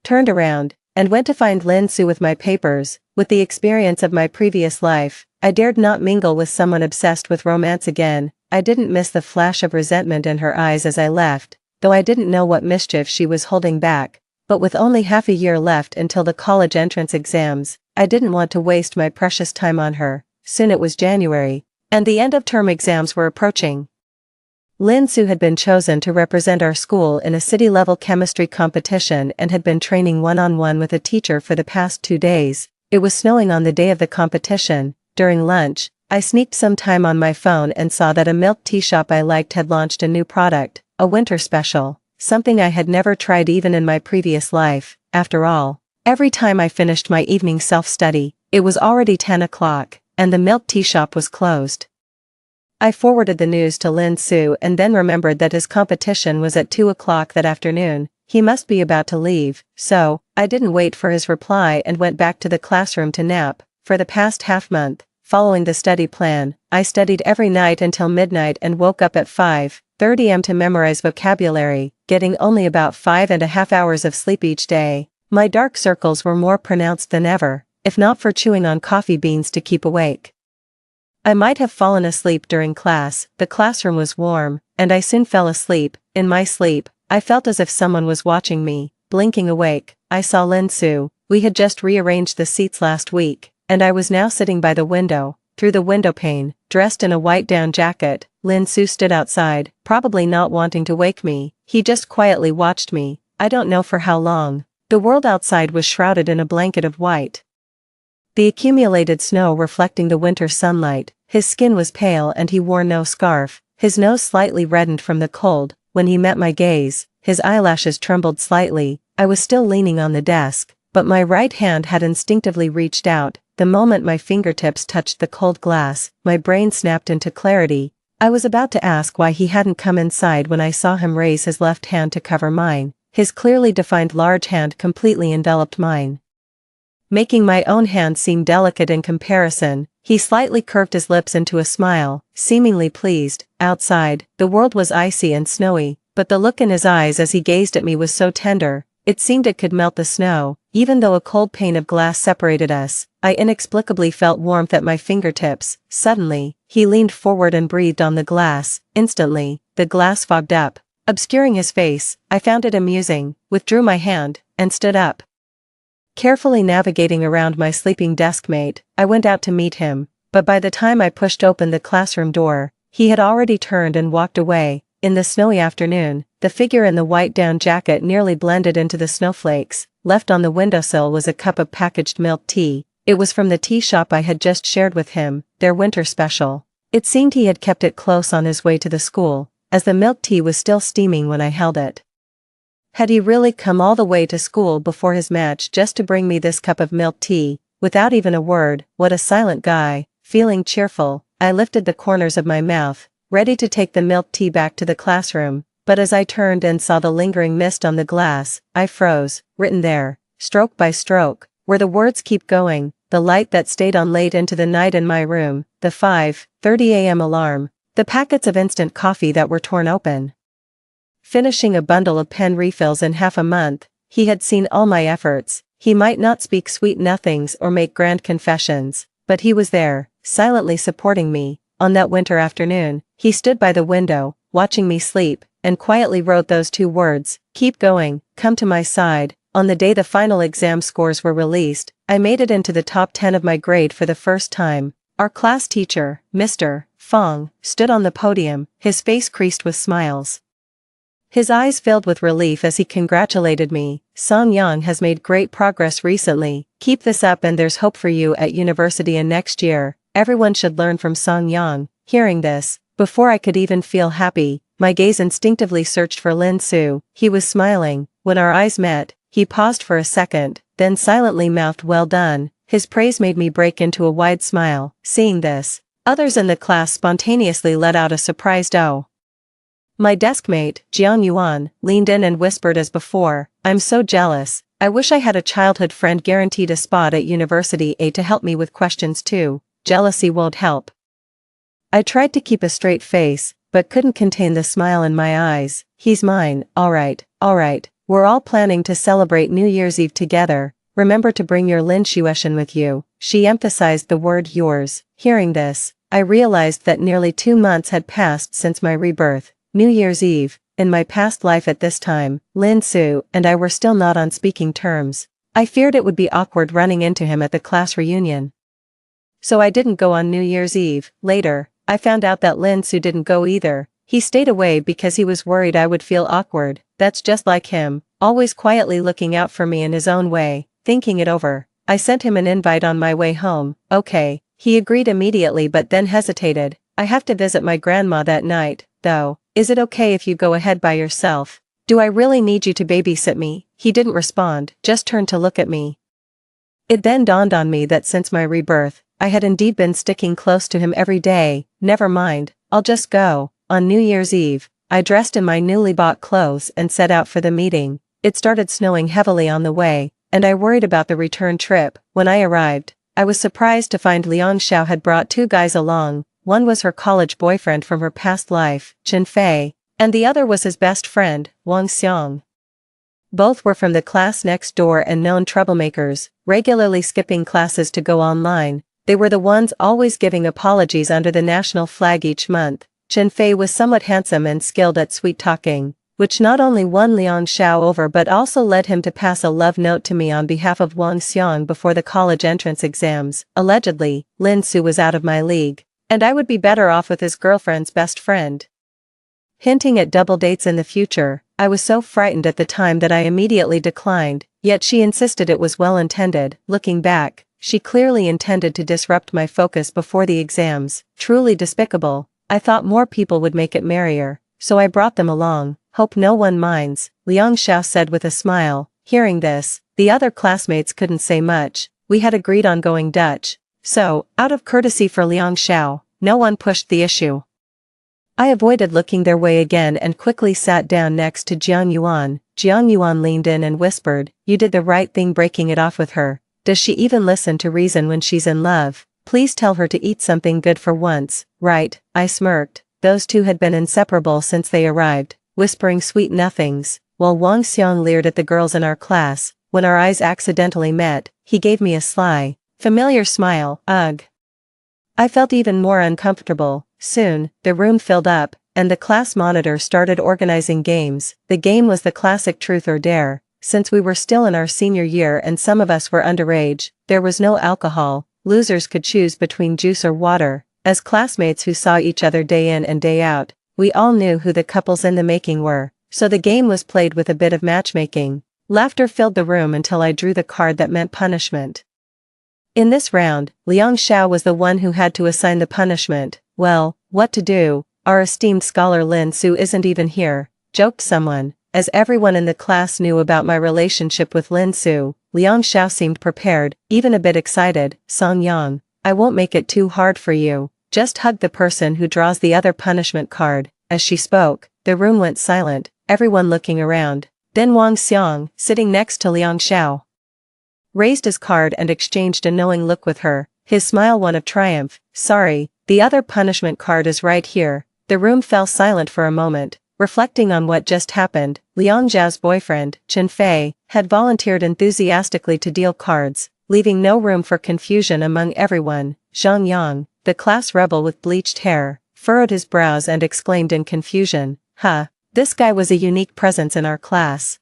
turned around, and went to find Lin Su with my papers. With the experience of my previous life, I dared not mingle with someone obsessed with romance again. I didn't miss the flash of resentment in her eyes as I left, though I didn't know what mischief she was holding back. But with only half a year left until the college entrance exams, I didn't want to waste my precious time on her. Soon it was January, and the end-of-term exams were approaching. Lin Su had been chosen to represent our school in a city-level chemistry competition and had been training one-on-one with a teacher for the past 2 days. It was snowing on the day of the competition. During lunch, I sneaked some time on my phone and saw that a milk tea shop I liked had launched a new product, a winter special, something I had never tried even in my previous life. After all, every time I finished my evening self-study, it was already 10 o'clock, and the milk tea shop was closed. I forwarded the news to Lin Su and then remembered that his competition was at 2 o'clock that afternoon. He must be about to leave, so I didn't wait for his reply and went back to the classroom to nap. For the past half-month, following the study plan, I studied every night until midnight and woke up at 5:30 am to memorize vocabulary, getting only about 5.5 hours of sleep each day. My dark circles were more pronounced than ever, if not for chewing on coffee beans to keep awake. I might have fallen asleep during class. The classroom was warm, and I soon fell asleep. In my sleep, I felt as if someone was watching me. Blinking awake, I saw Lin Su. We had just rearranged the seats last week, and I was now sitting by the window. Through the window pane, dressed in a white down jacket, Lin Su stood outside, probably not wanting to wake me. He just quietly watched me, I don't know for how long. The world outside was shrouded in a blanket of white. The accumulated snow reflecting the winter sunlight, his skin was pale and he wore no scarf, his nose slightly reddened from the cold. When he met my gaze, his eyelashes trembled slightly. I was still leaning on the desk, but my right hand had instinctively reached out. The moment my fingertips touched the cold glass, my brain snapped into clarity. I was about to ask why he hadn't come inside when I saw him raise his left hand to cover mine. His clearly defined large hand completely enveloped mine, making my own hand seem delicate in comparison. He slightly curved his lips into a smile, seemingly pleased. Outside, the world was icy and snowy, but the look in his eyes as he gazed at me was so tender, it seemed it could melt the snow. Even though a cold pane of glass separated us, I inexplicably felt warmth at my fingertips. Suddenly, he leaned forward and breathed on the glass. Instantly, the glass fogged up, obscuring his face. I found it amusing, withdrew my hand, and stood up. Carefully navigating around my sleeping deskmate, I went out to meet him, but by the time I pushed open the classroom door, he had already turned and walked away. In the snowy afternoon, the figure in the white down jacket nearly blended into the snowflakes. Left on the windowsill was a cup of packaged milk tea. It was from the tea shop I had just shared with him, their winter special. It seemed he had kept it close on his way to the school, as the milk tea was still steaming when I held it. Had he really come all the way to school before his match just to bring me this cup of milk tea, without even a word? What a silent guy. Feeling cheerful, I lifted the corners of my mouth, ready to take the milk tea back to the classroom, but as I turned and saw the lingering mist on the glass, I froze. Written there, stroke by stroke, were the words "keep going." The light that stayed on late into the night in my room, the 5:30 a.m. alarm, the packets of instant coffee that were torn open. Finishing a bundle of pen refills in half a month, he had seen all my efforts. He might not speak sweet nothings or make grand confessions, but he was there, silently supporting me. On that winter afternoon, he stood by the window, watching me sleep, and quietly wrote those two words, "Keep going, come to my side." On the day the final exam scores were released, I made it into the top 10 of my grade for the first time. Our class teacher, Mr. Fong, stood on the podium, his face creased with smiles. His eyes filled with relief as he congratulated me. "Song Yang has made great progress recently. Keep this up and there's hope for you at university and next year. Everyone should learn from Song Yang." Hearing this, before I could even feel happy, my gaze instinctively searched for Lin Su. He was smiling. When our eyes met, he paused for a second, then silently mouthed "well done." His praise made me break into a wide smile. Seeing this, others in the class spontaneously let out a surprised "oh." My deskmate, Jiang Yuan, leaned in and whispered as before, "I'm so jealous. I wish I had a childhood friend guaranteed a spot at University A to help me with questions too. Jealousy won't help." I tried to keep a straight face, but couldn't contain the smile in my eyes. "He's mine, alright, alright. We're all planning to celebrate New Year's Eve together. Remember to bring your Lin Shueshen with you." She emphasized the word "yours." Hearing this, I realized that nearly 2 months had passed since my rebirth. New Year's Eve. In my past life at this time, Lin Su and I were still not on speaking terms. I feared it would be awkward running into him at the class reunion, so I didn't go on New Year's Eve. Later, I found out that Lin Su didn't go either. He stayed away because he was worried I would feel awkward. That's just like him, always quietly looking out for me in his own way. Thinking it over, I sent him an invite on my way home. "Okay." He agreed immediately but then hesitated. "I have to visit my grandma that night, though. Is it okay if you go ahead by yourself? Do I really need you to babysit me?" He didn't respond, just turned to look at me. It then dawned on me that since my rebirth, I had indeed been sticking close to him every day. Never mind, I'll just go. On New Year's Eve, I dressed in my newly bought clothes and set out for the meeting. It started snowing heavily on the way, and I worried about the return trip. When I arrived, I was surprised to find Liang Xiao had brought 2 guys along. One was her college boyfriend from her past life, Chen Fei, and the other was his best friend, Wang Xiang. Both were from the class next door and known troublemakers, regularly skipping classes to go online. They were the ones always giving apologies under the national flag each month. Chen Fei was somewhat handsome and skilled at sweet-talking, which not only won Liang Xiao over but also led him to pass a love note to me on behalf of Wang Xiang before the college entrance exams. Allegedly, Lin Su was out of my league, And I would be better off with his girlfriend's best friend. Hinting at double dates in the future, I was so frightened at the time that I immediately declined, yet she insisted it was well intended. Looking back, she clearly intended to disrupt my focus before the exams. Truly despicable. I thought more people would make it merrier, so I brought them along. Hope no one minds, Liang Xiao said with a smile. Hearing this, the other classmates couldn't say much. We had agreed on going Dutch, so, out of courtesy for Liang Xiao, no one pushed the issue. I avoided looking their way again and quickly sat down next to Jiang Yuan. Jiang Yuan leaned in and whispered, "You did the right thing breaking it off with her. Does she even listen to reason when she's in love? Please tell her to eat something good for once." "Right," I smirked. Those two had been inseparable since they arrived, whispering sweet nothings, while Wang Xiang leered at the girls in our class. When our eyes accidentally met, he gave me a sly, familiar smile. Ugh. I felt even more uncomfortable. Soon, the room filled up, and the class monitor started organizing games. The game was the classic truth or dare. Since we were still in our senior year and some of us were underage, there was no alcohol. Losers could choose between juice or water. As classmates who saw each other day in and day out, we all knew who the couples in the making were, so the game was played with a bit of matchmaking. Laughter filled the room until I drew the card that meant punishment. In this round, Liang Xiao was the one who had to assign the punishment. "Well, what to do? Our esteemed scholar Lin Su isn't even here," joked someone. As everyone in the class knew about my relationship with Lin Su, Liang Xiao seemed prepared, even a bit excited. "Song Yang, I won't make it too hard for you. Just hug the person who draws the other punishment card." As she spoke, the room went silent, everyone looking around. Then Wang Xiang, sitting next to Liang Xiao, raised his card and exchanged a knowing look with her, his smile one of triumph. "Sorry, the other punishment card is right here." The room fell silent for a moment, reflecting on what just happened. Liang Zhao's boyfriend, Chen Fei, had volunteered enthusiastically to deal cards, leaving no room for confusion among everyone. Zhang Yang, the class rebel with bleached hair, furrowed his brows and exclaimed in confusion, "Huh, this guy was a unique presence in our class."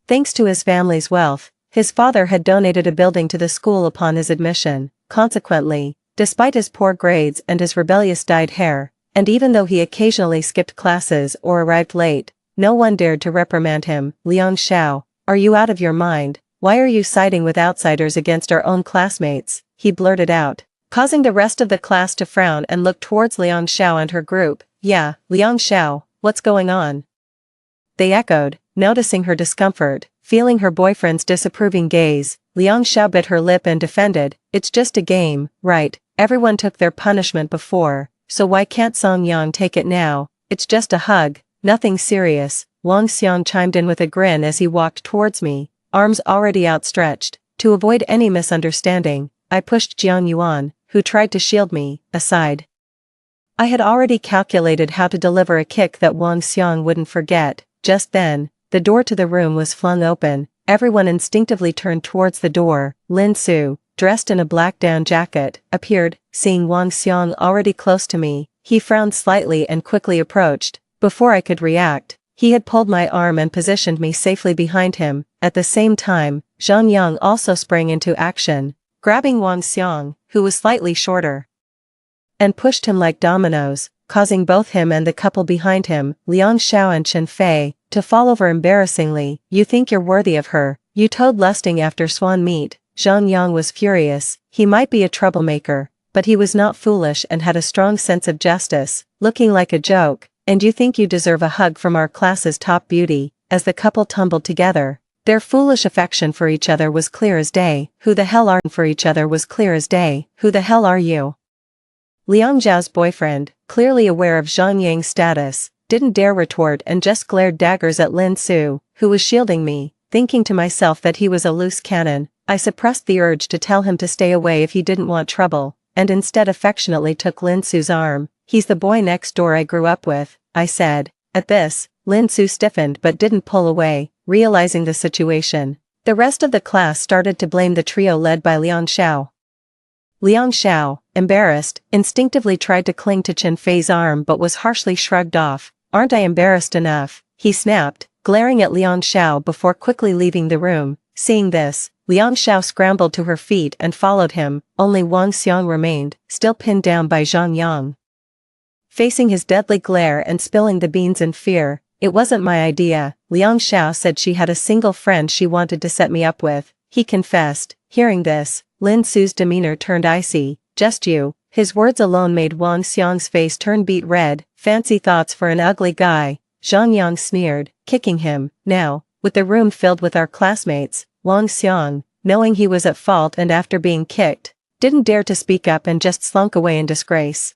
Thanks to his family's wealth, his father had donated a building to the school upon his admission. Consequently, despite his poor grades and his rebellious dyed hair, and even though he occasionally skipped classes or arrived late, no one dared to reprimand him. "Liang Xiao, are you out of your mind? Why are you siding with outsiders against our own classmates?" he blurted out, causing the rest of the class to frown and look towards Liang Xiao and her group. "Yeah, Liang Xiao, what's going on?" they echoed, noticing her discomfort. Feeling her boyfriend's disapproving gaze, Liang Xiao bit her lip and defended, "It's just a game, right? Everyone took their punishment before, so why can't Song Yang take it now? It's just a hug, nothing serious." Wang Xiang chimed in with a grin as he walked towards me, arms already outstretched. To avoid any misunderstanding, I pushed Jiang Yuan, who tried to shield me, aside. I had already calculated how to deliver a kick that Wang Xiang wouldn't forget. Just then, the door to the room was flung open. Everyone instinctively turned towards the door. Lin Su, dressed in a black down jacket, appeared. Seeing Wang Xiang already close to me, he frowned slightly and quickly approached. Before I could react, he had pulled my arm and positioned me safely behind him. At the same time, Zhang Yang also sprang into action, grabbing Wang Xiang, who was slightly shorter, and pushed him like dominoes, causing both him and the couple behind him, Liang Xiao and Chen Fei, to fall over embarrassingly. "You think you're worthy of her, you toad lusting after swan meat." Zhang Yang was furious. He might be a troublemaker, but he was not foolish and had a strong sense of justice. "Looking like a joke, and you think you deserve a hug from our class's top beauty." As the couple tumbled together, their foolish affection for each other was clear as day. "Who the hell are for each other was clear as day. Who the hell are you?" Liang Zhao's boyfriend, clearly aware of Zhang Yang's status, didn't dare retort and just glared daggers at Lin Su, who was shielding me. Thinking to myself that he was a loose cannon, I suppressed the urge to tell him to stay away if he didn't want trouble, and instead affectionately took Lin Su's arm. "He's the boy next door I grew up with," I said. At this, Lin Su stiffened but didn't pull away, realizing the situation. The rest of the class started to blame the trio led by Liang Xiao. Liang Xiao, embarrassed, instinctively tried to cling to Chen Fei's arm but was harshly shrugged off. "Aren't I embarrassed enough?" he snapped, glaring at Liang Xiao before quickly leaving the room. Seeing this, Liang Xiao scrambled to her feet and followed him, only Wang Xiang remained, still pinned down by Zhang Yang. Facing his deadly glare and spilling the beans in fear, "It wasn't my idea." Liang Xiao said she had a single friend she wanted to set me up with, he confessed. Hearing this, Lin Su's demeanor turned icy. "Just you." His words alone made Wang Xiang's face turn beet red. "Fancy thoughts for an ugly guy," Zhang Yang sneered, kicking him. Now, with the room filled with our classmates, Wang Xiang, knowing he was at fault and after being kicked, didn't dare to speak up and just slunk away in disgrace.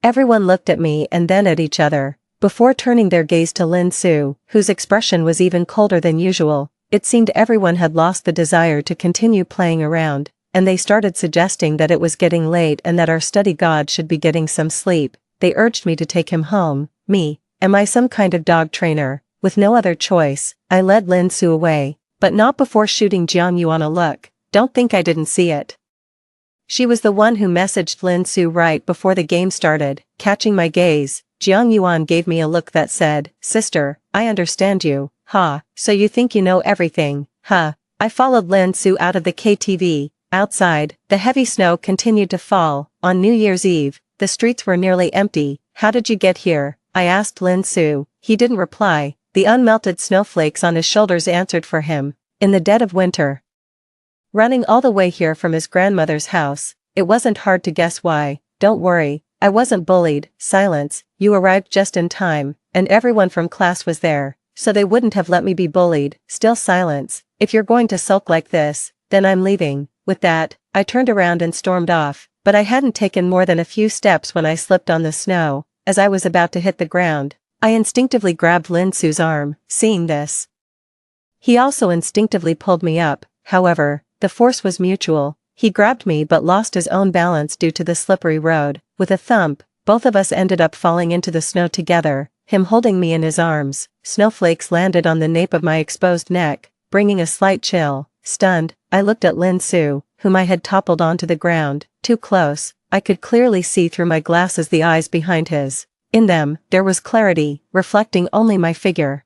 Everyone looked at me and then at each other, before turning their gaze to Lin Su, whose expression was even colder than usual. It seemed everyone had lost the desire to continue playing around, and they started suggesting that it was getting late and that our study god should be getting some sleep. They urged me to take him home. Me, am I some kind of dog trainer? With no other choice, I led Lin Su away, but not before shooting Jiang Yuan a look. Don't think I didn't see it. She was the one who messaged Lin Su right before the game started. Catching my gaze, Jiang Yuan gave me a look that said, "Sister, I understand you." "Ha, so you think you know everything, huh?" I followed Lin Su out of the KTV. Outside, the heavy snow continued to fall. On New Year's Eve, the streets were nearly empty. "How did you get here?" I asked Lin Su. He didn't reply. The unmelted snowflakes on his shoulders answered for him. "In the dead of winter." Running all the way here from his grandmother's house, it wasn't hard to guess why. "Don't worry, I wasn't bullied." Silence. "You arrived just in time, and everyone from class was there, so they wouldn't have let me be bullied." Still silence. "If you're going to sulk like this, then I'm leaving." With that, I turned around and stormed off, but I hadn't taken more than a few steps when I slipped on the snow. As I was about to hit the ground, I instinctively grabbed Lin Su's arm. Seeing this, he also instinctively pulled me up. However, the force was mutual. He grabbed me but lost his own balance due to the slippery road. With a thump, both of us ended up falling into the snow together, him holding me in his arms. Snowflakes landed on the nape of my exposed neck, bringing a slight chill. Stunned, I looked at Lin Su, whom I had toppled onto the ground. Too close, I could clearly see through my glasses the eyes behind his. In them, there was clarity, reflecting only my figure.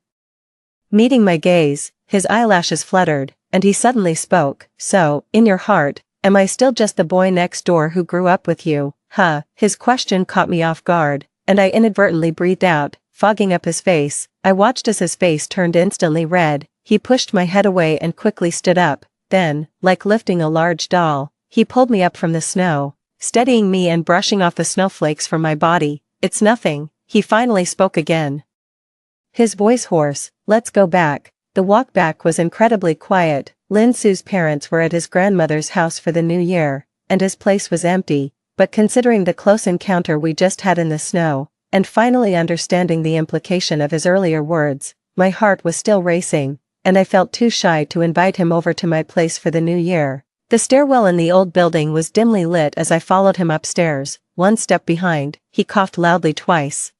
Meeting my gaze, his eyelashes fluttered, and he suddenly spoke. "So, in your heart, am I still just the boy next door who grew up with you?" Huh. His question caught me off guard, and I inadvertently breathed out, fogging up his face. I watched as his face turned instantly red. He pushed my head away and quickly stood up. Then, like lifting a large doll, he pulled me up from the snow, steadying me and brushing off the snowflakes from my body. "It's nothing," he finally spoke again, his voice hoarse. "Let's go back." The walk back was incredibly quiet. Lin Su's parents were at his grandmother's house for the new year, and his place was empty, but considering the close encounter we just had in the snow, and finally understanding the implication of his earlier words, my heart was still racing, and I felt too shy to invite him over to my place for the new year. The stairwell in the old building was dimly lit as I followed him upstairs. One step behind, he coughed loudly twice.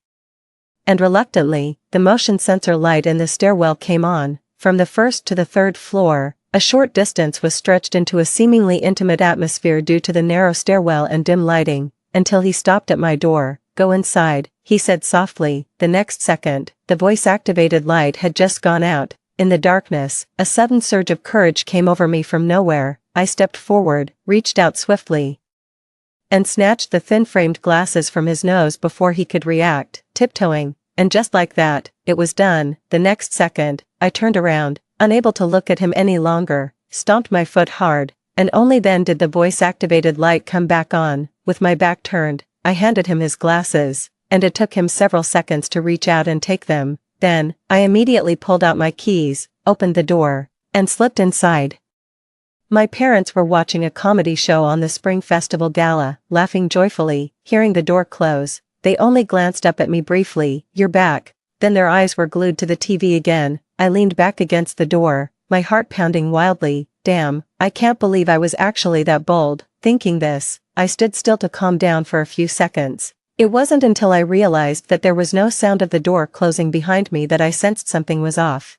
And reluctantly, the motion sensor light in the stairwell came on. From the first to the third floor, a short distance was stretched into a seemingly intimate atmosphere due to the narrow stairwell and dim lighting, until he stopped at my door. "Go inside," he said softly. The next second, the voice-activated light had just gone out. In the darkness, a sudden surge of courage came over me from nowhere. I stepped forward, reached out swiftly, and snatched the thin-framed glasses from his nose before he could react, tiptoeing, and just like that, it was done. The next second, I turned around, unable to look at him any longer, stomped my foot hard, and only then did the voice-activated light come back on. With my back turned, I handed him his glasses, and it took him several seconds to reach out and take them. Then, I immediately pulled out my keys, opened the door, and slipped inside. My parents were watching a comedy show on the Spring Festival Gala, laughing joyfully. Hearing the door close, they only glanced up at me briefly. "You're back." Then their eyes were glued to the TV again. I leaned back against the door, my heart pounding wildly. Damn, I can't believe I was actually that bold. Thinking this, I stood still to calm down for a few seconds. It wasn't until I realized that there was no sound of the door closing behind me that I sensed something was off.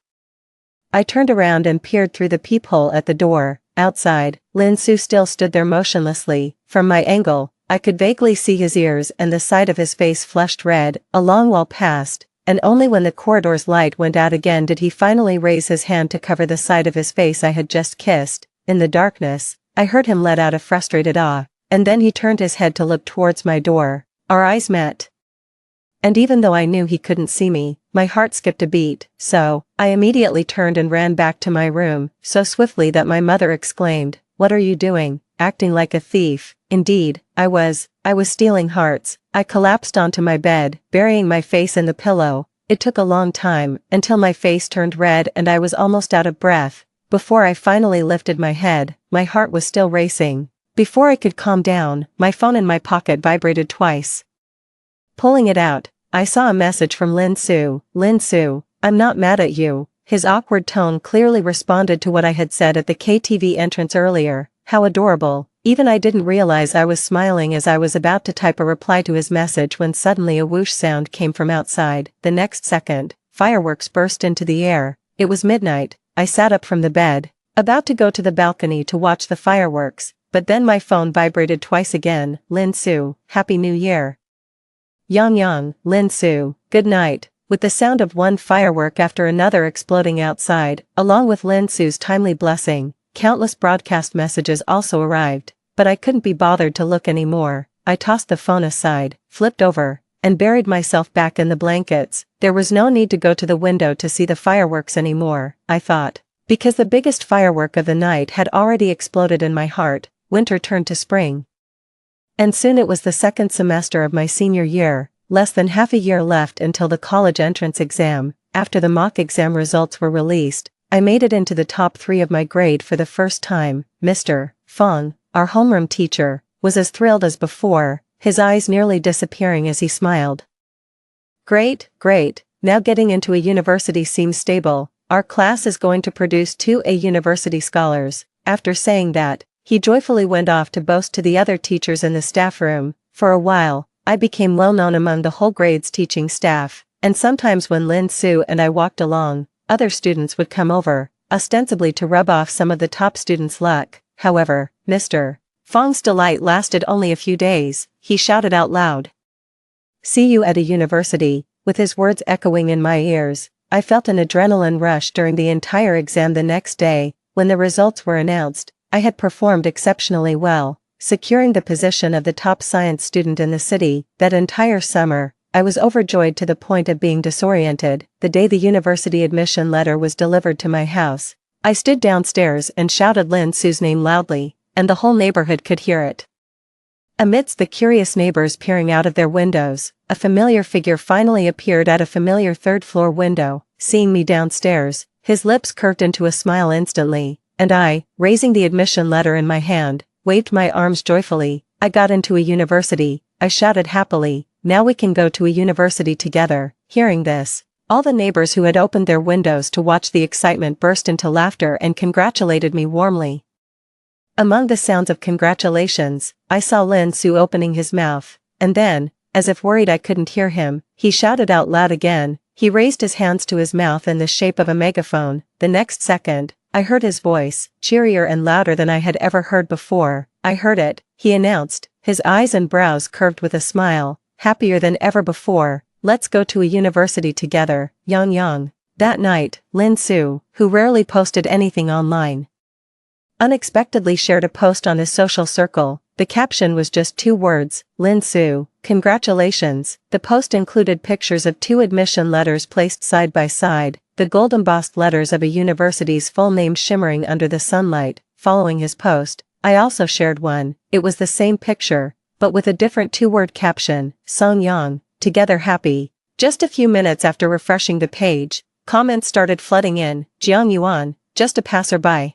I turned around and peered through the peephole at the door. Outside, Lin Su still stood there motionlessly. From my angle, I could vaguely see his ears and the side of his face flushed red. A long while passed, and only when the corridor's light went out again did he finally raise his hand to cover the side of his face I had just kissed. In the darkness, I heard him let out a frustrated ah, and then he turned his head to look towards my door. Our eyes met. And even though I knew he couldn't see me, my heart skipped a beat, so I immediately turned and ran back to my room, so swiftly that my mother exclaimed, "What are you doing? Acting like a thief." Indeed, I was stealing hearts. I collapsed onto my bed, burying my face in the pillow. It took a long time, until my face turned red and I was almost out of breath. Before I finally lifted my head, my heart was still racing. Before I could calm down, my phone in my pocket vibrated twice. Pulling it out, I saw a message from Lin Su. "Lin Su, I'm not mad at you." His awkward tone clearly responded to what I had said at the KTV entrance earlier. How adorable. Even I didn't realize I was smiling as I was about to type a reply to his message when suddenly a whoosh sound came from outside. The next second, fireworks burst into the air. It was midnight. I sat up from the bed, about to go to the balcony to watch the fireworks, but then my phone vibrated twice again. "Lin Su, Happy New Year." Yang, Lin Su, good night. With the sound of one firework after another exploding outside, along with Lin Su's timely blessing, countless broadcast messages also arrived, but I couldn't be bothered to look anymore. I tossed the phone aside, flipped over, and buried myself back in the blankets. There was no need to go to the window to see the fireworks anymore, I thought, because the biggest firework of the night had already exploded in my heart. Winter turned to spring. And soon it was the second semester of my senior year, less than half a year left until the college entrance exam. After the mock exam results were released, I made it into the top 3 of my grade for the first time. Mr. Fong, our homeroom teacher, was as thrilled as before, his eyes nearly disappearing as he smiled. Great, now getting into a university seems stable. Our class is going to produce 2 university scholars. After saying that, he joyfully went off to boast to the other teachers in the staff room. For a while, I became well known among the whole grade's teaching staff, and sometimes when Lin Su and I walked along, other students would come over, ostensibly to rub off some of the top students' luck. However, Mr. Fong's delight lasted only a few days. He shouted out loud, "See you at a university," with his words echoing in my ears. I felt an adrenaline rush during the entire exam. The next day, when the results were announced, I had performed exceptionally well, securing the position of the top science student in the city. That entire summer, I was overjoyed to the point of being disoriented. The day the university admission letter was delivered to my house, I stood downstairs and shouted Lin Su's name loudly, and the whole neighborhood could hear it. Amidst the curious neighbors peering out of their windows, a familiar figure finally appeared at a familiar third-floor window. Seeing me downstairs, his lips curved into a smile instantly, and I, raising the admission letter in my hand, waved my arms joyfully. "I got into a university," I shouted happily. "Now we can go to a university together." Hearing this, all the neighbors who had opened their windows to watch the excitement burst into laughter and congratulated me warmly. Among the sounds of congratulations, I saw Lin Su opening his mouth, and then, as if worried I couldn't hear him, he shouted out loud again. He raised his hands to his mouth in the shape of a megaphone. The next second, I heard his voice, cheerier and louder than I had ever heard before. I heard it, he announced, his eyes and brows curved with a smile, happier than ever before. "Let's go to a university together, Yang." That night, Lin Su, who rarely posted anything online, unexpectedly shared a post on his social circle. The caption was just 2 words, "Lin Su, congratulations." The post included pictures of 2 admission letters placed side by side, the gold embossed letters of a university's full name shimmering under the sunlight. Following his post, I also shared one. It was the same picture, but with a different 2-word caption, "Song Yang, together happy." Just a few minutes after refreshing the page, comments started flooding in. "Jiang Yuan, just a passerby.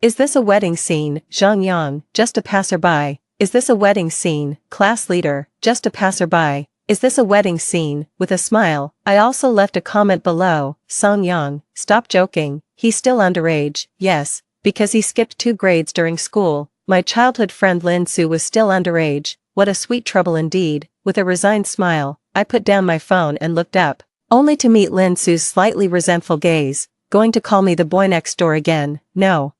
Is this a wedding scene?" "Zhang Yang, just a passerby. Is this a wedding scene?" "Class leader, just a passerby. Is this a wedding scene?" With a smile, I also left a comment below. "Song Yang, stop joking. He's still underage." Yes, because he skipped 2 grades during school. My childhood friend Lin Su was still underage. What a sweet trouble indeed. With a resigned smile, I put down my phone and looked up, only to meet Lin Su's slightly resentful gaze. "Going to call me the boy next door again?" "No."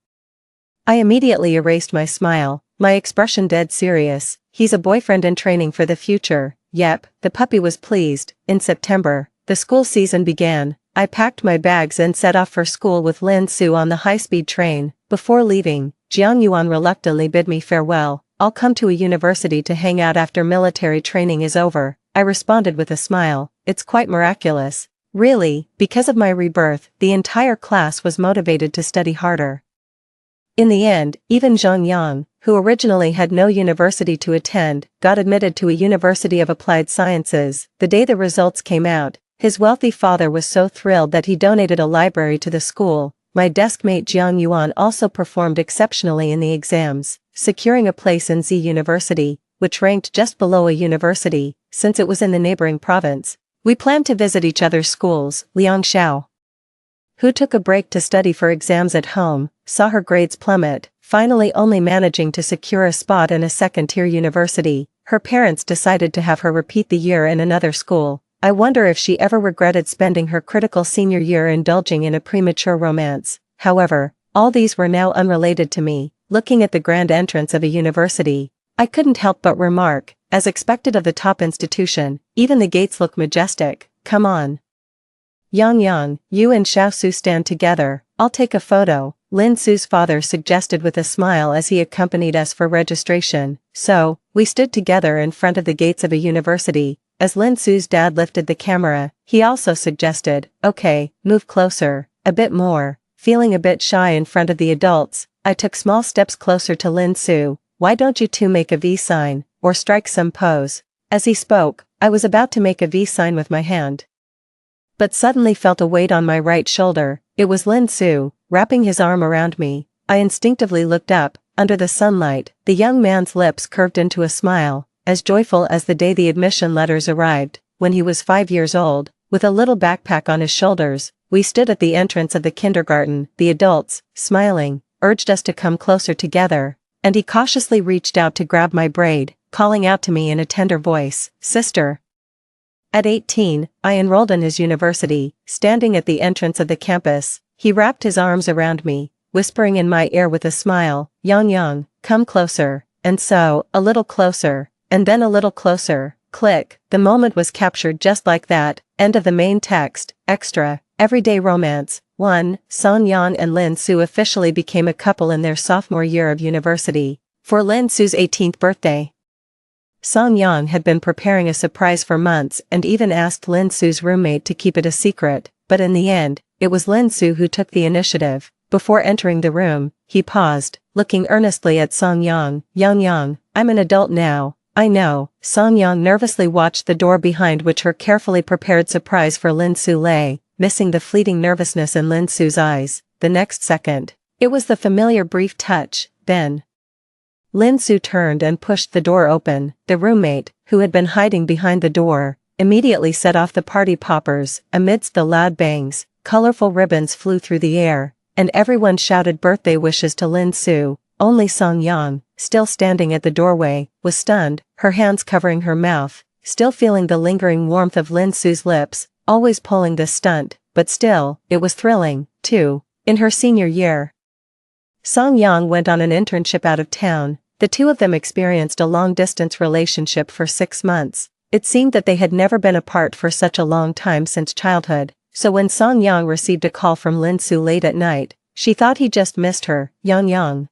I immediately erased my smile, my expression dead serious. "He's a boyfriend in training for the future." Yep, the puppy was pleased. In September, The school season began. I packed my bags and set off for school with Lin Su on the high-speed train. Before leaving, Jiang Yuan reluctantly bid me farewell. I'll come to a university to hang out after military training is over. I responded with a smile. It's quite miraculous. Really, because of my rebirth, the entire class was motivated to study harder. In the end, even Zhang Yang, who originally had no university to attend, got admitted to a University of Applied Sciences. The day the results came out, his wealthy father was so thrilled that he donated a library to the school. My deskmate Jiang Yuan also performed exceptionally in the exams, securing a place in Z University, which ranked just below a university, since it was in the neighboring province. We planned to visit each other's schools. Liang Xiao, who took a break to study for exams at home, saw her grades plummet, finally only managing to secure a spot in a second-tier university. Her parents decided to have her repeat the year in another school. I wonder if she ever regretted spending her critical senior year indulging in a premature romance. However, all these were now unrelated to me. Looking at the grand entrance of a university, I couldn't help but remark, as expected of the top institution, even the gates look majestic. Come on. Yang, you and Xiaosu stand together. I'll take a photo, Lin Su's father suggested with a smile as he accompanied us for registration. So, we stood together in front of the gates of a university. As Lin Su's dad lifted the camera, he also suggested, okay, move closer, a bit more. Feeling a bit shy in front of the adults, I took small steps closer to Lin Su. Why don't you two make a V sign, or strike some pose? As he spoke, I was about to make a V sign with my hand, but suddenly felt a weight on my right shoulder. It was Lin Su, wrapping his arm around me. I instinctively looked up. Under the sunlight, the young man's lips curved into a smile, as joyful as the day the admission letters arrived. When he was 5 years old, with a little backpack on his shoulders, we stood at the entrance of the kindergarten. The adults, smiling, urged us to come closer together, and he cautiously reached out to grab my braid, calling out to me in a tender voice, "Sister." At 18, I enrolled in his university. Standing at the entrance of the campus, he wrapped his arms around me, whispering in my ear with a smile, Yang, come closer." And so, a little closer, and then a little closer. Click, the moment was captured just like that. End of the main text. Extra, everyday romance. 1. Song Yan and Lin Su officially became a couple in their sophomore year of university. For Lin Su's 18th birthday, Song Yang had been preparing a surprise for months and even asked Lin Su's roommate to keep it a secret, but in the end, it was Lin Su who took the initiative. Before entering the room, he paused, looking earnestly at Song Yang. Yang, I'm an adult now. I know. Song Yang nervously watched the door behind which her carefully prepared surprise for Lin Su lay, missing the fleeting nervousness in Lin Su's eyes. The next second, it was the familiar brief touch. Then Lin Su turned and pushed the door open. The roommate, who had been hiding behind the door, immediately set off the party poppers. Amidst the loud bangs, colorful ribbons flew through the air, and everyone shouted birthday wishes to Lin Su. Only Song Yang, still standing at the doorway, was stunned, her hands covering her mouth, still feeling the lingering warmth of Lin Su's lips, always pulling this stunt, but still, it was thrilling, too. In her senior year, Song Yang went on an internship out of town. The two of them experienced a long-distance relationship for 6 months. It seemed that they had never been apart for such a long time since childhood, so when Song Yang received a call from Lin Su late at night, she thought he just missed her. Yang.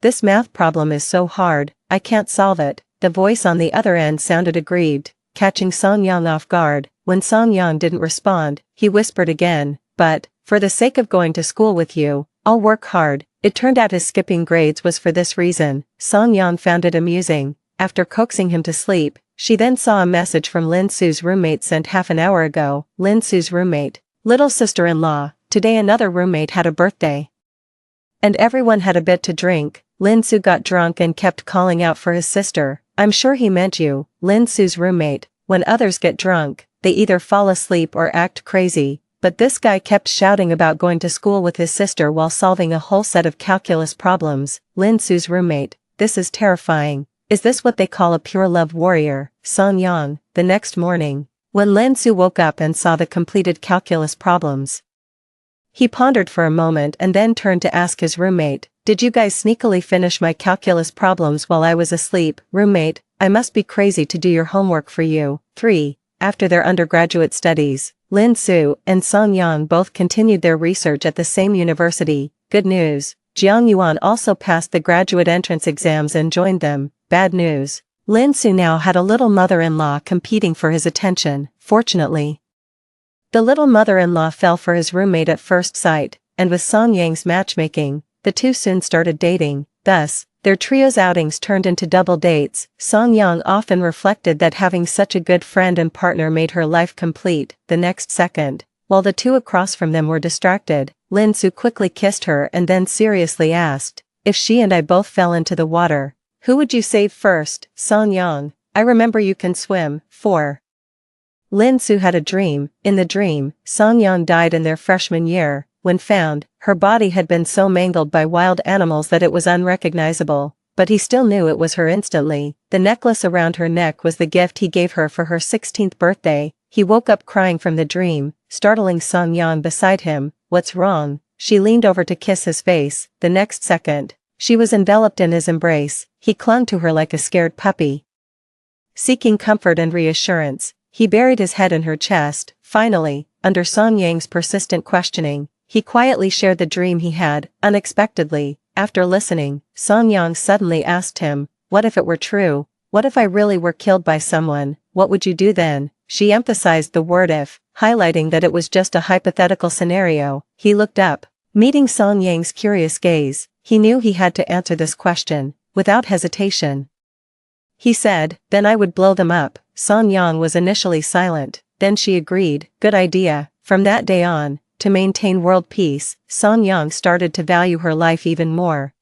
This math problem is so hard, I can't solve it. The voice on the other end sounded aggrieved, catching Song Yang off guard. When Song Yang didn't respond, he whispered again, but, for the sake of going to school with you, I'll work hard. It turned out his skipping grades was for this reason. Song Yang found it amusing. After coaxing him to sleep, she then saw a message from Lin Su's roommate sent half an hour ago. Lin Su's roommate, little sister-in-law, today another roommate had a birthday, and everyone had a bit to drink. Lin Su got drunk and kept calling out for his sister. I'm sure he meant you. Lin Su's roommate, when others get drunk, they either fall asleep or act crazy. But this guy kept shouting about going to school with his sister while solving a whole set of calculus problems. Lin Su's roommate, this is terrifying. Is this what they call a pure love warrior? Song Yang. The next morning, when Lin Su woke up and saw the completed calculus problems, he pondered for a moment and then turned to ask his roommate, did you guys sneakily finish my calculus problems while I was asleep? Roommate, I must be crazy to do your homework for you. 3. After their undergraduate studies, Lin Su and Song Yang both continued their research at the same university. Good news, Jiang Yuan also passed the graduate entrance exams and joined them. Bad news, Lin Su now had a little mother-in-law competing for his attention. Fortunately, the little mother-in-law fell for his roommate at first sight, and with Song Yang's matchmaking, the two soon started dating. Thus, their trio's outings turned into double dates. Song Yang often reflected that having such a good friend and partner made her life complete. The next second, while the two across from them were distracted, Lin Su quickly kissed her and then seriously asked, "If she and I both fell into the water, who would you save first?" Song Yang, I remember you can swim. 4. Lin Su had a dream. In the dream, Song Yang died in their freshman year. When found, her body had been so mangled by wild animals that it was unrecognizable, but he still knew it was her instantly. The necklace around her neck was the gift he gave her for her 16th birthday. He woke up crying from the dream, startling Song Yang beside him. "What's wrong?" She leaned over to kiss his face. The next second, she was enveloped in his embrace. He clung to her like a scared puppy, seeking comfort and reassurance. He buried his head in her chest. Finally, under Song Yang's persistent questioning, he quietly shared the dream he had. Unexpectedly, after listening, Song Yang suddenly asked him, "What if it were true? What if I really were killed by someone? What would you do then?" She emphasized the word if, highlighting that it was just a hypothetical scenario. He looked up, meeting Song Yang's curious gaze. He knew he had to answer this question. Without hesitation, he said, "Then I would blow them up." Song Yang was initially silent, then she agreed, "Good idea." From that day on, to maintain world peace, Song Yang started to value her life even more.